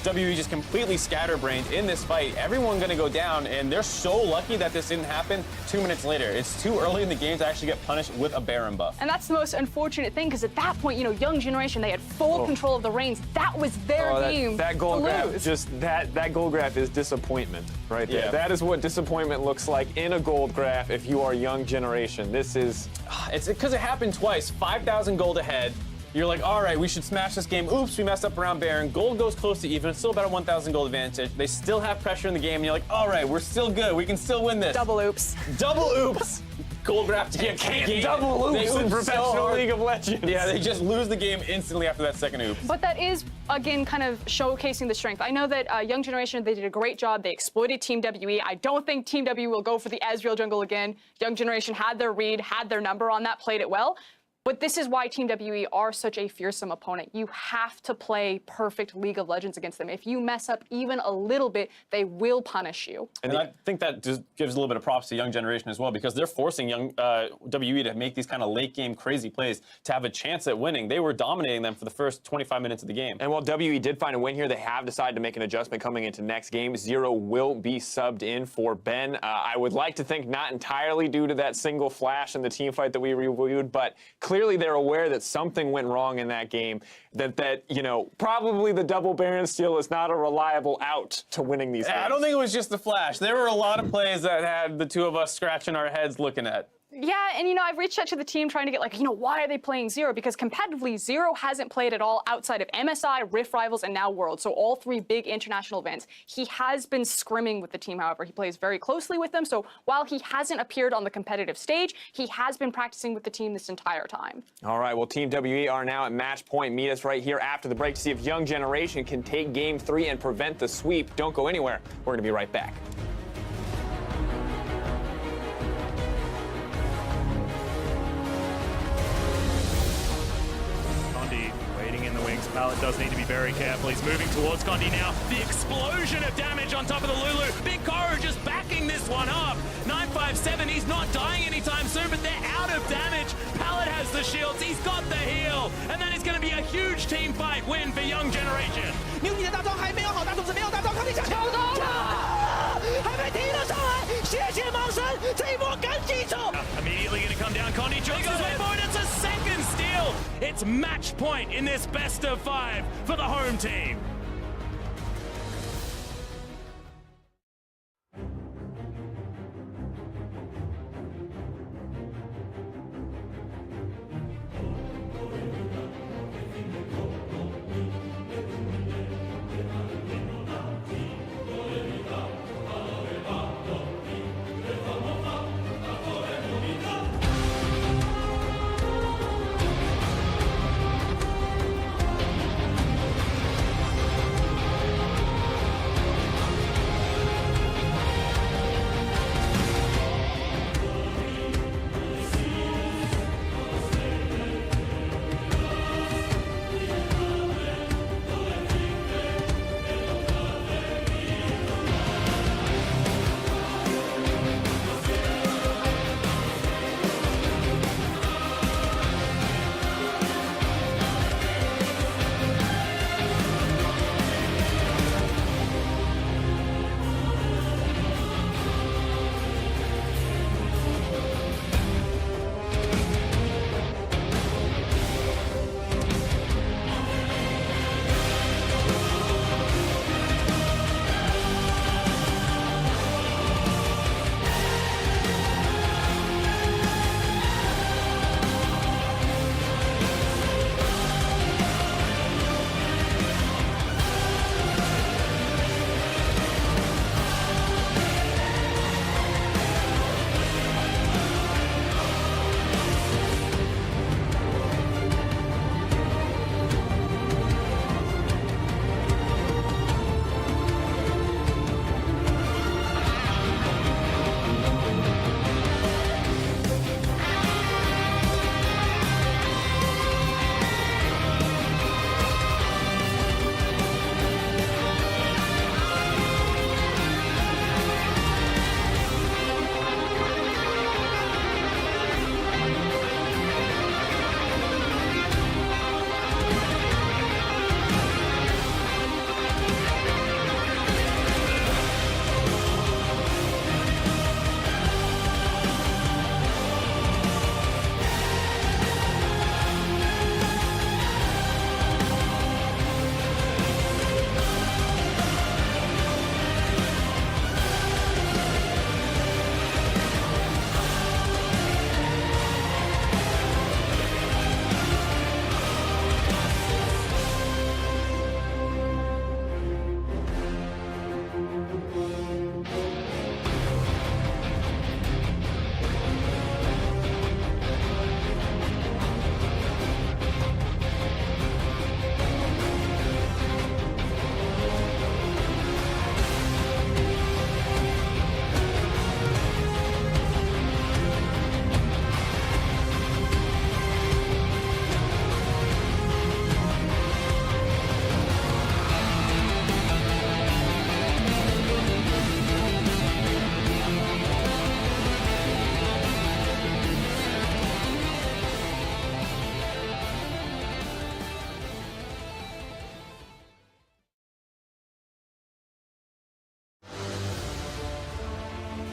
WE just completely scatterbrained in this fight. Everyone going to go down, and they're so lucky that this didn't happen 2 minutes later. It's too early in the game to actually get punished with a Baron buff. And that's the most unfortunate thing, because at that point, you know, Young Generation, they had full control of the reins. That was their game. That gold graph, just that gold graph is disappointment right there. Yeah. That is what disappointment looks like in a gold graph if you are Young Generation. This is... It's because it happened twice. 5,000 gold ahead. You're like, all right, we should smash this game. Oops, we messed up around Baron. Gold goes close to even. It's still about a 1,000 gold advantage. They still have pressure in the game, and you're like, all right, we're still good. We can still win this. Double oops. Double oops. Gold graph. You can't double oops in Professional League of Legends. Yeah, they just lose the game instantly after that second oops. But that is, again, kind of showcasing the strength. I know that Young Generation, they did a great job. They exploited Team WE. I don't think Team WE will go for the Ezreal jungle again. Young Generation had their read, had their number on that, played it well. But this is why Team WE are such a fearsome opponent. You have to play perfect League of Legends against them. If you mess up even a little bit, they will punish you. And I think that just gives a little bit of props to Young Generation as well, because they're forcing Young WE to make these kind of late game crazy plays to have a chance at winning. They were dominating them for the first 25 minutes of the game. And while WE did find a win here, they have decided to make an adjustment coming into next game. Zero will be subbed in for Ben. I would like to think not entirely due to that single flash in the team fight that we reviewed, but clearly they're aware that something went wrong in that game, that you know, probably the double Baron steal is not a reliable out to winning these games. I don't think it was just the flash. There were a lot of plays that had the two of us scratching our heads looking at. Yeah, and I've reached out to the team trying to get why are they playing Zero? Because competitively, Zero hasn't played at all outside of MSI, Rift Rivals, and now Worlds. So all 3 big international events. He has been scrimming with the team, however. He plays very closely with them. So while he hasn't appeared on the competitive stage, he has been practicing with the team this entire time. All right, well, Team WE are now at match point. Meet us right here after the break to see if Young Generation can take Game 3 and prevent the sweep. Don't go anywhere. We're going to be right back. Waiting in the wings. Pallet does need to be very careful. He's moving towards Condi now. The explosion of damage on top of the Lulu. Big Koro just backing this one up. 957, he's not dying anytime soon, but they're out of damage. Pallet has the shields. He's got the heal. And that is going to be a huge team fight win for Young Generation. 牛你的大招还没有好，大种子没有大招，康利想挑到了，还没提了上来，谢谢盲神，这一波赶紧走。 Immediately going to come down. Condi jogs his way forward. It's a second steal. It's match point in this best of 5 for the home team.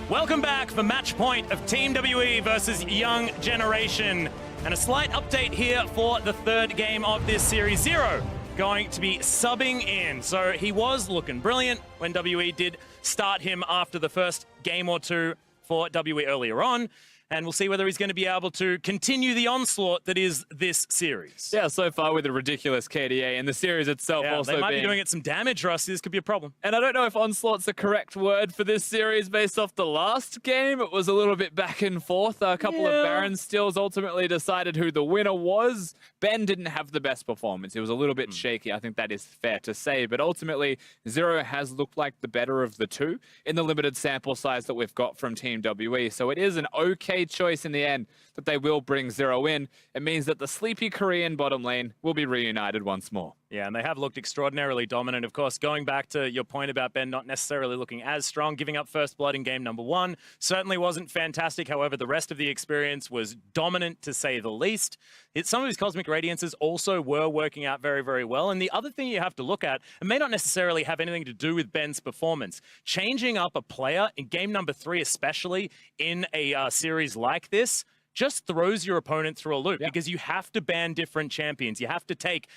Welcome back for match point of Team WE versus Young Generation. And a slight update here for the 3rd game of this series. Zero going to be subbing in. So he was looking brilliant when WE did start him after the first game or two for WE earlier on. and we'll see whether he's going to be able to continue the onslaught that is this series. Yeah, so far with a ridiculous KDA, and the series itself also they might being... be doing it some damage, Rusty. This could be a problem. And I don't know if onslaught's the correct word for this series based off the last game. It was a little bit back and forth. A couple of Baron stills ultimately decided who the winner was. Ben didn't have the best performance. It was a little bit shaky. I think that is fair to say. But ultimately, Zero has looked like the better of the two in the limited sample size that we've got from Team WE. So it is an okay choice in the end that they will bring Zero in. It means that the sleepy Korean bottom lane will be reunited once more. Yeah, and they have looked extraordinarily dominant. Of course, going back to your point about Ben not necessarily looking as strong, giving up first blood in game number 1 certainly wasn't fantastic. However, the rest of the experience was dominant, to say the least. Some of his Cosmic Radiances also were working out very, very well. And the other thing you have to look at, it may not necessarily have anything to do with Ben's performance. Changing up a player in game number 3, especially in a series like this, just throws your opponent through a loop because you have to ban different champions. You have to take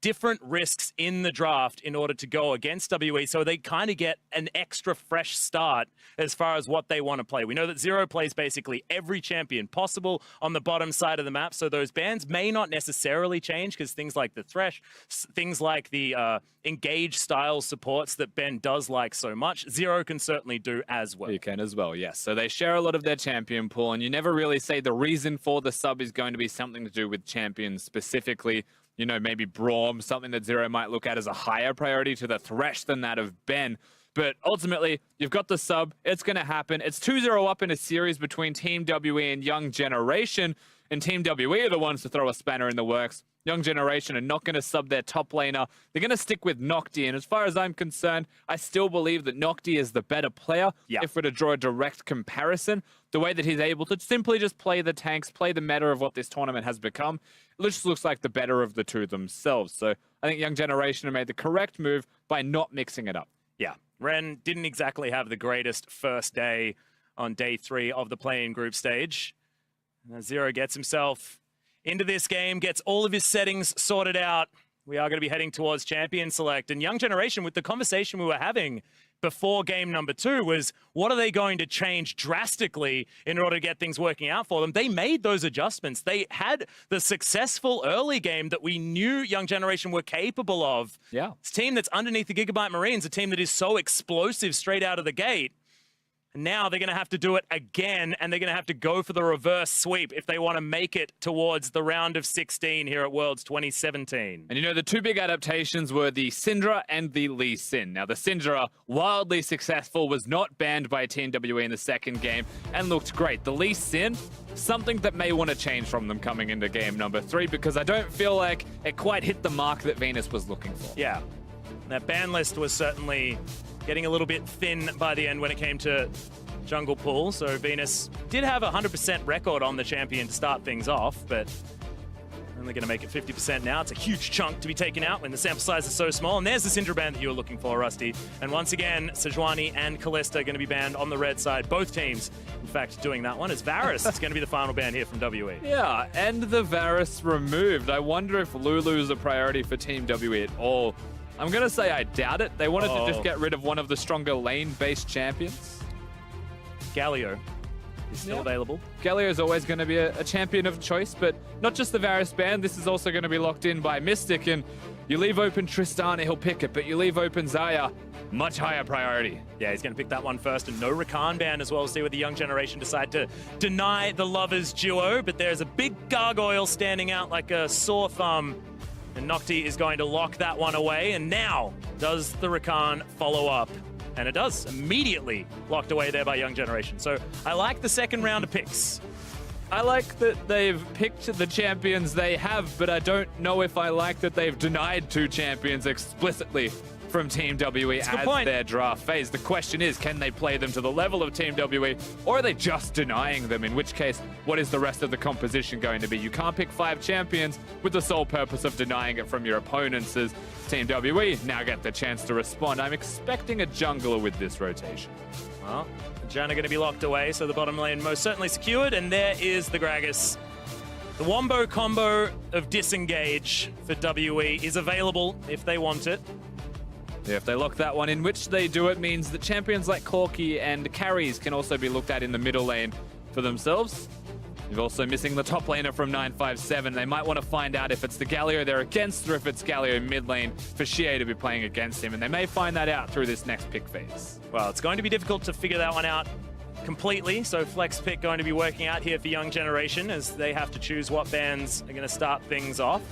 different risks in the draft in order to go against WE, so they kind of get an extra fresh start as far as what they want to play. We know that Zero plays basically every champion possible on the bottom side of the map, so those bans may not necessarily change because things like the Thresh, things like the engage style supports that Ben does like so much, Zero can certainly do as well. You can as well, yes. So they share a lot of their champion pool, and you never really say the reason for the sub is going to be something to do with champions specifically. You know, maybe Braum, something that Zero might look at as a higher priority to the Thresh than that of Ben. But ultimately, you've got the sub. It's going to happen. It's 2-0 up in a series between Team WE and Young Generation. And Team WE are the ones to throw a spanner in the works. Young Generation are not going to sub their top laner. They're going to stick with Nocti. And as far as I'm concerned, I still believe that Nocti is the better player. If we're to draw a direct comparison, the way that he's able to simply just play the tanks, play the meta of what this tournament has become, it just looks like the better of the two themselves. So I think Young Generation have made the correct move by not mixing it up. Yeah, Ren didn't exactly have the greatest first day on day 3 of the play-in group stage. Zero gets himself into this game, gets all of his settings sorted out. We are going to be heading towards Champion Select. And Young Generation, with the conversation we were having before game number 2, was what are they going to change drastically in order to get things working out for them? They made those adjustments. They had the successful early game that we knew Young Generation were capable of. Yeah. It's a team that's underneath the Gigabyte Marines, a team that is so explosive straight out of the gate. Now they're going to have to do it again, and they're going to have to go for the reverse sweep if they want to make it towards the round of 16 here at Worlds 2017. And you know, the two big adaptations were the Syndra and the Lee Sin. Now, the Syndra, wildly successful, was not banned by Team WE in the second game and looked great. The Lee Sin, something that may want to change from them coming into game number 3, because I don't feel like it quite hit the mark that Venus was looking for. Yeah, that ban list was certainly getting a little bit thin by the end when it came to jungle pool. So Venus did have a 100% record on the champion to start things off, but only going to make it 50% now. It's a huge chunk to be taken out when the sample size is so small. And there's the Syndra ban that you were looking for, Rusty. And once again, Sejuani and Kalista are going to be banned on the red side. Both teams, in fact, doing that one. As Varus is going to be the final ban here from WE. Yeah, and the Varus removed. I wonder if Lulu's a priority for Team WE at all. I'm going to say I doubt it. They wanted to just get rid of one of the stronger lane-based champions. Galio is still available. Galio is always going to be a champion of choice, but not just the Varus ban. This is also going to be locked in by Mystic, and you leave open Tristana, he'll pick it, but you leave open Xayah, much higher priority. Yeah, he's going to pick that one first, and no Rakan ban as well. We'll see what the Young Generation decide to deny the Lovers duo, but there's a big gargoyle standing out like a sore thumb. And Nocti is going to lock that one away. And now, does the Rakan follow up? And it does. Immediately locked away there by Young Generation. So I like the second round of picks. I like that they've picked the champions they have, but I don't know if I like that they've denied 2 champions explicitly from Team WE as their draft phase. The question is, can they play them to the level of Team WE, or are they just denying them? In which case, what is the rest of the composition going to be? You can't pick 5 champions with the sole purpose of denying it from your opponents, as Team WE now get the chance to respond. I'm expecting a jungler with this rotation. Well, Jan are going to be locked away, so the bottom lane most certainly secured, and there is the Gragas. The Wombo combo of Disengage for WE is available if they want it. Yeah, if they lock that one in, which they do, it means that champions like Corki and carries can also be looked at in the middle lane. for themselves. You're also missing the top laner from 957. They might want to find out if it's the Galio they're against or if it's Galio mid lane for Shie to be playing against him. And they may find that out through this next pick phase. Well, it's going to be difficult to figure that one out completely. So flex pick going to be working out here for Young Generation as they have to choose what bans are going to start things off.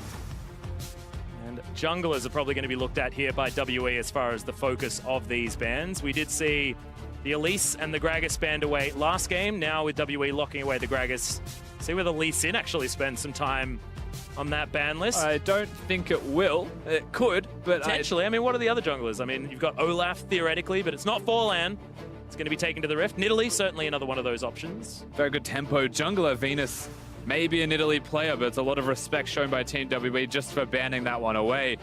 And junglers are probably going to be looked at here by WE as far as the focus of these bans. We did see the Elise and the Gragas banned away last game. Now with WE locking away the Gragas. See whether Lee Sin actually spends some time on that ban list. I don't think it will. It could, but potentially. I mean, what are the other junglers? I mean, you've got Olaf theoretically, but it's not Forlan. It's going to be taken to the Rift. Nidalee, certainly another one of those options. Very good tempo jungler. Venus may be a Nidalee player, but it's a lot of respect shown by Team WE just for banning that one away.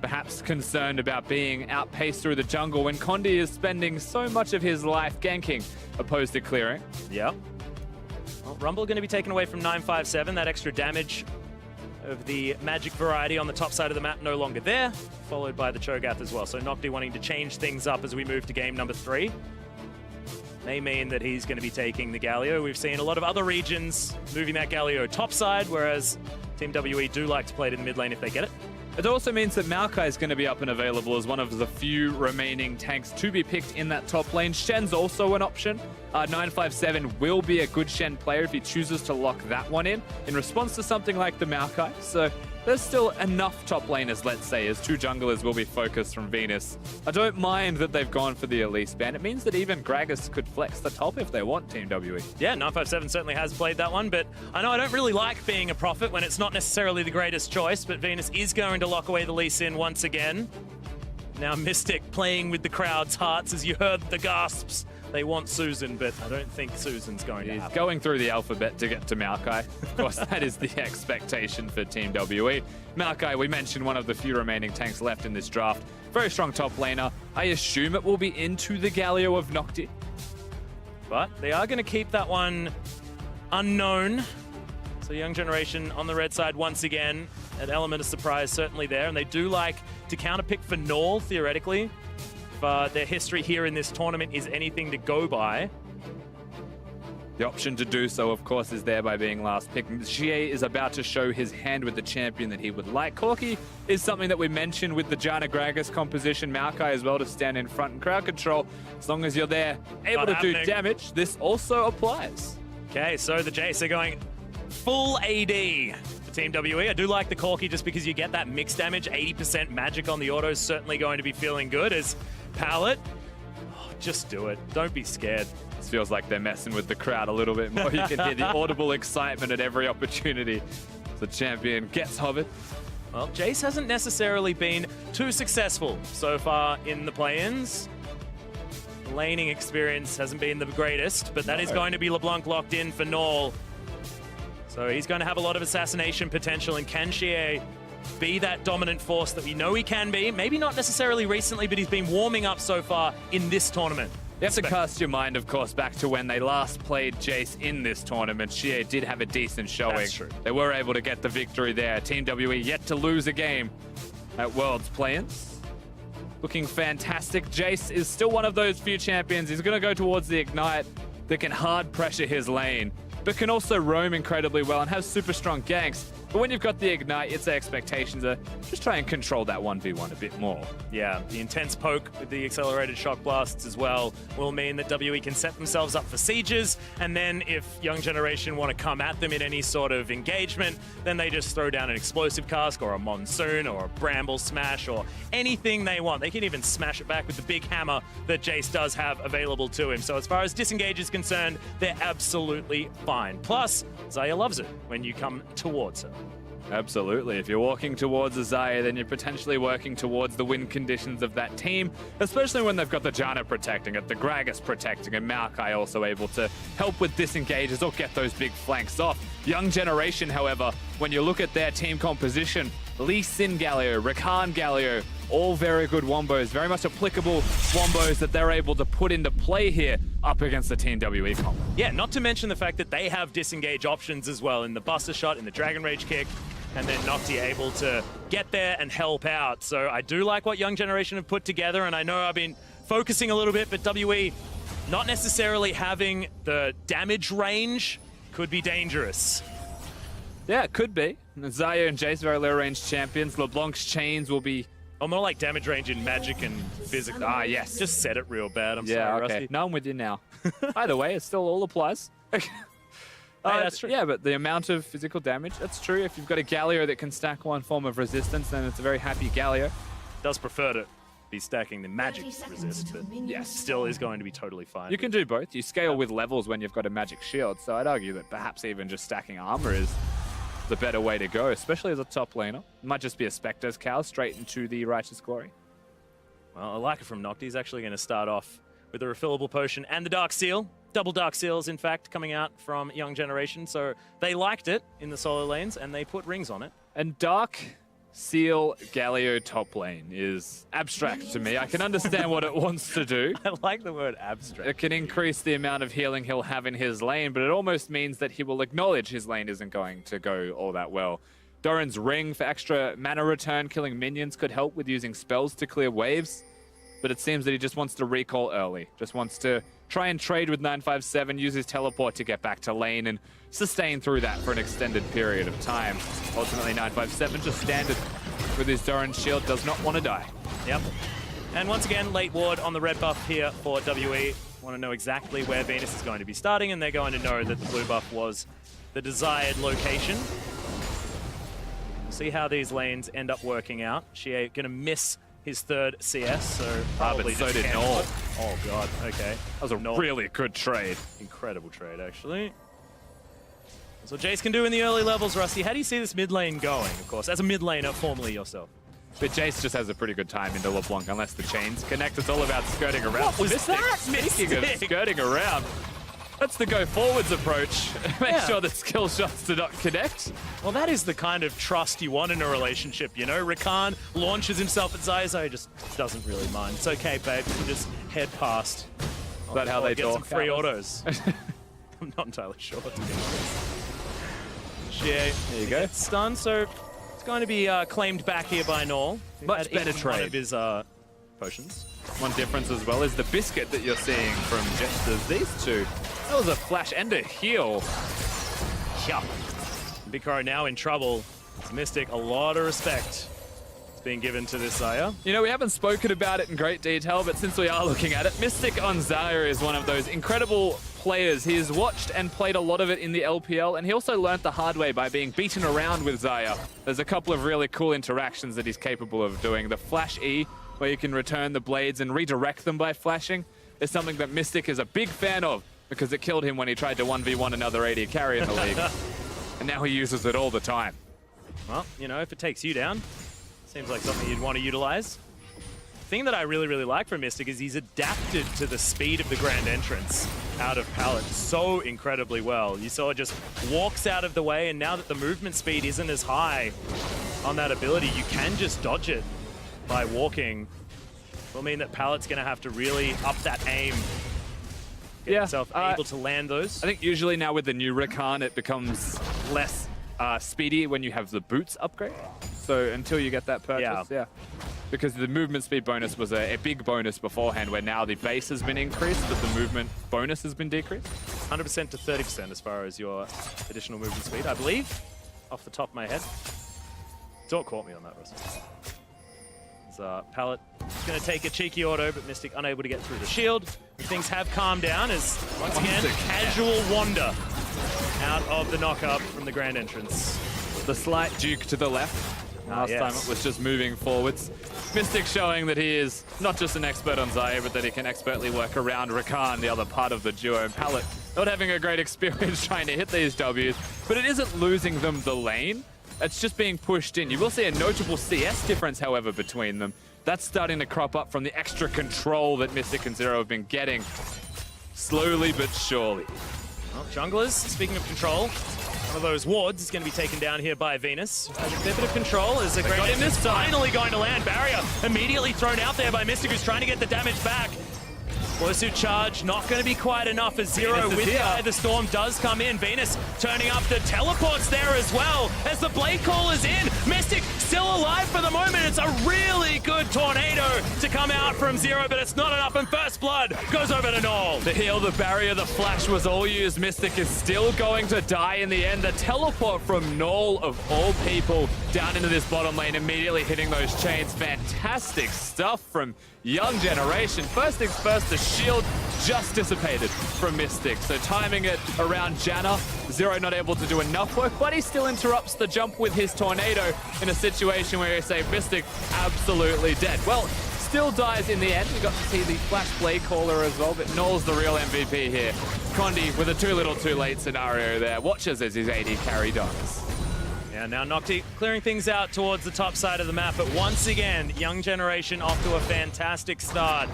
Perhaps concerned about being outpaced through the jungle when Condi is spending so much of his life ganking opposed to clearing. Yep. Well, Rumble going to be taken away from 957. That extra damage of the magic variety on the top side of the map no longer there, followed by the Cho'Gath as well. So Nocti wanting to change things up as we move to game number 3. May mean that he's going to be taking the Galio. We've seen a lot of other regions moving that Galio topside, whereas Team WE do like to play it in the mid lane if they get it. It also means that Maokai is going to be up and available as one of the few remaining tanks to be picked in that top lane. Shen's also an option. 957 will be a good Shen player if he chooses to lock that one in response to something like the Maokai. So there's still enough top laners, let's say, as 2 junglers will be focused from Venus. I don't mind that they've gone for the Elise ban. It means that even Gragas could flex the top if they want, Team WE. Yeah, 957 certainly has played that one, but I know I don't really like being a prophet when it's not necessarily the greatest choice, but Venus is going to lock away the Lee Sin once again. Now Mystic playing with the crowd's hearts as you heard the gasps. They want Susan, but I don't think Susan's going to happen. He's going through the alphabet to get to Maokai. Of course, that is the expectation for Team WE. Maokai, we mentioned, one of the few remaining tanks left in this draft. Very strong top laner. I assume it will be into the Galio of Nocti. But they are going to keep that one unknown. So Young Generation on the red side once again. An element of surprise certainly there. And they do like to counterpick for Null, theoretically. If their history here in this tournament is anything to go by. The option to do so, of course, is there by being last pick. Shie is about to show his hand with the champion that he would like. Corki is something that we mentioned with the Janna Gragas composition. Maokai as well to stand in front and crowd control. As long as you're there, able to do damage, this also applies. Okay, so the Jace are going full AD for Team WE. I do like the Corki just because you get that mixed damage. 80% magic on the auto is certainly going to be feeling good. As Pallet, just do it. Don't be scared. This feels like they're messing with the crowd a little bit more. You can hear the audible excitement at every opportunity. The champion gets hovered. Well, Jace hasn't necessarily been too successful so far in the play-ins. Laning experience hasn't been the greatest, but that is going to be LeBlanc locked in for Null. So he's going to have a lot of assassination potential, and can Shie be that dominant force that we know he can be? Maybe not necessarily recently, but he's been warming up so far in this tournament. You have to cast your mind, of course, back to when they last played Jace in this tournament. Shie did have a decent showing. That's true. They were able to get the victory there. Team WE yet to lose a game at Worlds play-ins. Looking fantastic. Jace is still one of those few champions. He's going to go towards the Ignite that can hard pressure his lane, but can also roam incredibly well and have super strong ganks. But when you've got the Ignite, its expectations are just try and control that 1v1 a bit more. Yeah, the intense poke with the accelerated shock blasts as well will mean that WE can set themselves up for sieges, and then if Young Generation want to come at them in any sort of engagement, then they just throw down an explosive cask or a monsoon or a bramble smash or anything they want. They can even smash it back with the big hammer that Jace does have available to him. So as far as disengage is concerned, they're absolutely fine. Plus, Xayah loves it when you come towards her. Absolutely. If you're walking towards a Xayah, then you're potentially working towards the win conditions of that team, especially when they've got the Janna protecting it, the Gragas protecting it, Maokai also able to help with disengages or get those big flanks off. Young Generation, however, when you look at their team composition, Lee Sin Galio, Rakan Galio, all very good wombos, very much applicable wombos that they're able to put into play here up against the Team WE comp. Yeah, not to mention the fact that they have disengage options as well in the Buster Shot, in the Dragon Rage kick, and then Nocti able to get there and help out. So I do like what Young Generation have put together, and I know I've been focusing a little bit, but WE not necessarily having the damage range could be dangerous. Yeah, it could be. Zaya and Jace, very low range champions. LeBlanc's chains will be... Oh, more like damage range in Magic and Physics. Ah, yes. Just said it real bad. I'm Yeah, sorry, okay. Rusty. No, I'm with you now. Either way, it still all applies. That's true. Yeah, but the amount of physical damage, that's true. If you've got a Galio that can stack one form of resistance, then it's a very happy Galio. Does prefer to be stacking the magic resist, but Yes. still is going to be totally fine. You can do both. You scale with levels when you've got a magic shield, so I'd argue that perhaps even just stacking armor is the better way to go, especially as a top laner. It might just be a Spectre's Cow straight into the Righteous Glory. Well, I like it from Nocti. He's actually going to start off with a refillable potion and the Dark Seal. Double Dark Seals, in fact, coming out from Young Generation. So they liked it in the solo lanes, and they put rings on it. And Dark Seal Galio top lane is abstract to me. I can understand what it wants to do. I like the word abstract. It can increase the amount of healing he'll have in his lane, but it almost means that he will acknowledge his lane isn't going to go all that well. Doran's Ring for extra mana return, killing minions could help with using spells to clear waves, but it seems that he just wants to recall early. Just wants to try and trade with 957, use his teleport to get back to lane and sustain through that for an extended period of time. Ultimately, 957 just standard with his Doran's shield, does not want to die. Yep. And once again, late ward on the red buff here for WE. Want to know exactly where Venus is going to be starting, and they're going to know that the blue buff was the desired location. We'll see how these lanes end up working out. Shea going to miss his third CS, so probably so just did cancel Null. it. Oh god, okay. That was a really good trade. Incredible trade, actually. That's what Jace can do in the early levels, Rusty. How do you see this mid lane going, of course, as a mid laner, formerly yourself? But Jace just has a pretty good time into LeBlanc, unless the chains connect. It's all about skirting around. What was that, Speaking of Mystic? skirting around, that's the go forwards approach. Make sure that skill shots do not connect. Well, that is the kind of trust you want in a relationship, you know? Rakan launches himself at Zaya. Zaya just doesn't really mind. It's okay, babe. You can just head past. Is that how they get talk? some free autos. I'm not entirely sure, to be honest. Shea, there you go. Stunned, so it's going to be claimed back here by Null. Much Had better eaten one trade. of his potions. One difference as well is the biscuit that you're seeing from just these two. That was a flash and a heal. Yeah. Big Crow now in trouble. It's Mystic, a lot of respect is being given to this Zaya. You know, we haven't spoken about it in great detail, but since we are looking at it, Mystic on Zaya is one of those incredible players. He has watched and played a lot of it in the LPL, and he also learnt the hard way by being beaten around with Zaya. There's a couple of really cool interactions that he's capable of doing. The Flash E, where you can return the blades and redirect them by flashing, is something that Mystic is a big fan of, because it killed him when he tried to 1v1 another AD carry in the league. And now he uses it all the time. Well, you know, if it takes you down, seems like something you'd want to utilize. The thing that I really, really like from Mystic is he's adapted to the speed of the grand entrance out of Pallet so incredibly well. You saw it just walks out of the way, and now that the movement speed isn't as high on that ability, you can just dodge it by walking. Will mean that Pallet's going to have to really up that aim. Get himself able to land those. I think usually now with the new Rakan, it becomes less speedy when you have the boots upgrade. So until you get that purchase, yeah. Because the movement speed bonus was a big bonus beforehand, where now the base has been increased, but the movement bonus has been decreased. 100% to 30% as far as your additional movement speed, I believe, off the top of my head. Don't quote me on that, Russell. Pallet is going to take a cheeky auto, but Mystic unable to get through the shield. And things have calmed down as, once again, casual wander out of the knockup from the grand entrance. The slight juke to the left. Last time it was just moving forwards. Mystic showing that he is not just an expert on Zaya, but that he can expertly work around Rakan, the other part of the duo. And Pallet not having a great experience trying to hit these Ws, but it isn't losing them the lane. It's just being pushed in. You will see a notable CS difference, however, between them. That's starting to crop up from the extra control that Mystic and Zero have been getting. Slowly but surely. Well, junglers, speaking of control, one of those wards is going to be taken down here by Venus. Has a bit of control as the Grand Entrance finally going to land. Barrier immediately thrown out there by Mystic, who's trying to get the damage back. Explosive charge, not going to be quite enough as Zero with the Eye of the Storm does come in. Venus turning up the teleports there as well as the Blade Call is in. Mystic still alive for the moment. It's a really good tornado to come out from Zero, but it's not enough, and First Blood goes over to Null. The heal, the barrier, the flash was all used. Mystic is still going to die in the end. The teleport from Null, of all people, down into this bottom lane, immediately hitting those chains. Fantastic stuff from Young Generation. First things first, the shield just dissipated from Mystic. So timing it around Janna, Zero not able to do enough work, but he still interrupts the jump with his tornado in a situation where you say Mystic absolutely dead. Well, still dies in the end. We got to see the Flash Blade Caller as well, but Null's the real MVP here. Condi with a too little too late scenario there. Watches as his AD carry dies. Yeah, now Nocti clearing things out towards the top side of the map, but once again, Young Generation off to a fantastic start.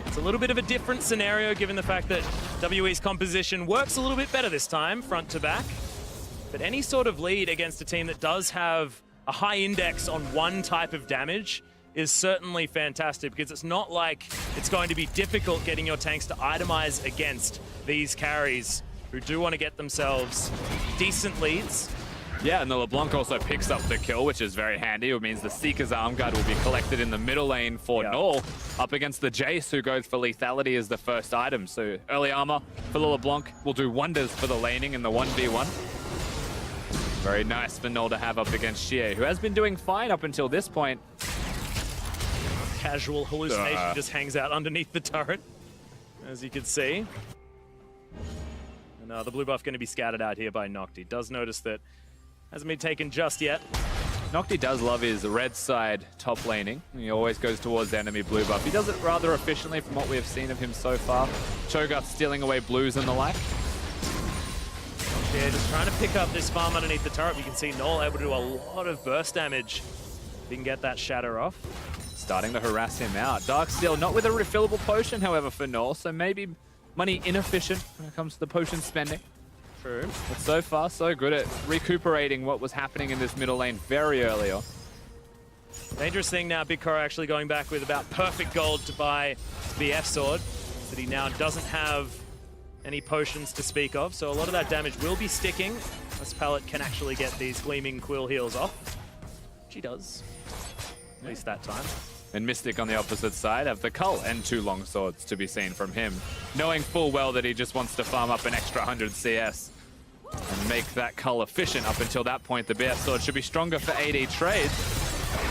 It's a little bit of a different scenario given the fact that WE's composition works a little bit better this time, front to back. But any sort of lead against a team that does have a high index on one type of damage is certainly fantastic, because it's not like it's going to be difficult getting your tanks to itemize against these carries who do want to get themselves decent leads. Yeah, and the LeBlanc also picks up the kill, which is very handy. It means the Seeker's Arm Guard will be collected in the middle lane for Null, up against the Jace, who goes for lethality as the first item. So early armor for the LeBlanc will do wonders for the laning in the 1v1. Very nice for Null to have up against Xie, who has been doing fine up until this point. Casual hallucination just hangs out underneath the turret, as you can see. And the blue buff going to be scattered out here by Nocti. Does notice that hasn't been taken just yet. Nocti does love his red side top laning. He always goes towards the enemy blue buff. He does it rather efficiently from what we have seen of him so far. Cho'Gath stealing away blues and the like. Yeah, just trying to pick up this farm underneath the turret. You can see Null able to do a lot of burst damage. He can get that shatter off. Starting to harass him out. Darksteel not with a refillable potion, however, for Null, so maybe money inefficient when it comes to the potion spending. True. But so far, so good at recuperating what was happening in this middle lane very early on. Dangerous thing now, Big Cora actually going back with about perfect gold to buy the F sword, that he now doesn't have any potions to speak of, so a lot of that damage will be sticking. This pallet can actually get these Gleaming Quill heals off. She does, at least that time. And Mystic on the opposite side have the Cull and 2 long swords to be seen from him, knowing full well that he just wants to farm up an extra 100 CS and make that Cull efficient. Up until that point, the BF sword should be stronger for AD trades.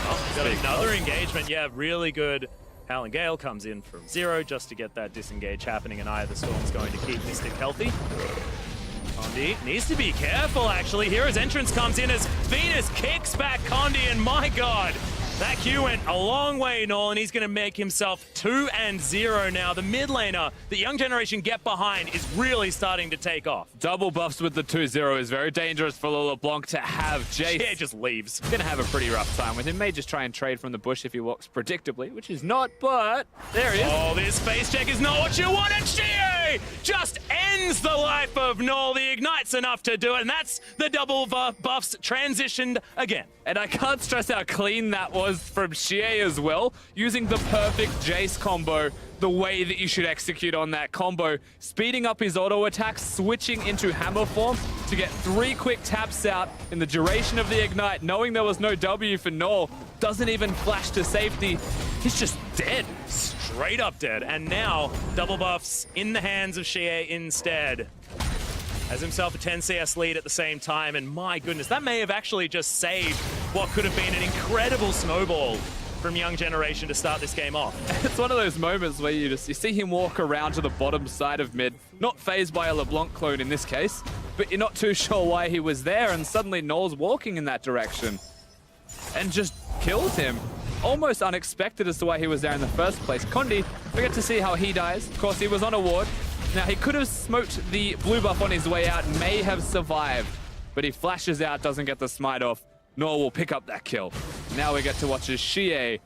Oh, got another engagement. Yeah, really good. Howling Gale comes in from Zero just to get that disengage happening, and Eye of the Storm's going to keep Mystic healthy. Condi needs to be careful, actually. Here his entrance comes in as Venus kicks back Condi, and my god, that Q went a long way, Null, and he's going to make himself 2-0 now. The mid laner, the Young Generation get behind, is really starting to take off. Double buffs with the 2-0 is very dangerous for LeBlanc to have. Jace Yeah, just leaves. Gonna have a pretty rough time with him. May just try and trade from the bush if he walks predictably, which is not, but there he is. Oh, this face check is not what you want, and Xie just ends the life of Null. The Ignite's enough to do it, and that's the double buffs transitioned again. And I can't stress how clean that was from Xie as well, using the perfect Jace combo the way that you should execute on that combo, speeding up his auto attack, switching into hammer form to get 3 quick taps out in the duration of the Ignite, knowing there was no W for Null. Doesn't even flash to safety. He's just dead. Straight up dead. And now, double buffs in the hands of Xie instead. Has himself a 10 CS lead at the same time, and my goodness, that may have actually just saved what could have been an incredible snowball from Young Generation to start this game off. It's one of those moments where you see him walk around to the bottom side of mid, not phased by a LeBlanc clone in this case, but you're not too sure why he was there, and suddenly Null's walking in that direction and just kills him. Almost unexpected as to why he was there in the first place. Condi, we get to see how he dies. Of course, he was on a ward. Now, he could have smoked the blue buff on his way out, may have survived, but he flashes out, doesn't get the smite off. Null will pick up that kill. Now we get to watch as Xie.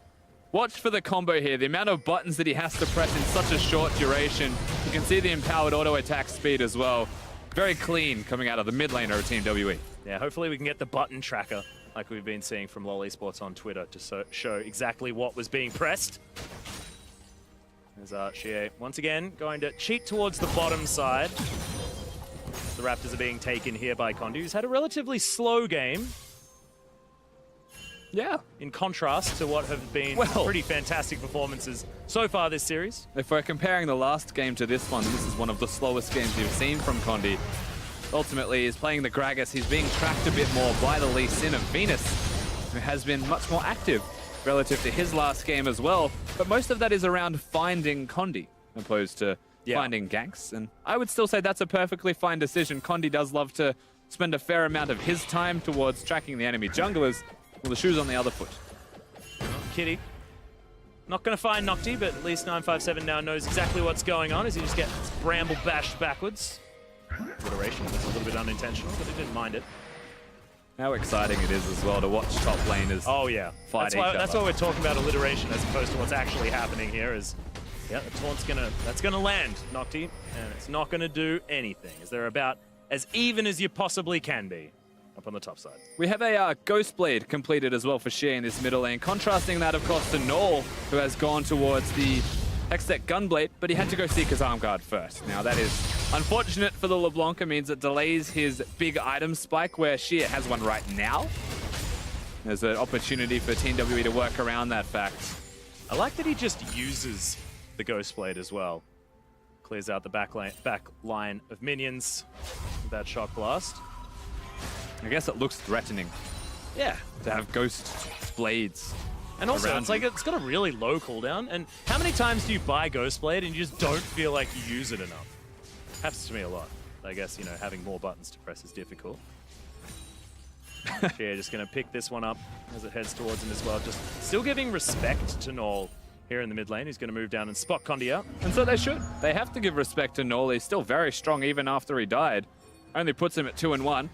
Watch for the combo here. The amount of buttons that he has to press in such a short duration. You can see the empowered auto attack speed as well. Very clean coming out of the mid laner of Team WE. Yeah, hopefully we can get the button tracker like we've been seeing from LoL Esports on Twitter to show exactly what was being pressed. As Shie once again going to cheat towards the bottom side. The Raptors are being taken here by Condi, who's had a relatively slow game. Yeah. In contrast to what have been pretty fantastic performances so far this series. If we're comparing the last game to this one, this is one of the slowest games you've seen from Condi. Ultimately, he's playing the Gragas. He's being tracked a bit more by the Lee Sin of Venus, who has been much more active relative to his last game as well. But most of that is around finding Condi, opposed to finding ganks. And I would still say that's a perfectly fine decision. Condi does love to spend a fair amount of his time towards tracking the enemy junglers. Well, the shoe's on the other foot. Kitty. Not going to find Nocti, but at least 957 now knows exactly what's going on as he just gets bramble bashed backwards. Iteration was a little bit unintentional, but he didn't mind it. How exciting it is as well to watch top laners fight each other. That's why we're talking about alliteration as opposed to what's actually happening here is, the taunt's that's gonna land, Nocti, and it's not gonna do anything, as they're about as even as you possibly can be up on the top side. We have a Ghost Blade completed as well for Shie in this middle lane, contrasting that, of course, to Null, who has gone towards the Hextech Gunblade, but he had to go seek his arm guard first. Now, that is unfortunate for the LeBlanc. It means it delays his big item spike, where Shie has one right now. There's an opportunity for Team WE to work around that fact. I like that he just uses the Ghost Blade as well. Clears out the back line of minions with that Shock Blast. I guess it looks threatening. Yeah. To have Ghost Blades. And also, it's like it's got a really low cooldown. And how many times do you buy Ghost Blade and you just don't feel like you use it enough? Happens to me a lot. I guess, you know, having more buttons to press is difficult. Shie just going to pick this one up as it heads towards him as well. Just still giving respect to Null here in the mid lane. He's going to move down and spot Condi out. And so they should. They have to give respect to Null. He's still very strong even after he died. Only puts him at 2-1.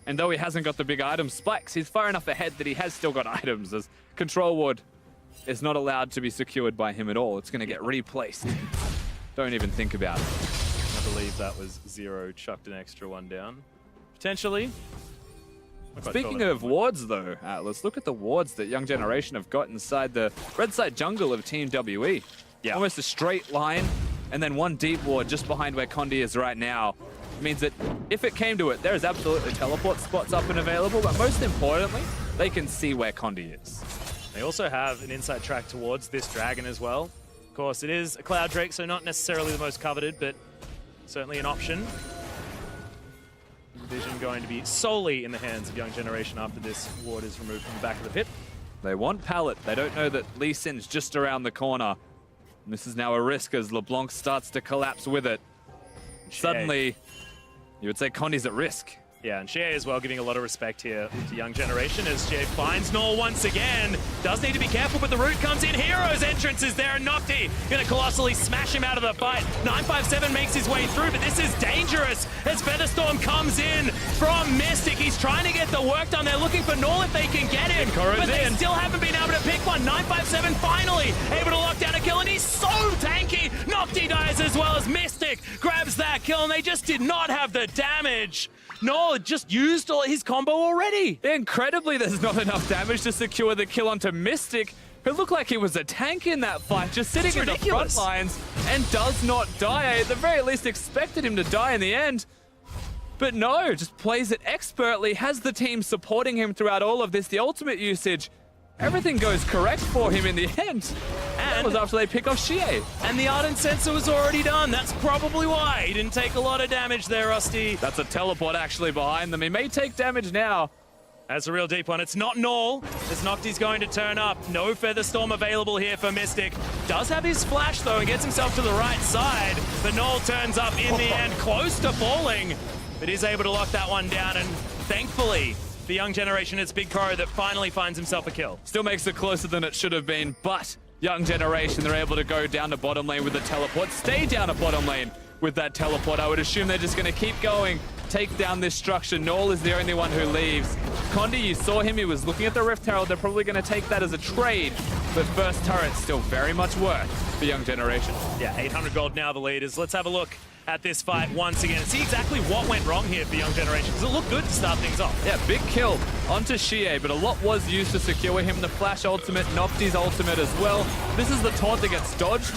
And though he hasn't got the big item spikes, he's far enough ahead that he has still got items, as Control Ward is not allowed to be secured by him at all. It's going to get replaced. Don't even think about it. I believe that was Zero chucked an extra one down. Potentially. Speaking of wards, though, Atlas, look at the wards that Young Generation have got inside the red side jungle of Team WE. Yeah. Almost a straight line, and then one deep ward just behind where Condi is right now. It means that if it came to it, there is absolutely teleport spots up and available, but most importantly, they can see where Condi is. They also have an inside track towards this dragon as well. Of course, it is a Cloud Drake, so not necessarily the most coveted, but certainly an option. Vision going to be solely in the hands of Young Generation after this ward is removed from the back of the pit. They want pallet. They don't know that Lee Sin's just around the corner. And this is now a risk as LeBlanc starts to collapse with it. Suddenly, you would say Condi's at risk. Yeah, and Shie as well giving a lot of respect here to Young Generation as Shie finds Null once again. Does need to be careful, but the root comes in. Hero's entrance is there, and Nocti gonna colossally smash him out of the fight. 957 makes his way through, but this is dangerous as Featherstorm comes in from Mystic. He's trying to get the work done. They're looking for Null if they can get him, but they still haven't been able to pick one. 957 finally able to lock down a kill, and he's so tanky. Nocti dies as well as Mystic grabs that kill, and they just did not have the damage. No, just used all his combo already. Incredibly, there's not enough damage to secure the kill onto Mystic, who looked like he was a tank in that fight, just sitting in the front lines and does not die. I at the very least expected him to die in the end. But no, just plays it expertly, has the team supporting him throughout all of this. The ultimate usage, everything goes correct for him in the end. And that was after they pick off Shie. And the Ardent Sensor was already done. That's probably why he didn't take a lot of damage there, Rusty. That's a teleport actually behind them. He may take damage now. That's a real deep one. It's not Null, as Nocti's going to turn up. No Featherstorm available here for Mystic. Does have his flash, though, and gets himself to the right side. But Null turns up in the end, close to falling. But is able to lock that one down, and thankfully, the Young Generation, it's Big Crow that finally finds himself a kill. Still makes it closer than it should have been, but Young Generation, they're able to go down to bottom lane with the teleport, stay down at bottom lane with that teleport. I would assume they're just going to keep going, take down this structure. Null is the only one who leaves. Condi, you saw him, he was looking at the Rift Herald. They're probably going to take that as a trade, but first turret still very much worth for Young Generation. Yeah, 800 gold now, the leaders. Let's have a look at this fight once again and see exactly what went wrong here for Young Generation, because it looked good to start things off. Yeah, big kill onto Shie, but a lot was used to secure him. The flash ultimate, Nocti's ultimate as well. This is the taunt that gets dodged.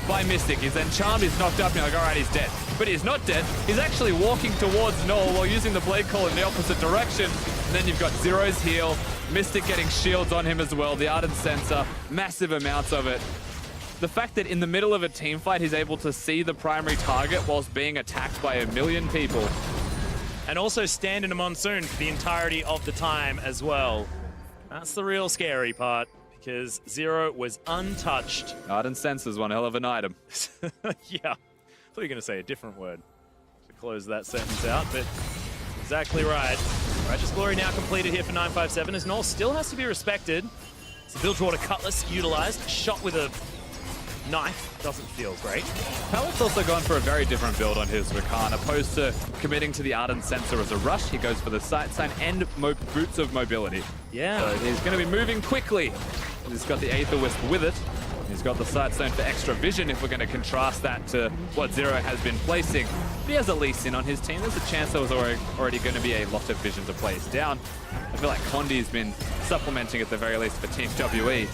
by Mystic. He's then charmed, he's knocked up, and you're like, all right, he's dead. But he's not dead. He's actually walking towards Null while using the Blade Call in the opposite direction. And then you've got Zero's heal, Mystic getting shields on him as well, the Ardent Sensor, massive amounts of it. The fact that in the middle of a team fight, he's able to see the primary target whilst being attacked by a million people. And also stand in a monsoon for the entirety of the time as well. That's the real scary part, because Zero was untouched. Ardent Sensor's one hell of an item. Yeah, I thought you were going to say a different word to close that sentence out, but exactly right. Righteous Glory now completed here for 957, as Null still has to be respected. It's a Bilgewater Cutlass utilized, shot with a knife. Doesn't feel great. Palette's also gone for a very different build on his Rakan. Opposed to committing to the Ardent Sensor as a rush, he goes for the Sight Sign and Boots of Mobility. Yeah. So he's going to be moving quickly. He's got the Aether Wisp with it. He's got the Sight Stone for extra vision if we're going to contrast that to what Zero has been placing. If he has a Lee Sin on his team, there's a chance there was already going to be a lot of vision to place down. I feel like Condi's been supplementing at the very least for Team WE.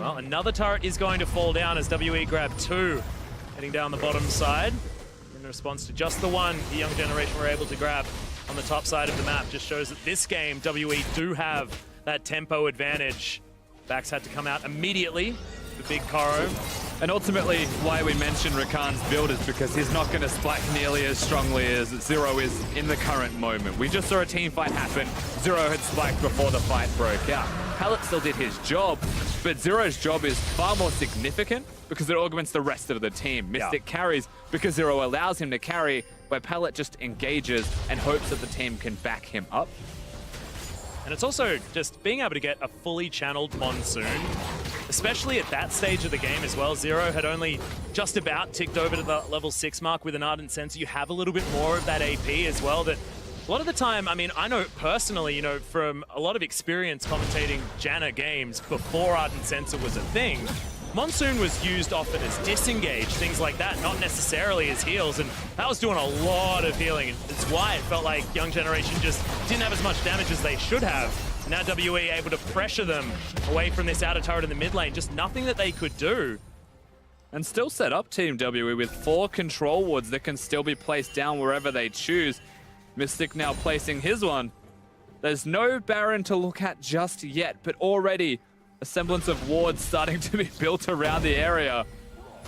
Well, another turret is going to fall down as WE grab 2, heading down the bottom side. In response to just the one the Young Generation were able to grab on the top side of the map, just shows that this game, WE do have that tempo advantage. Backs had to come out immediately, the big Koro. And ultimately, why we mention Rakan's build is because he's not going to spike nearly as strongly as Zero is in the current moment. We just saw a team fight happen. Zero had spiked before the fight broke out. Palette still did his job, but Zero's job is far more significant because it augments the rest of the team. Mystic carries because Zero allows him to carry, where Palette just engages and hopes that the team can back him up. And it's also just being able to get a fully channeled Monsoon, especially at that stage of the game as well. Zero had only just about ticked over to the level 6 mark with an Ardent Sensor. You have a little bit more of that AP as well that a lot of the time, I mean, I know personally, you know, from a lot of experience commentating Janna games before Ardent Sensor was a thing, Monsoon was used often as disengage, things like that, not necessarily as heals, and that was doing a lot of healing, and it's why it felt like Young Generation just didn't have as much damage as they should have. Now WE able to pressure them away from this outer turret in the mid lane, just nothing that they could do. And still set up Team WE with 4 control wards that can still be placed down wherever they choose. Mystic now placing his one. There's no Baron to look at just yet, but already a semblance of wards starting to be built around the area.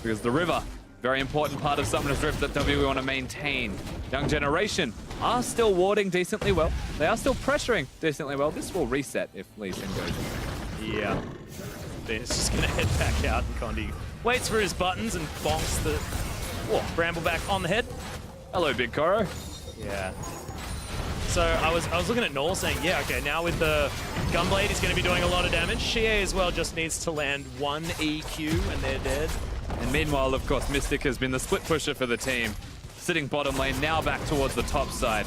Because the river, very important part of Summoner's Rift that WE want to maintain. Young Generation are still warding decently well. They are still pressuring decently well. This will reset if Lee Sin goes in. Yeah. It's just going to head back out, and Condi waits for his buttons and bonks the Brambleback on the head. Hello, Big Koro. Yeah. So I was looking at Null saying, yeah, okay, now with the Gunblade, he's going to be doing a lot of damage. Xie as well just needs to land 1 EQ and they're dead. And meanwhile, of course, Mystic has been the split pusher for the team. Sitting bottom lane, now back towards the top side.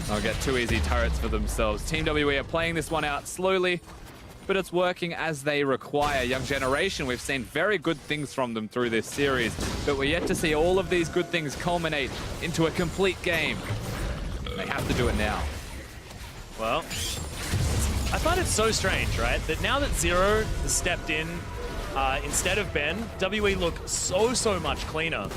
They'll get 2 easy turrets for themselves. Team WE are playing this one out slowly, but it's working as they require. Young Generation, we've seen very good things from them through this series, but we're yet to see all of these good things culminate into a complete game. They have to do it now. Well, I find it so strange, right? That now that Zero has stepped in instead of Ben, WE look so much cleaner.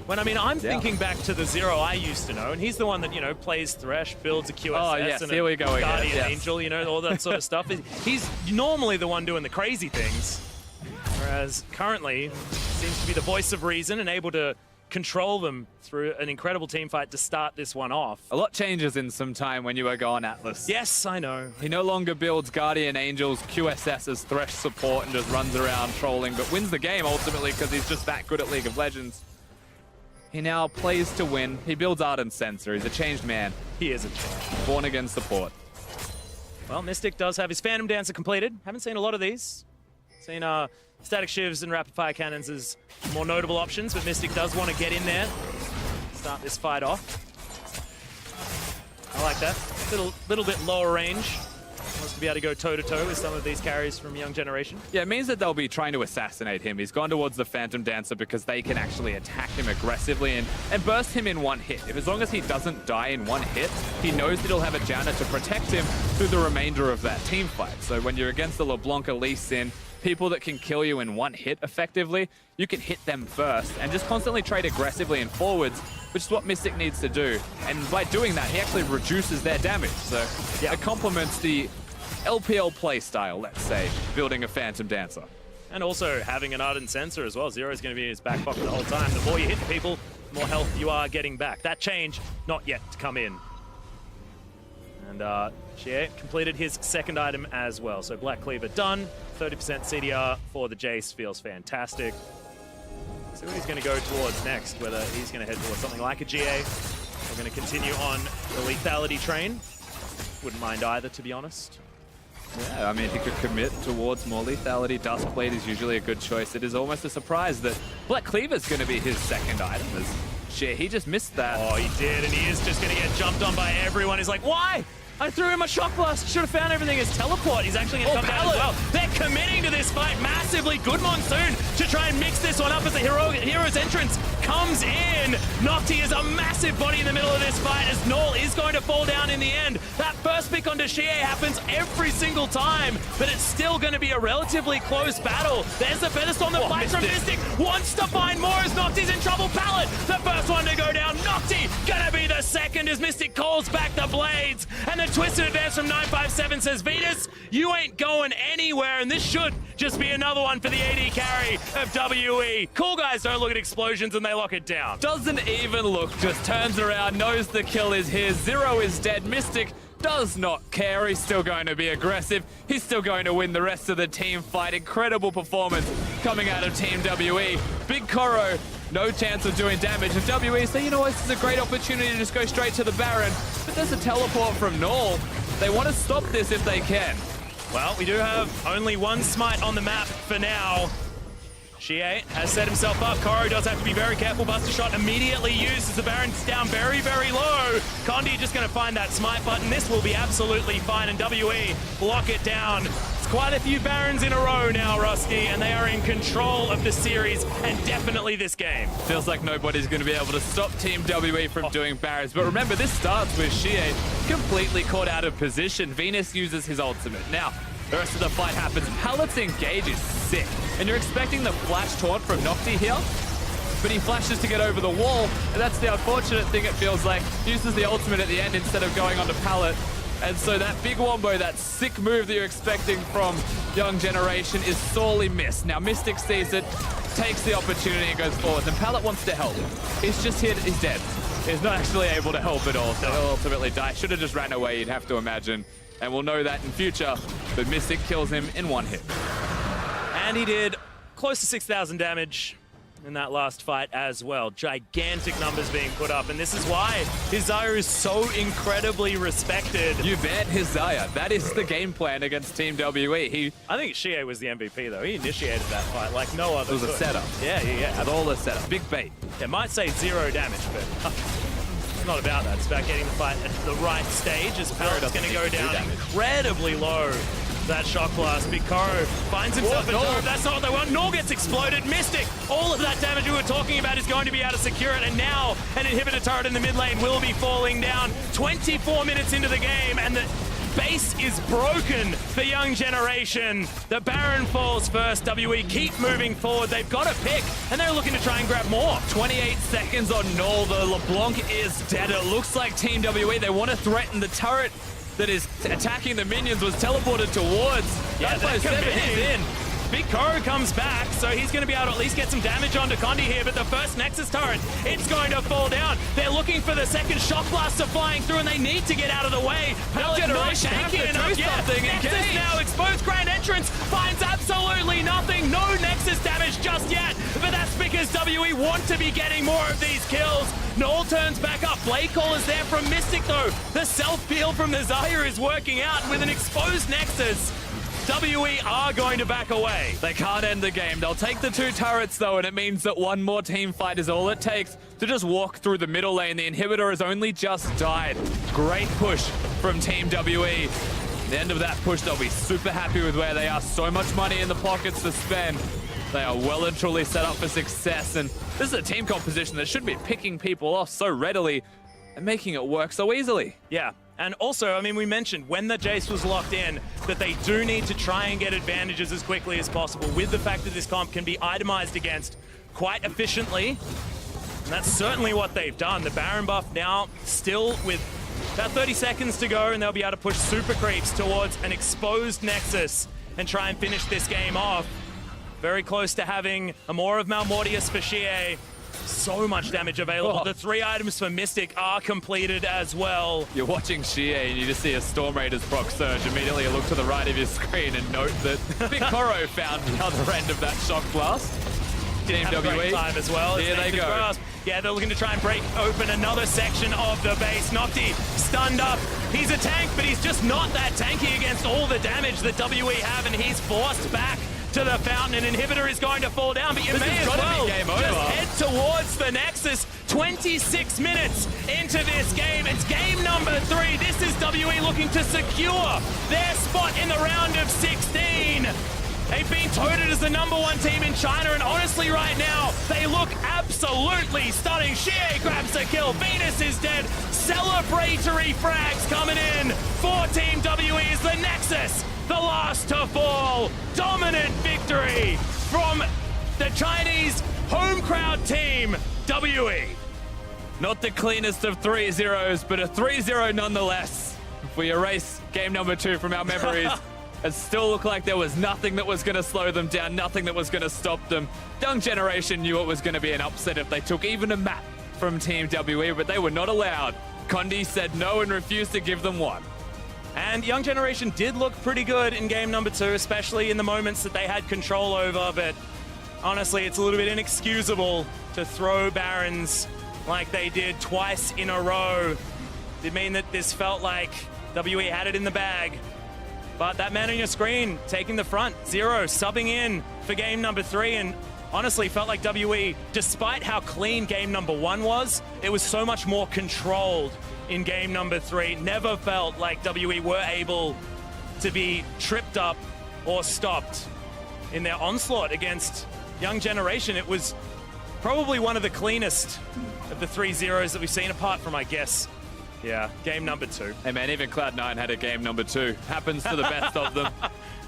When, I mean, I'm thinking back to the Zero I used to know, and he's the one that, you know, plays Thresh, builds a QSS and here we go Guardian again. Angel, you know, all that sort of stuff. He's normally the one doing the crazy things, whereas currently seems to be the voice of reason and able to control them through an incredible team fight to start this one off. A lot changes in some time when you are gone, Atlas. Yes, I know. He no longer builds Guardian Angels, QSS as Thresh support and just runs around trolling, but wins the game ultimately because he's just that good at League of Legends. He now plays to win. He builds Ardent Sensor. He's a changed man. He is a changed. Born again support. Well, Mystic does have his Phantom Dancer completed. Haven't seen a lot of these. Seen Static Shivs and Rapid Fire Cannons as more notable options, but Mystic does want to get in there, start this fight off. I like that. Little bit lower range. Wants to be able to go toe-to-toe with some of these carries from Young Generation. Yeah, it means that they'll be trying to assassinate him. He's gone towards the Phantom Dancer because they can actually attack him aggressively and burst him in one hit. As long as he doesn't die in one hit, he knows that he'll have a Janna to protect him through the remainder of that team fight. So when you're against the LeBlanc Elise in, people that can kill you in one hit effectively, you can hit them first and just constantly trade aggressively in forwards, which is what Mystic needs to do. And by doing that, he actually reduces their damage. So it complements the LPL play style, let's say, building a Phantom Dancer. And also having an Ardent Sensor as well. Zero is going to be in his back pocket the whole time. The more you hit people, the more health you are getting back. That change, not yet to come in. And Xie completed his second item as well. So Black Cleaver done. 30% CDR for the Jace feels fantastic. See what he's going to go towards next, whether he's going to head towards something like a GA. We're going to continue on the lethality train. Wouldn't mind either, to be honest. Yeah, I mean, he could commit towards more lethality. Duskblade is usually a good choice. It is almost a surprise that Black Cleaver is going to be his second item. As Xie, he just missed that. Oh, he did, and he is just going to get jumped on by everyone. He's like, why? I threw him a shock blast. Should have found everything as teleport. He's actually going to come down as well. They're committing to this fight massively. Good Monsoon to try and mix this one up as the hero's entrance comes in. Nocti is a massive body in the middle of this fight as Null is going to fall down in the end. That first pick onto Xie happens every single time, but it's still going to be a relatively close battle. There's the pedestal on the fight from Mystic. Wants to find more as Nocti's in trouble. Pallet, the first one to go down. Nocti gonna be the second as Mystic calls back the blades. And the twisted advance from 957 says, Vetus, you ain't going anywhere, and this should just be another one for the AD carry of WE. Cool guys don't look at explosions and they lock it down. Doesn't even look, just turns around, knows the kill is his. Zero is dead. Mystic does not care. He's still going to be aggressive. He's still going to win the rest of the team fight. Incredible performance coming out of Team WE. Big Koro, no chance of doing damage. And WE say, you know what, this is a great opportunity to just go straight to the Baron. But there's a teleport from Null. They want to stop this if they can. Well, we do have only one smite on the map for now. Xie has set himself up. Koro does have to be very careful. Buster Shot immediately used as the Baron's down very, very low. Kondi just going to find that smite button. This will be absolutely fine, and WE lock it down. It's quite a few Barons in a row now, Rusty, and they are in control of the series and definitely this game. Feels like nobody's going to be able to stop Team WE from doing Barons. But remember, this starts with Xie completely caught out of position. Venus uses his ultimate. Now, the rest of the fight happens. Pallet's engage is sick. And you're expecting the flash taunt from Nocti here, but he flashes to get over the wall, and that's the unfortunate thing, it feels like. He uses the ultimate at the end instead of going onto Pallet. And so that big wombo, that sick move that you're expecting from Young Generation is sorely missed. Now Mystic sees it, takes the opportunity and goes forward. And Pallet wants to help. He's just hit, he's dead. He's not actually able to help at all, so he'll ultimately die. Should have just ran away, you'd have to imagine. And we'll know that in future, but Mystic kills him in one hit. And he did close to 6,000 damage in that last fight as well. Gigantic numbers being put up, and this is why his Xayah is so incredibly respected. You ban his Xayah. That is the game plan against Team WE. I think Xie was the MVP though. He initiated that fight like no other. It was a setup. Yeah. Had all the setup. Big bait. It might say 0 damage, but it's not about that. It's about getting the fight at the right stage as Pallet's going to go down incredibly low. That shock blast. Big Koro finds himself a turret. That's not what they want. Null gets exploded. Mystic, all of that damage we were talking about is going to be able to secure it. And now an inhibitor turret in the mid lane will be falling down. 24 minutes into the game, and the base is broken for Young Generation. The Baron falls first. WE keep moving forward. They've got a pick, and they're looking to try and grab more. 28 seconds on Null. The LeBlanc is dead. It looks like Team WE, they want to threaten the turret that is attacking the minions, was teleported towards. Yeah, they're committed in. Big Koro comes back, so he's going to be able to at least get some damage onto Kondi here, but the first Nexus turret, it's going to fall down. They're looking for the second shock blaster flying through, and they need to get out of the way. Pallet not tanky enough yet. Nexus now exposed. Grand Entrance finds absolutely nothing. No Nexus damage just yet, but that's because WE want to be getting more of these kills. Null turns back up. Blade Call is there from Mystic, though. The self-peel from the Xayah is working out with an exposed Nexus. WE are going to back away. They can't end the game. They'll take the 2 turrets, though, and it means that one more team fight is all it takes to just walk through the middle lane. The inhibitor has only just died. Great push from Team WE. At the end of that push, they'll be super happy with where they are. So much money in the pockets to spend. They are well and truly set up for success, and this is a team composition that should be picking people off so readily and making it work so easily. Yeah, And also, I mean, we mentioned when the Jace was locked in that they do need to try and get advantages as quickly as possible with the fact that this comp can be itemized against quite efficiently. And that's certainly what they've done. The Baron buff now still with about 30 seconds to go, and they'll be able to push super creeps towards an exposed Nexus and try and finish this game off. Very close to having a more of Malmortius for Shie. So much damage available. Oh. The 3 items for Mystic are completed as well. You're watching Shie and you just see a Storm Raiders proc surge. Immediately you look to the right of your screen and note that Big Koro found the other end of that shock blast. Team Have a great WE. time as well. Here they go. Grasp. Yeah, they're looking to try and break open another section of the base. Nocti stunned up. He's a tank, but he's just not that tanky against all the damage that WE have, and he's forced back to the fountain. An inhibitor is going to fall down, but you This may has as gotta well be game over. just head towards the Nexus. 26 minutes into this game. It's game number 3. This is WE looking to secure their spot in the round of 16. They've been touted as the #1 team in China, and honestly right now, they look absolutely stunning. Shie grabs a kill, Venus is dead, celebratory frags coming in for Team WE as the Nexus, the last to fall. Dominant victory from the Chinese home crowd team, WE. Not the cleanest of 3-0s, but a 3-0 nonetheless. If we erase game number 2 from our memories, it still looked like there was nothing that was going to slow them down, nothing that was going to stop them. Young Generation knew it was going to be an upset if they took even a map from Team WE, but they were not allowed. Condi said no and refused to give them one. And Young Generation did look pretty good in game number 2, especially in the moments that they had control over, but honestly, it's a little bit inexcusable to throw Barons like they did twice in a row. Did mean that this felt like WE had it in the bag. But that man on your screen taking the front, Zero subbing in for game number 3, and honestly felt like WE, despite how clean game number 1 was, it was so much more controlled in game number 3. Never felt like WE were able to be tripped up or stopped in their onslaught against Young Generation. It was probably one of the cleanest of the 3-0s that we've seen, apart from, I guess, yeah, game number 2. Hey man, even Cloud9 had a game number 2. Happens to the best of them.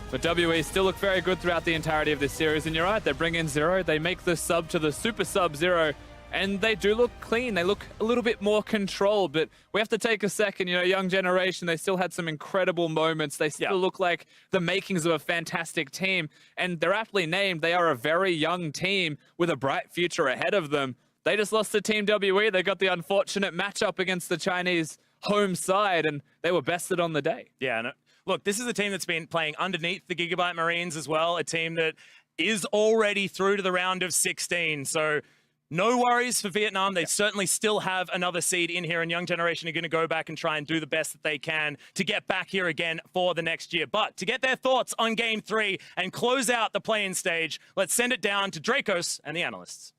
But WE still look very good throughout the entirety of this series, and you're right, they bring in Zero, they make the sub to the super sub Zero, and they do look clean. They look a little bit more controlled, but we have to take a second. You know, Young Generation, they still had some incredible moments. They still look like the makings of a fantastic team, and they're aptly named. They are a very young team with a bright future ahead of them. They just lost to Team WE. They got the unfortunate matchup against the Chinese home side, and they were bested on the day. Yeah, no, look, this is a team that's been playing underneath the Gigabyte Marines as well, a team that is already through to the round of 16. So no worries for Vietnam. They certainly still have another seed in here, and Young Generation are going to go back and try and do the best that they can to get back here again for the next year. But to get their thoughts on Game 3 and close out the play-in stage, let's send it down to Dracos and the analysts.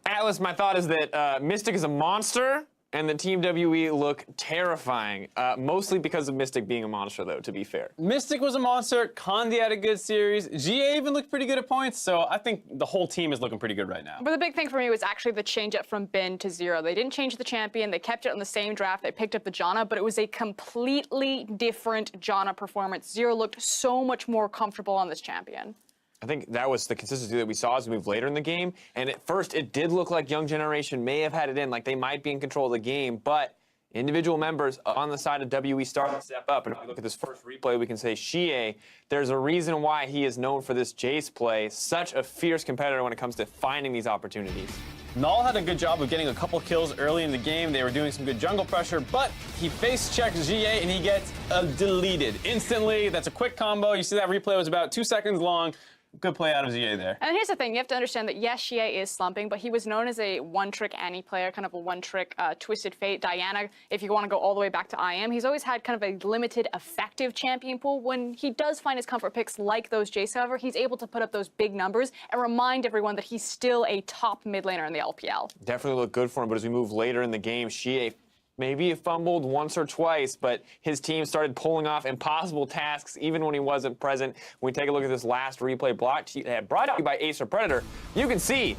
Atlas, my thought is that Mystic is a monster, and the Team WE look terrifying. Mostly because of Mystic being a monster, though, to be fair. Mystic was a monster. Condi had a good series. GA even looked pretty good at points, so I think the whole team is looking pretty good right now. But the big thing for me was actually the change up from Bin to Zero. They didn't change the champion. They kept it on the same draft. They picked up the Janna, but it was a completely different Janna performance. Zero looked so much more comfortable on this champion. I think that was the consistency that we saw as we moved later in the game. And at first, it did look like Young Generation may have had it in, like they might be in control of the game, but individual members on the side of WE started to step up. And if we look at this first replay, we can say Shie, there's a reason why he is known for this Jace play. Such a fierce competitor when it comes to finding these opportunities. Null had a good job of getting a couple kills early in the game. They were doing some good jungle pressure, but he face checks GA and he gets deleted instantly. That's a quick combo. You see that replay was about 2 seconds long. Good play out of ZA there. And here's the thing, you have to understand that yes, Shie is slumping, but he was known as a one-trick Annie player, kind of a one-trick Twisted Fate. Diana, if you want to go all the way back to IM, he's always had kind of a limited effective champion pool. When he does find his comfort picks like those Jace, however, he's able to put up those big numbers and remind everyone that he's still a top mid laner in the LPL. Definitely looked good for him, but as we move later in the game, Shie maybe he fumbled once or twice, but his team started pulling off impossible tasks even when he wasn't present. When we take a look at this last replay brought to you by Acer Predator, you can see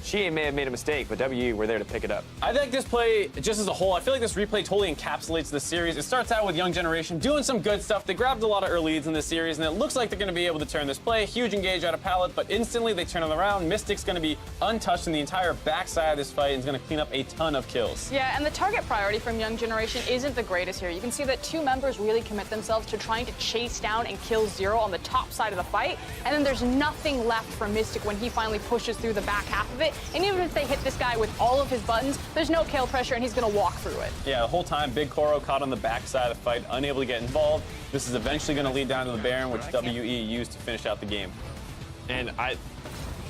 She may have made a mistake, but WE were there to pick it up. I think this play, just as a whole, I feel like this replay totally encapsulates the series. It starts out with Young Generation doing some good stuff. They grabbed a lot of early leads in this series, and it looks like they're going to be able to turn this play. Huge engage out of Pallet, but instantly they turn it around. Mystic's going to be untouched in the entire backside of this fight and is going to clean up a ton of kills. Yeah, and the target priority from Young Generation isn't the greatest here. You can see that two members really commit themselves to trying to chase down and kill Zero on the top side of the fight, and then there's nothing left for Mystic when he finally pushes through the back half of it. And even if they hit this guy with all of his buttons, there's no kill pressure, and he's going to walk through it. Yeah, the whole time, Big Koro caught on the backside of the fight, unable to get involved. This is eventually going to lead down to the Baron, which WE used to finish out the game. And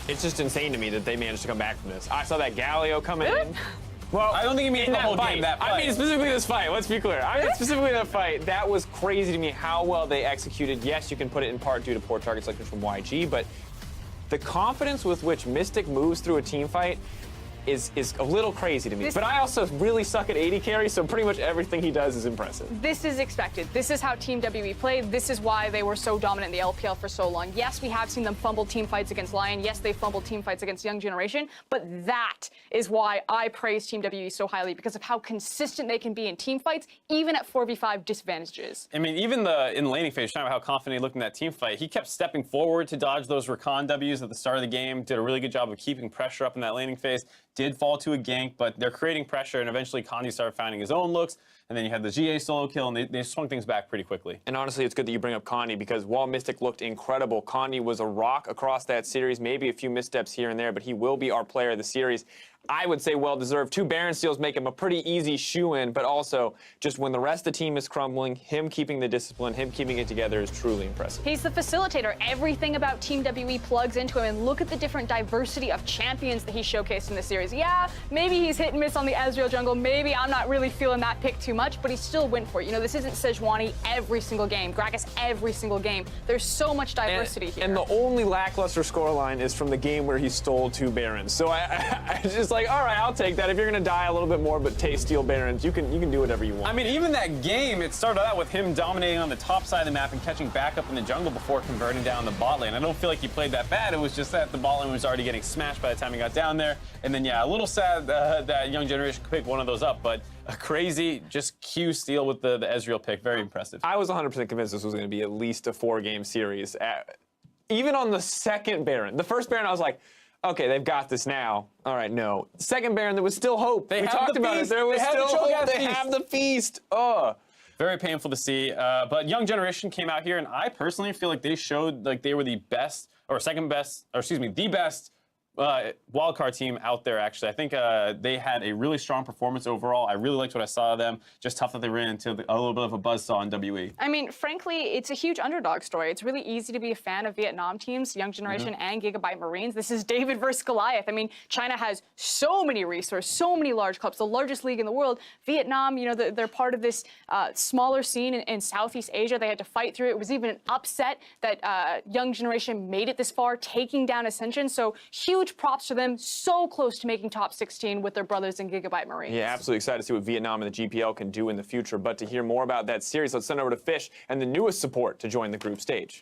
it's just insane to me that they managed to come back from this. I saw that Galio coming in. Well, I don't think he means the whole game, that fight. I mean specifically this fight, let's be clear. I mean specifically that fight. That was crazy to me how well they executed. Yes, you can put it in part due to poor target selection from YG, but the confidence with which Mystic moves through a team fight is a little crazy to me. But I also really suck at AD carry, so pretty much everything he does is impressive. This is expected. This is how Team WE played. This is why they were so dominant in the LPL for so long. Yes, we have seen them fumble team fights against Lion. Yes, they fumbled team fights against Young Generation. But that is why I praise Team WE so highly, because of how consistent they can be in team fights, even at 4v5 disadvantages. I mean, even in the laning phase, talking about how confident he looked in that team fight, he kept stepping forward to dodge those recon Ws at the start of the game, did a really good job of keeping pressure up in that laning phase. Did fall to a gank, but they're creating pressure, and eventually Kandi started finding his own looks, and then you had the GA solo kill, and they swung things back pretty quickly. And honestly, it's good that you bring up Kandi, because while Mystic looked incredible, Kandi was a rock across that series, maybe a few missteps here and there, but he will be our player of the series. I would say well-deserved. 2 Baron steals make him a pretty easy shoe-in, but also just when the rest of the team is crumbling, him keeping the discipline, him keeping it together is truly impressive. He's the facilitator. Everything about Team WE plugs into him, and look at the different diversity of champions that he showcased in this series. Yeah, maybe he's hit and miss on the Ezreal jungle. Maybe I'm not really feeling that pick too much, but he still went for it. You know, this isn't Sejuani every single game, Gragas every single game. There's so much diversity here. And the only lackluster scoreline is from the game where he stole 2 Barons. So I just like, all right, I'll take that. If you're going to die a little bit more, but steal Barons, you can do whatever you want. I mean, even that game, it started out with him dominating on the top side of the map and catching back up in the jungle before converting down the bot lane. I don't feel like he played that bad. It was just that the bot lane was already getting smashed by the time he got down there. And then, yeah, a little sad that Young Generation could pick one of those up, but a crazy, just Q steal with the Ezreal pick. Very impressive. I was 100% convinced this was going to be at least a 4-game series. Even on the second Baron. The first Baron, I was like, okay, they've got this now. All right, no. Second Baron, there was still hope. We talked about it. There was still hope. They have the feast. Very painful to see. But Young Generation came out here, and I personally feel like they showed like they were the best, or second best, or excuse me, the best wildcard team out there, actually. I think they had a really strong performance overall. I really liked what I saw of them. Just tough that they ran into a little bit of a buzzsaw in WE. I mean, frankly, it's a huge underdog story. It's really easy to be a fan of Vietnam teams, Young Generation and Gigabyte Marines. This is David versus Goliath. I mean, China has so many resources, so many large clubs, the largest league in the world. Vietnam, you know, they're part of this smaller scene in Southeast Asia. They had to fight through it. It was even an upset that Young Generation made it this far, taking down Ascension. So huge props to them, so close to making top 16 with their brothers in Gigabyte Marines. Yeah, absolutely excited to see what Vietnam and the GPL can do in the future. But to hear more about that series, let's send over to Fish and the newest support to join the group stage.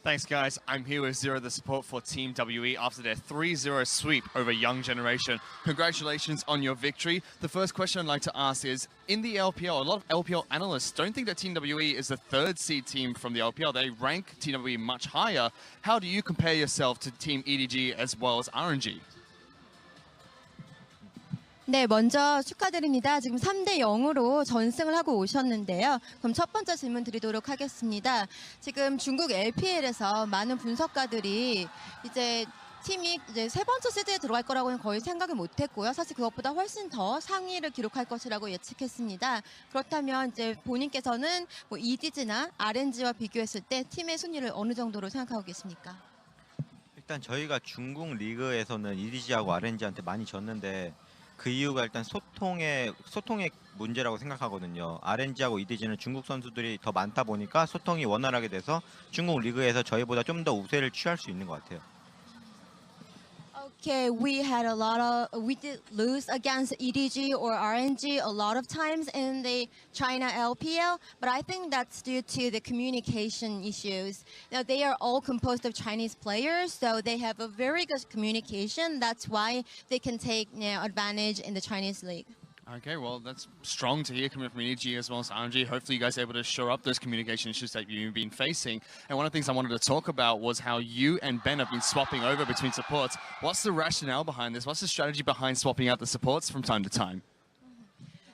Thanks, guys. I'm here with Zero, the support for Team WE after their 3-0 sweep over Young Generation. Congratulations on your victory. The first question I'd like to ask is, in the LPL, a lot of LPL analysts don't think that Team WE is the 3rd seed team from the LPL. They rank Team WE much higher. How do you compare yourself to Team EDG as well as RNG? 네, 먼저 축하드립니다. 지금 3대 0으로 전승을 하고 오셨는데요. 그럼 첫 번째 질문 드리도록 하겠습니다. 지금 중국 LPL에서 많은 분석가들이 이제 팀이 이제 3번째 시드에 들어갈 거라고는 거의 생각을 못했고요. 사실 그것보다 훨씬 더 상위를 기록할 것이라고 예측했습니다. 그렇다면 이제 본인께서는 뭐 EDG나 RNG와 비교했을 때 팀의 순위를 어느 정도로 생각하고 계십니까? 일단 저희가 중국 리그에서는 EDG하고 RNG한테 많이 졌는데 그 이유가 일단 소통의 문제라고 생각하거든요. RNG하고 EDG는 중국 선수들이 더 많다 보니까 소통이 원활하게 돼서 중국 리그에서 저희보다 좀 더 우세를 취할 수 있는 것 같아요. Okay, we did lose against EDG or RNG a lot of times in the China LPL, but I think that's due to the communication issues. Now, they are all composed of Chinese players, so they have a very good communication. That's why they can take advantage in the Chinese league. Okay, well, that's strong to hear coming from EG as well as RNG. Hopefully you guys are able to shore up those communication issues that you've been facing. And one of the things I wanted to talk about was how you and Ben have been swapping over between supports. What's the rationale behind this? What's the strategy behind swapping out the supports from time to time?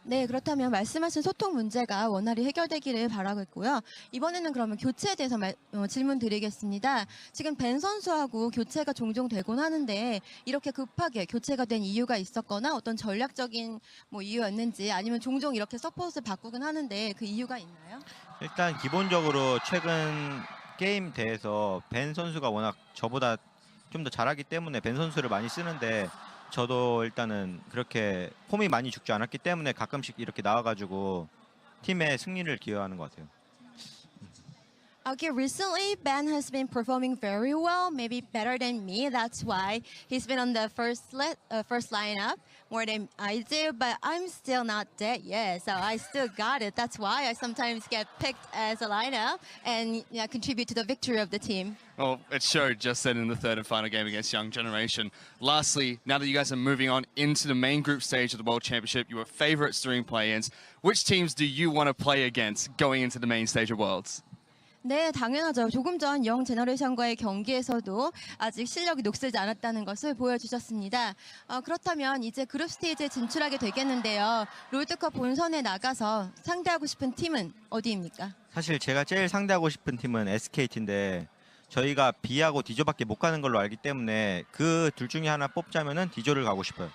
네, 그렇다면 말씀하신 소통 문제가 원활히 해결되기를 바라고 있고요. 이번에는 그러면 교체에 대해서 질문 드리겠습니다. 지금 벤 선수하고 교체가 종종 되곤 하는데 이렇게 급하게 교체가 된 이유가 있었거나 어떤 전략적인 이유였는지 아니면 종종 이렇게 서폿을 바꾸긴 하는데 그 이유가 있나요? 일단 기본적으로 최근 게임 대에서 벤 선수가 워낙 저보다 좀 더 잘하기 때문에 벤 선수를 많이 쓰는데 저도 일단은 그렇게 폼이 많이 죽지 않았기 때문에 가끔씩 이렇게 나와가지고 팀의 승리를 기여하는 것 같아요. Okay, recently Ben has been performing very well, maybe better than me. That's why he's been on the first lineup more than I do. But I'm still not dead yet, so I still got it. That's why I sometimes get picked as a lineup and contribute to the victory of the team. Well, it showed just then in the third and final game against Young Generation. Lastly, now that you guys are moving on into the main group stage of the World Championship, you were favorites during play-ins. Which teams do you want to play against going into the main stage of Worlds? 네, 당연하죠. 조금 전 영 제너레이션과의 경기에서도 아직 실력이 녹슬지 않았다는 것을 보여주셨습니다. 그렇다면 이제 그룹 스테이지에 진출하게 되겠는데요. 롤드컵 본선에 나가서 상대하고 싶은 팀은 어디입니까? 사실 제가 제일 상대하고 싶은 팀은 SKT인데 저희가 B하고 D조밖에 못 가는 걸로 알기 때문에 그 둘 중에 하나 뽑자면은 D조를 가고 싶어요.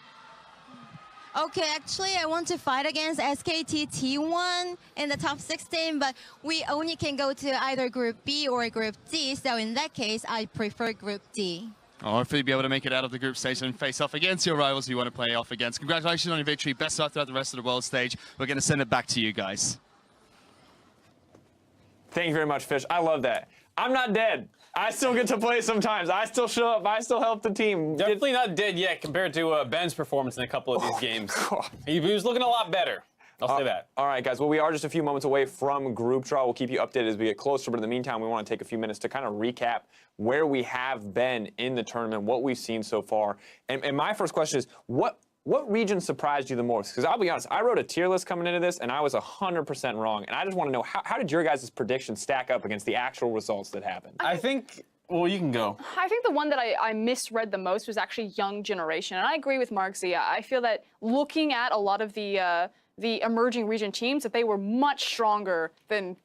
Okay, actually, I want to fight against SKT T1 in the top 16, but we only can go to either Group B or Group D, so in that case, I prefer Group D. Hopefully you'll be able to make it out of the group stage and face off against your rivals you want to play off against. Congratulations on your victory. Best of luck throughout the rest of the world stage. We're going to send it back to you guys. Thank you very much, Fish. I love that. I'm not dead. I still get to play sometimes. I still show up. I still help the team. Definitely not dead yet compared to Ben's performance in a couple of these games. He was looking a lot better. I'll say that. All right, guys. Well, we are just a few moments away from group draw. We'll keep you updated as we get closer. But in the meantime, we want to take a few minutes to kind of recap where we have been in the tournament, what we've seen so far. And my first question is, what region surprised you the most? Because I'll be honest, I wrote a tier list coming into this, and I was 100% wrong. And I just want to know, how did your guys' predictions stack up against the actual results that happened? I think... Well, you can go. I think the one that I misread the most was actually Young Generation. And I agree with Marxia. I feel that looking at a lot of the emerging region teams, that they were much stronger than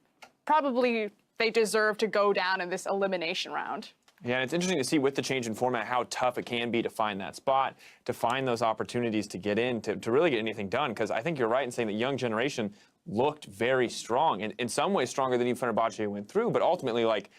probably they deserve to go down in this elimination round. Yeah, and it's interesting to see with the change in format how tough it can be to find that spot, to find those opportunities to get in, to really get anything done. Because I think you're right in saying that Young Generation looked very strong, and in some ways stronger than even Fenerbahce went through, but ultimately, like,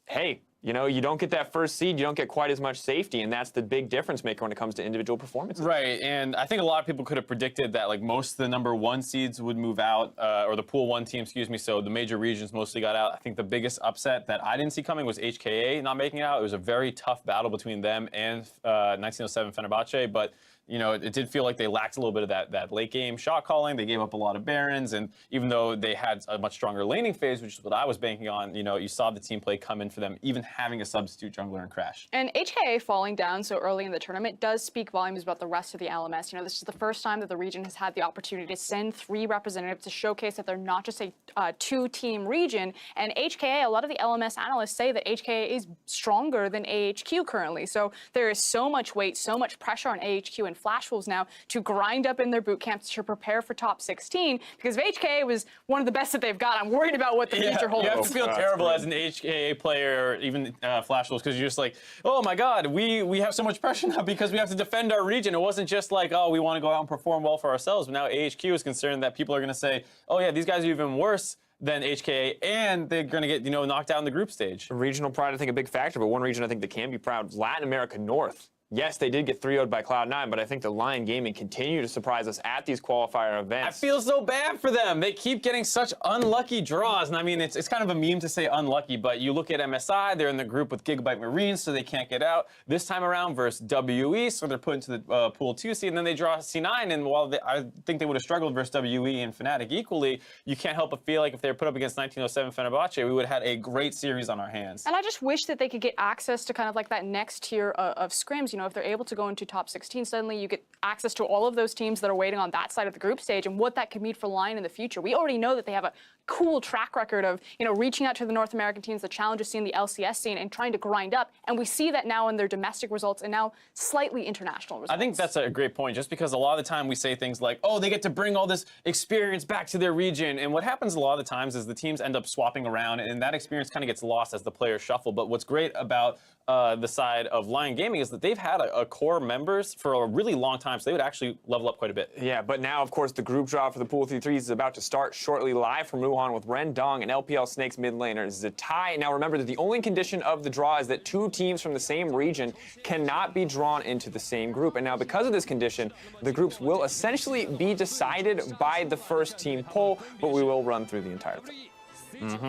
hey, you know, you don't get that first seed, you don't get quite as much safety, and that's the big difference maker when it comes to individual performances. Right, and I think a lot of people could have predicted that like most of the number 1 seeds would move out, or the pool 1 team, excuse me, so the major regions mostly got out. I think the biggest upset that I didn't see coming was HKA not making it out. It was a very tough battle between them and 1907 Fenerbahce, but you know, it did feel like they lacked a little bit of that late game shot calling. They gave up a lot of Barons, and even though they had a much stronger laning phase, which is what I was banking on, you know, you saw the team play come in for them, even having a substitute jungler and Crash. And HKA falling down so early in the tournament does speak volumes about the rest of the LMS. You know, this is the first time that the region has had the opportunity to send 3 representatives to showcase that they're not just a 2-team region. And HKA, a lot of the LMS analysts say that HKA is stronger than AHQ currently. So there is so much weight, so much pressure on AHQ and Flash Wolves now to grind up in their boot camps to prepare for top 16, because if HKA was one of the best that they've got, I'm worried about what the future holds. You have to feel terrible as an HKA player, or even Flash Wolves, because you're just like, oh my God, we have so much pressure now because we have to defend our region. It wasn't just like, oh, we want to go out and perform well for ourselves, but now AHQ is concerned that people are going to say, oh yeah, these guys are even worse than HKA, and they're going to get, you know, knocked out in the group stage. Regional pride, I think, a big factor, but one region I think that can be proud, Latin America North. yes, they did get 3-0'd by Cloud9, but I think the Lion Gaming continue to surprise us at these qualifier events. I feel so bad for them. They keep getting such unlucky draws. And I mean, it's kind of a meme to say unlucky, but you look at MSI, they're in the group with Gigabyte Marines, so they can't get out. This time around versus WE, so they're put into the pool 2 seed, and then they draw C9. And while I think they would have struggled versus WE and Fnatic equally, you can't help but feel like if they were put up against 1907 Fenerbahce, we would have had a great series on our hands. And I just wish that they could get access to kind of like that next tier of scrims. You know, if they're able to go into top 16, suddenly you get access to all of those teams that are waiting on that side of the group stage and what that could mean for Lion in the future. We already know that they have a cool track record of, you know, reaching out to the North American teams, the challenger scene, the LCS scene, and trying to grind up. And we see that now in their domestic results and now slightly international results. I think that's a great point, just because a lot of the time we say things like, oh, they get to bring all this experience back to their region. And what happens a lot of the times is the teams end up swapping around, and that experience kind of gets lost as the players shuffle. But what's great about the side of Lion Gaming is that they've had a core members for a really long time, so they would actually level up quite a bit. Yeah, but now, of course, the group draw for the Pool 3-3s is about to start shortly, live from Wuhan with Ren Dong and LPL Snakes mid laner Zatai. Now, remember that the only condition of the draw is that 2 teams from the same region cannot be drawn into the same group. And now, because of this condition, the groups will essentially be decided by the first team poll, but we will run through the entire thing.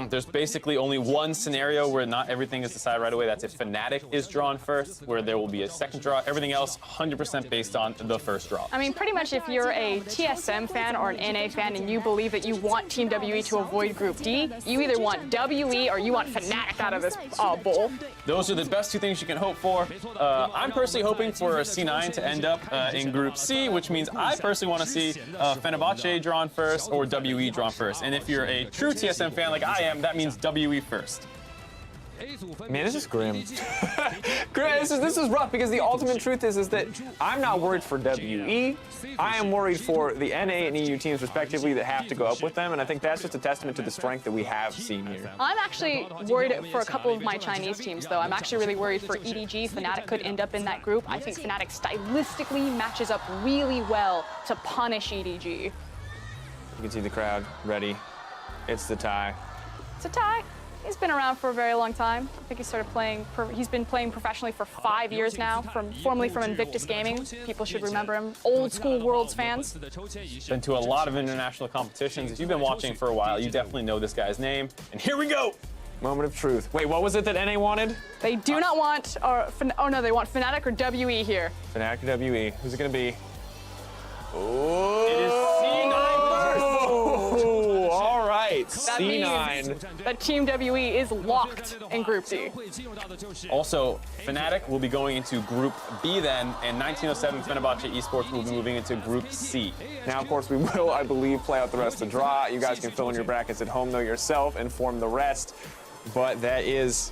There's basically only one scenario where not everything is decided right away. That's if Fnatic is drawn first, where there will be a second draw. Everything else, 100% based on the first draw. I mean, pretty much if you're a TSM fan or an NA fan and you believe that you want Team WE to avoid Group D, you either want WE or you want Fnatic out of this bowl. Those are the best 2 things you can hope for. I'm personally hoping for C9 to end up in Group C, which means I personally want to see Fenerbahce drawn first or WE drawn first. And if you're a true TSM fan like I am, that means WE first. Man, this is grim. This is rough, because the ultimate truth is that I'm not worried for WE. I am worried for the NA and EU teams, respectively, that have to go up with them, and I think that's just a testament to the strength that we have seen here. I'm actually worried for a couple of my Chinese teams, though. I'm actually really worried for EDG. Fnatic could end up in that group. I think Fnatic stylistically matches up really well to punish EDG. You can see the crowd ready. It's the tie. It's a tie. He's been around for a very long time. I think he started playing, he's been playing professionally for 5 years now, formerly from Invictus Gaming. People should remember him. Old school Worlds fans. Been to a lot of international competitions. If you've been watching for a while, you definitely know this guy's name. And here we go. Moment of truth. Wait, what was it that NA wanted? They do not want, oh no, they want Fnatic or WE here. Fnatic or WE. Who's it gonna be? Oh, it is C9 first. Oh, all right, That C9. means that Team WE is locked in Group D. Also, Fnatic will be going into Group B then, and 1907 Fenerbahce Esports will be moving into Group C. Now, of course, we will, I believe, play out the rest of the draw. You guys can fill in your brackets at home, though, yourself, and form the rest. But that is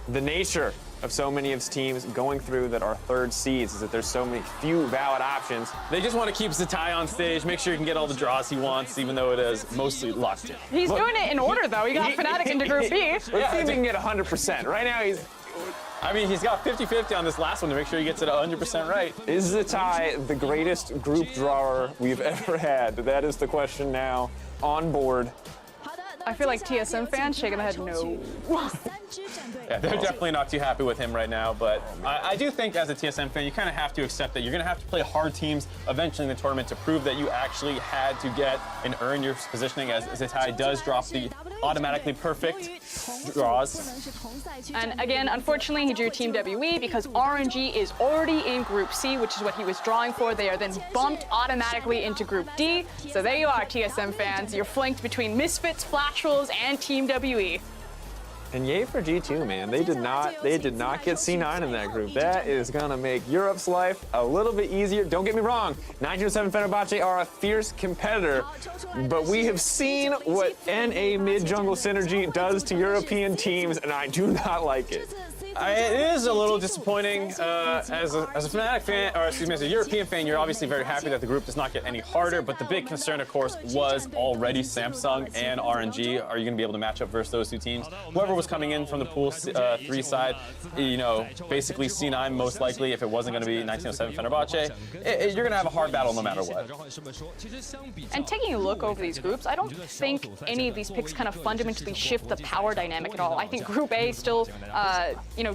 the nature of so many of his teams going through that are third seeds, is that there's so many few valid options. They just want to keep Zatai on stage, make sure he can get all the draws he wants, even though it is mostly locked in. He's doing it in order, though. He got Fnatic into Group B. Let's see if he can get 100%. Right now, he's got 50-50 on this last one to make sure he gets it 100% right. Is Zatai the greatest group drawer we've ever had? That is the question now on board. I feel like TSM fans shaking their head no. Yeah, they're definitely not too happy with him right now, but I do think as a TSM fan, you kind of have to accept that you're going to have to play hard teams eventually in the tournament to prove that you actually had to get and earn your positioning, as Zatai does drop the automatically perfect draws. And again, unfortunately, he drew Team WE because RNG is already in Group C, which is what he was drawing for. They are then bumped automatically into Group D. So there you are, TSM fans. You're flanked between Misfits, Flashwolves, and Team WE. And yay for G2, man. They did not get C9 in that group. That is gonna make Europe's life a little bit easier. Don't get me wrong, 1907 Fenerbahce are a fierce competitor, but we have seen what NA mid-jungle synergy does to European teams, and I do not like it. It is a little disappointing. As a Fnatic fan, or excuse me, as a European fan, you're obviously very happy that the group does not get any harder, but the big concern, of course, was already Samsung and RNG. Are you going to be able to match up versus those 2 teams? Whoever was coming in from the Pool 3 side, you know, basically C9 most likely, if it wasn't going to be 1907 Fenerbahce, you're going to have a hard battle no matter what. And taking a look over these groups, I don't think any of these picks kind of fundamentally shift the power dynamic at all. I think Group A still,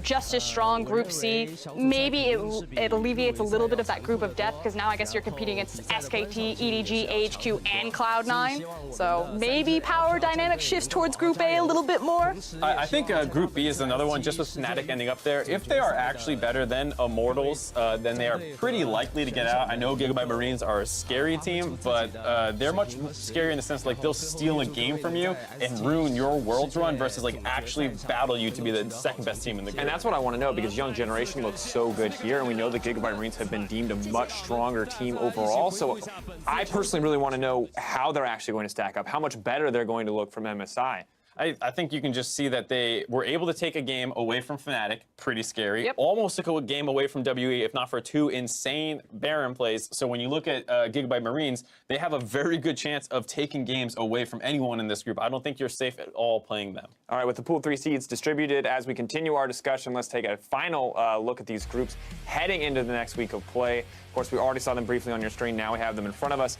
just as strong. Group C, maybe it alleviates a little bit of that group of death because now I guess you're competing against SKT, EDG, AHQ, and Cloud9. So maybe power dynamic shifts towards Group A a little bit more. I think Group B is another one, just with Fnatic ending up there. If they are actually better than Immortals, then they are pretty likely to get out. I know Gigabyte Marines are a scary team, but they're much scarier in the sense like they'll steal a game from you and ruin your Worlds run versus like actually battle you to be the second best team in the group. And that's what I want to know, because Young Generation looks so good here, and we know the Gigabyte Marines have been deemed a much stronger team overall. So I personally really want to know how they're actually going to stack up, how much better they're going to look from MSI. I think you can just see that they were able to take a game away from Fnatic, pretty scary. Yep. Almost took a game away from WE, if not for 2 insane Baron plays. So when you look at Gigabyte Marines, they have a very good chance of taking games away from anyone in this group. I don't think you're safe at all playing them. All right, with the pool 3 seeds distributed, as we continue our discussion, let's take a final look at these groups heading into the next week of play. Of course, we already saw them briefly on your screen. Now we have them in front of us.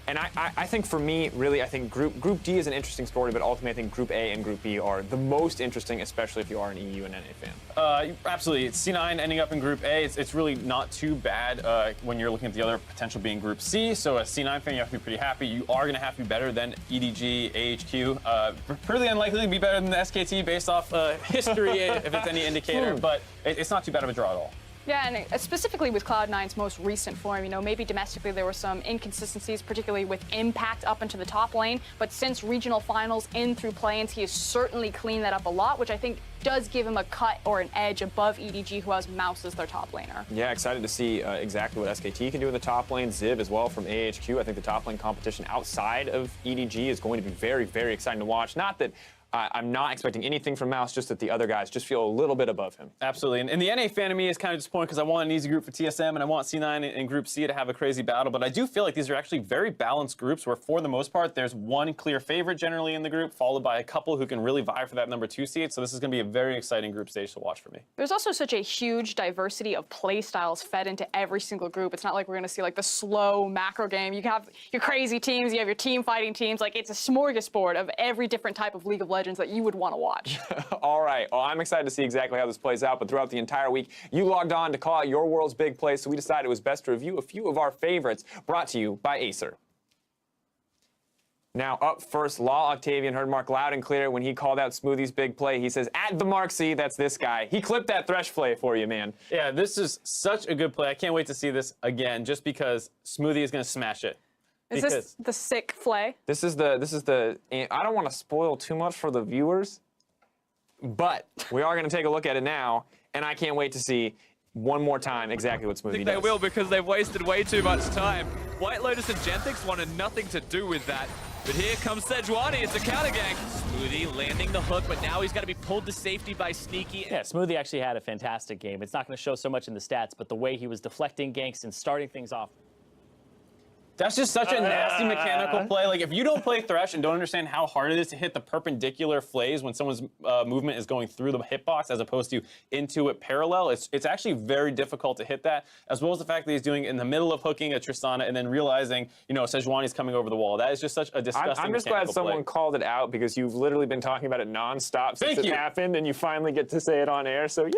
And I think for me, really, I think Group D is an interesting story, but ultimately I think Group A and Group B are the most interesting, especially if you are an EU and NA fan. Absolutely. It's C9 ending up in Group A. It's really not too bad when you're looking at the other potential being Group C. So a C9 fan, you have to be pretty happy. You are going to have to be better than EDG, AHQ. Pretty unlikely to be better than the SKT based off history, if it's any indicator, but it's not too bad of a draw at all. Yeah, and specifically with Cloud9's most recent form, maybe domestically there were some inconsistencies, particularly with Impact up into the top lane. But since regional finals in through play-ins, he has certainly cleaned that up a lot, which I think does give him a cut or an edge above EDG, who has Mouse as their top laner. Yeah, excited to see exactly what SKT can do in the top lane. Ziv as well from AHQ. I think the top lane competition outside of EDG is going to be very, very exciting to watch. Not that I'm not expecting anything from Mouse, just that the other guys just feel a little bit above him. Absolutely. And the NA fan of me is kind of disappointed because I want an easy group for TSM and I want C9 and Group C to have a crazy battle. But I do feel like these are actually very balanced groups where, for the most part, there's one clear favorite generally in the group, followed by a couple who can really vie for that number 2 seed. So this is going to be a very exciting group stage to watch for me. There's also such a huge diversity of play styles fed into every single group. It's not like we're going to see like the slow macro game. You have your crazy teams, you have your team fighting teams. Like, it's a smorgasbord of every different type of League of Legends that you would want to watch. All right. Well, I'm excited to see exactly how this plays out, but throughout the entire week, you logged on to call out your world's big plays, so we decided it was best to review a few of our favorites, brought to you by Acer. Now, up first, Law Octavian heard Mark loud and clear when he called out Smoothie's big play. He says, "At the Mark C," that's this guy. He clipped that Thresh play for you, man. Yeah, this is such a good play. I can't wait to see this again, just because Smoothie is going to smash it. Is this the sick flay? This is the, I don't want to spoil too much for the viewers, but we are going to take a look at it now, and I can't wait to see one more time exactly what Smoothie does. I think they will, because they've wasted way too much time. White Lotus and Genthix wanted nothing to do with that. But here comes Sejuani, it's a counter gang. Smoothie landing the hook, but now he's got to be pulled to safety by Sneaky. Yeah, Smoothie actually had a fantastic game. It's not going to show so much in the stats, but the way he was deflecting ganks and starting things off. That's just such a nasty mechanical play. Like, if you don't play Thresh and don't understand how hard it is to hit the perpendicular flays when someone's movement is going through the hitbox as opposed to into it parallel, it's actually very difficult to hit that, as well as the fact that he's doing it in the middle of hooking a Tristana and then realizing, Sejuani's coming over the wall. That is just such a disgusting I'm just glad someone play. called it out, because you've literally been talking about it nonstop since it happened, and you finally get to say it on air, so yay!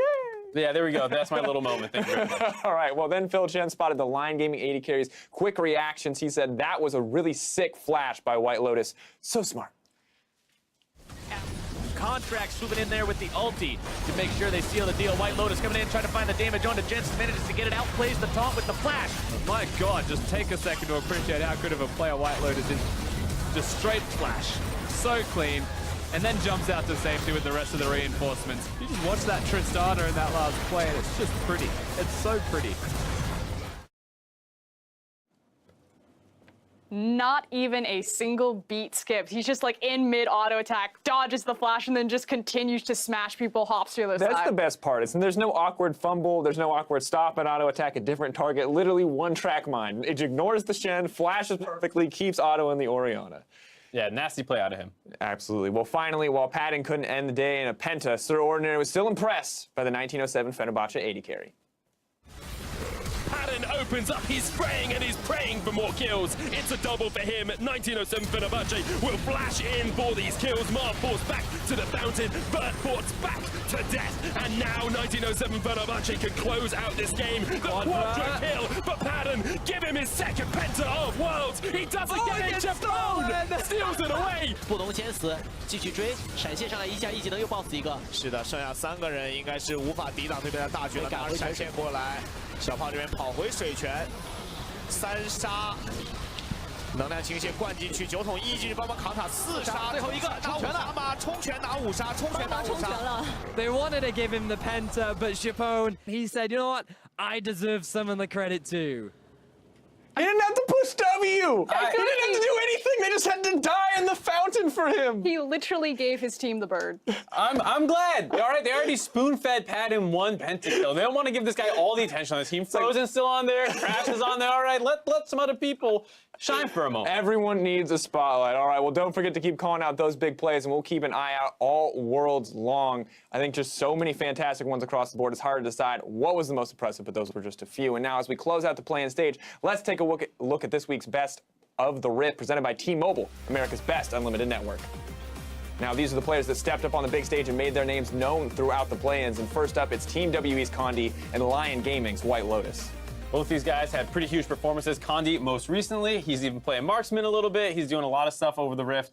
Yeah, there we go. That's my little moment. Thank you very much. All right, well, then Phil Chen spotted the Line Gaming 80 carries. Quick reactions. He said that was a really sick flash by White Lotus. So smart. Contract swooping in there with the ulti to make sure they seal the deal. White Lotus coming in, trying to find the damage onto Jensen. Manages to get it out, plays the taunt with the flash. My God, just take a second to appreciate how good of a player White Lotus is. Just straight flash. So clean. And then jumps out to safety with the rest of the reinforcements. You just watch that Tristana in that last play, and it's just pretty. It's so pretty. Not even a single beat skipped. He's just like in mid auto attack, dodges the flash, and then just continues to smash people, hops to the other side. That's the best part. There's no awkward fumble. There's no awkward stop and auto attack a different target. Literally one track mind. It ignores the Shen, flashes perfectly, keeps auto in the Orianna. Yeah, nasty play out of him. Absolutely. Well, finally, while Patton couldn't end the day in a penta, Sir Ordinary was still impressed by the 1907 Fenerbahce 80 carry. Patton opens up, he's spraying and he's praying for more kills. It's a double for him. 1907 Fenerbahce will flash in for these kills. Marv forced back to the fountain, Bert forced back to death, and now 1907 Fenerbahce can close out this game. The quadra kill for Padden. Give him his second penta of Worlds. He doesn't get HF steals it away. 不容坚持，继续追，闪现上来一下，一技能又 boss 一个。是的，剩下3个人应该是无法抵挡对面的大军了。马上闪现过来，小胖这边跑回水泉，3杀。 能量倾泻灌进去，9桶一进去帮忙扛塔4杀，最后一个拿5杀吗？冲拳拿5杀，冲拳拿5杀。 They wanted to give him the penta, but Chapone, he said, you know what? I deserve some of the credit too. He didn't have to push W. He didn't have to do anything. They just had to die in the fountain for him. He literally gave his team the bird. I'm glad. All right, they already spoon-fed Padden 1 pentakill. They don't want to give this guy all the attention on his team. Frozen's still on there. Crash is on there. All right, let some other people shine for a moment. Everyone needs a spotlight. All right, well, don't forget to keep calling out those big plays, and we'll keep an eye out all worlds long. I think just so many fantastic ones across the board. It's hard to decide what was the most impressive, but those were just a few. And now, as we close out the play-in stage, let's take a look at this week's Best of the Rift, presented by T-Mobile, America's best unlimited network. Now, these are the players that stepped up on the big stage and made their names known throughout the play-ins. And first up, it's Team WE's Condi and Lion Gaming's White Lotus. Both these guys had pretty huge performances. Condi most recently, he's even playing marksman a little bit. He's doing a lot of stuff over the Rift.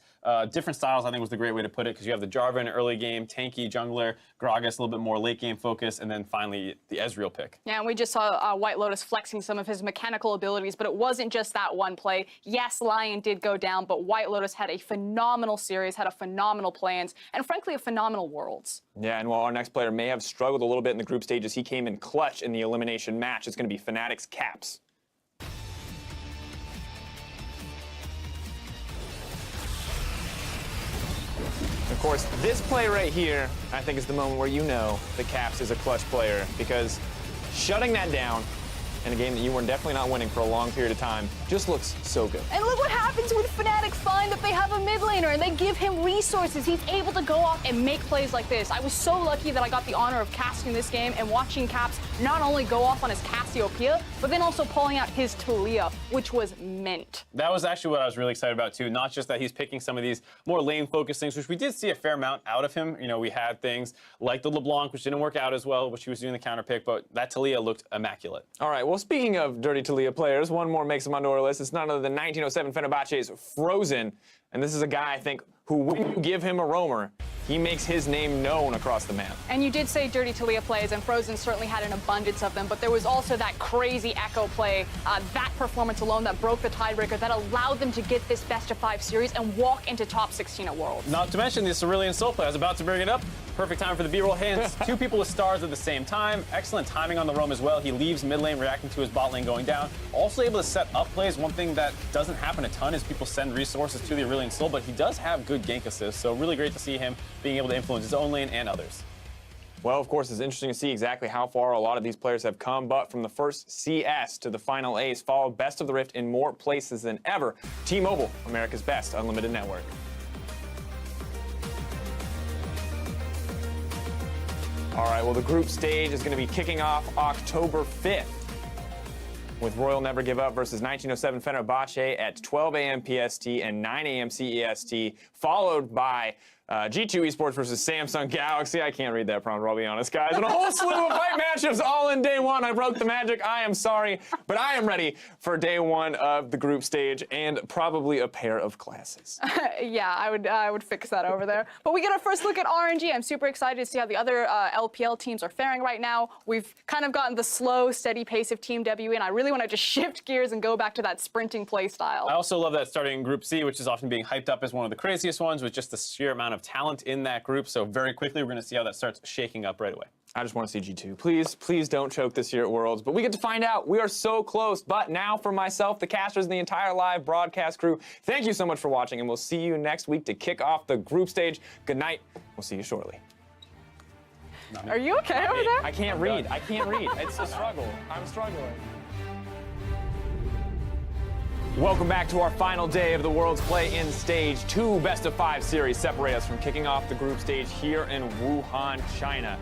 Different styles, I think, was the great way to put it, because you have the Jarvan early game, tanky jungler, Gragas a little bit more late game focus, and then finally the Ezreal pick. Yeah, and we just saw White Lotus flexing some of his mechanical abilities, but it wasn't just that one play. Yes, Lion did go down, but White Lotus had a phenomenal series, had a phenomenal plans, and frankly, a phenomenal Worlds. Yeah, and while our next player may have struggled a little bit in the group stages, he came in clutch in the elimination match. It's going to be Fnatic's Caps. Of course, this play right here, I think, is the moment where you know the Caps is a clutch player, because shutting that down in a game that you were definitely not winning for a long period of time just looks so good. And look what happens when Fnatic find that they have a mid laner and they give him resources. He's able to go off and make plays like this. I was so lucky that I got the honor of casting this game and watching Caps not only go off on his Cassiopeia, but then also pulling out his Talia, which was mint. That was actually what I was really excited about, too. Not just that he's picking some of these more lane-focused things, which we did see a fair amount out of him. You know, we had things like the LeBlanc, which didn't work out as well, which he was doing the counter pick, but that Talia looked immaculate. All right, well, speaking of dirty Talia players, one more makes him onto our list. It's none other than 1907 Fenerbahce's Frozen. And this is a guy, I think, who, when you give him a roamer, he makes his name known across the map. And you did say dirty Talia plays, and Frozen certainly had an abundance of them, but there was also that crazy Echo play, that performance alone that broke the tiebreaker, that allowed them to get this best-of-5 series and walk into top 16 at Worlds. Not to mention the Cerulean Soul play. I was about to bring it up. Perfect time for the B-roll hints. 2 people with stars at the same time. Excellent timing on the roam as well. He leaves mid lane, reacting to his bot lane going down. Also able to set up plays. One thing that doesn't happen a ton is people send resources to the Aurelion Soul, but he does have good gank assists, so really great to see him being able to influence his own lane and others. Well, of course, it's interesting to see exactly how far a lot of these players have come, but from the first CS to the final Ace, followed Best of the Rift in more places than ever. T-Mobile, America's best unlimited network. All right, well, the group stage is going to be kicking off October 5th with Royal Never Give Up versus 1907 Fenerbahce at 12 a.m. PST and 9 a.m. CEST, followed by G2 Esports versus Samsung Galaxy. I can't read that prompt, I'll be honest, guys. And a whole slew of fight matchups all in day one. I broke the magic. I am sorry, but I am ready for day one of the group stage and probably a pair of glasses. Yeah, I would fix that over there. But we get our first look at RNG. I'm super excited to see how the other LPL teams are faring right now. We've kind of gotten the slow, steady pace of Team WE, and I really want to just shift gears and go back to that sprinting play style. I also love that starting in Group C, which is often being hyped up as one of the craziest ones, with just the sheer amount of talent in that group. So very quickly, we're going to see how that starts shaking up right away. I just want to see G2. Please, please don't choke this year at Worlds. But we get to find out. We are so close. But now for myself, the casters, and the entire live broadcast crew, thank you so much for watching, and we'll see you next week to kick off the group stage. Good night. We'll see you shortly. Are you okay over there? I can't read. I can't read. It's a struggle. I'm struggling. Welcome back to our final day of the World's Play-In Stage. 2 best-of-5 series separate us from kicking off the group stage here in Wuhan, China.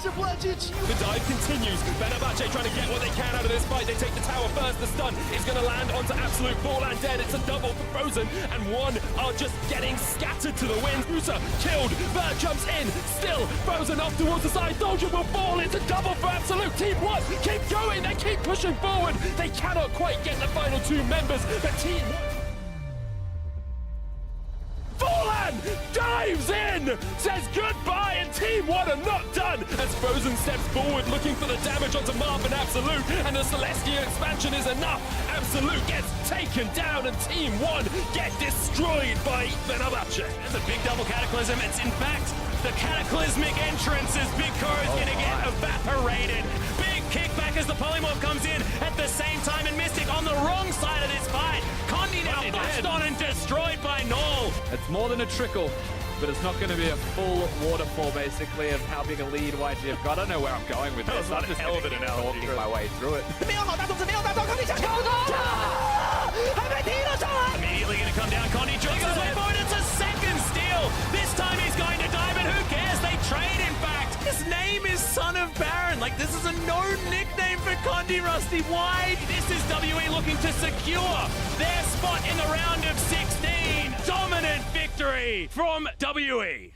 The dive continues. Fenerbahce trying to get what they can out of this fight. They take the tower first. The stun is going to land onto Absolute. Borland dead. It's a double for Frozen. And one are just getting scattered to the wind. Musa killed. Bird jumps in. Still Frozen off towards the side. Soldier will fall. It's a double for Absolute. Team 1 keep going. They keep pushing forward. They cannot quite get the final 2 members. But Team 1... Borland dives in, says goodbye, and Team 1 are not done as Frozen steps forward looking for the damage onto Marvin Absolute, and the Celestia expansion is enough. Absolute gets taken down, and Team 1 get destroyed by Fenerbahce. It's a big double Cataclysm. It's in fact the Cataclysmic entrance as Big Crow is going to get evaporated. Big kickback as the Polymorph comes in at the same time, and Mystic on the wrong side of this fight. Condi now flashed on and destroyed by Null. It's more than a trickle, but it's not going to be a full waterfall, basically, of how big a lead YG have got. I don't know where I'm going with this. I'm just hell of an analogy. walking my way through it. Immediately going to come down. Condi jogs his way forward. It's a second steal. This time he's going to die, but who cares? They trade, in fact. His name is Son of Baron. Like, this is a known nickname for Condi, Rusty. Why? This is WE looking to secure their spot in the round of 16. Dominant victory from WE.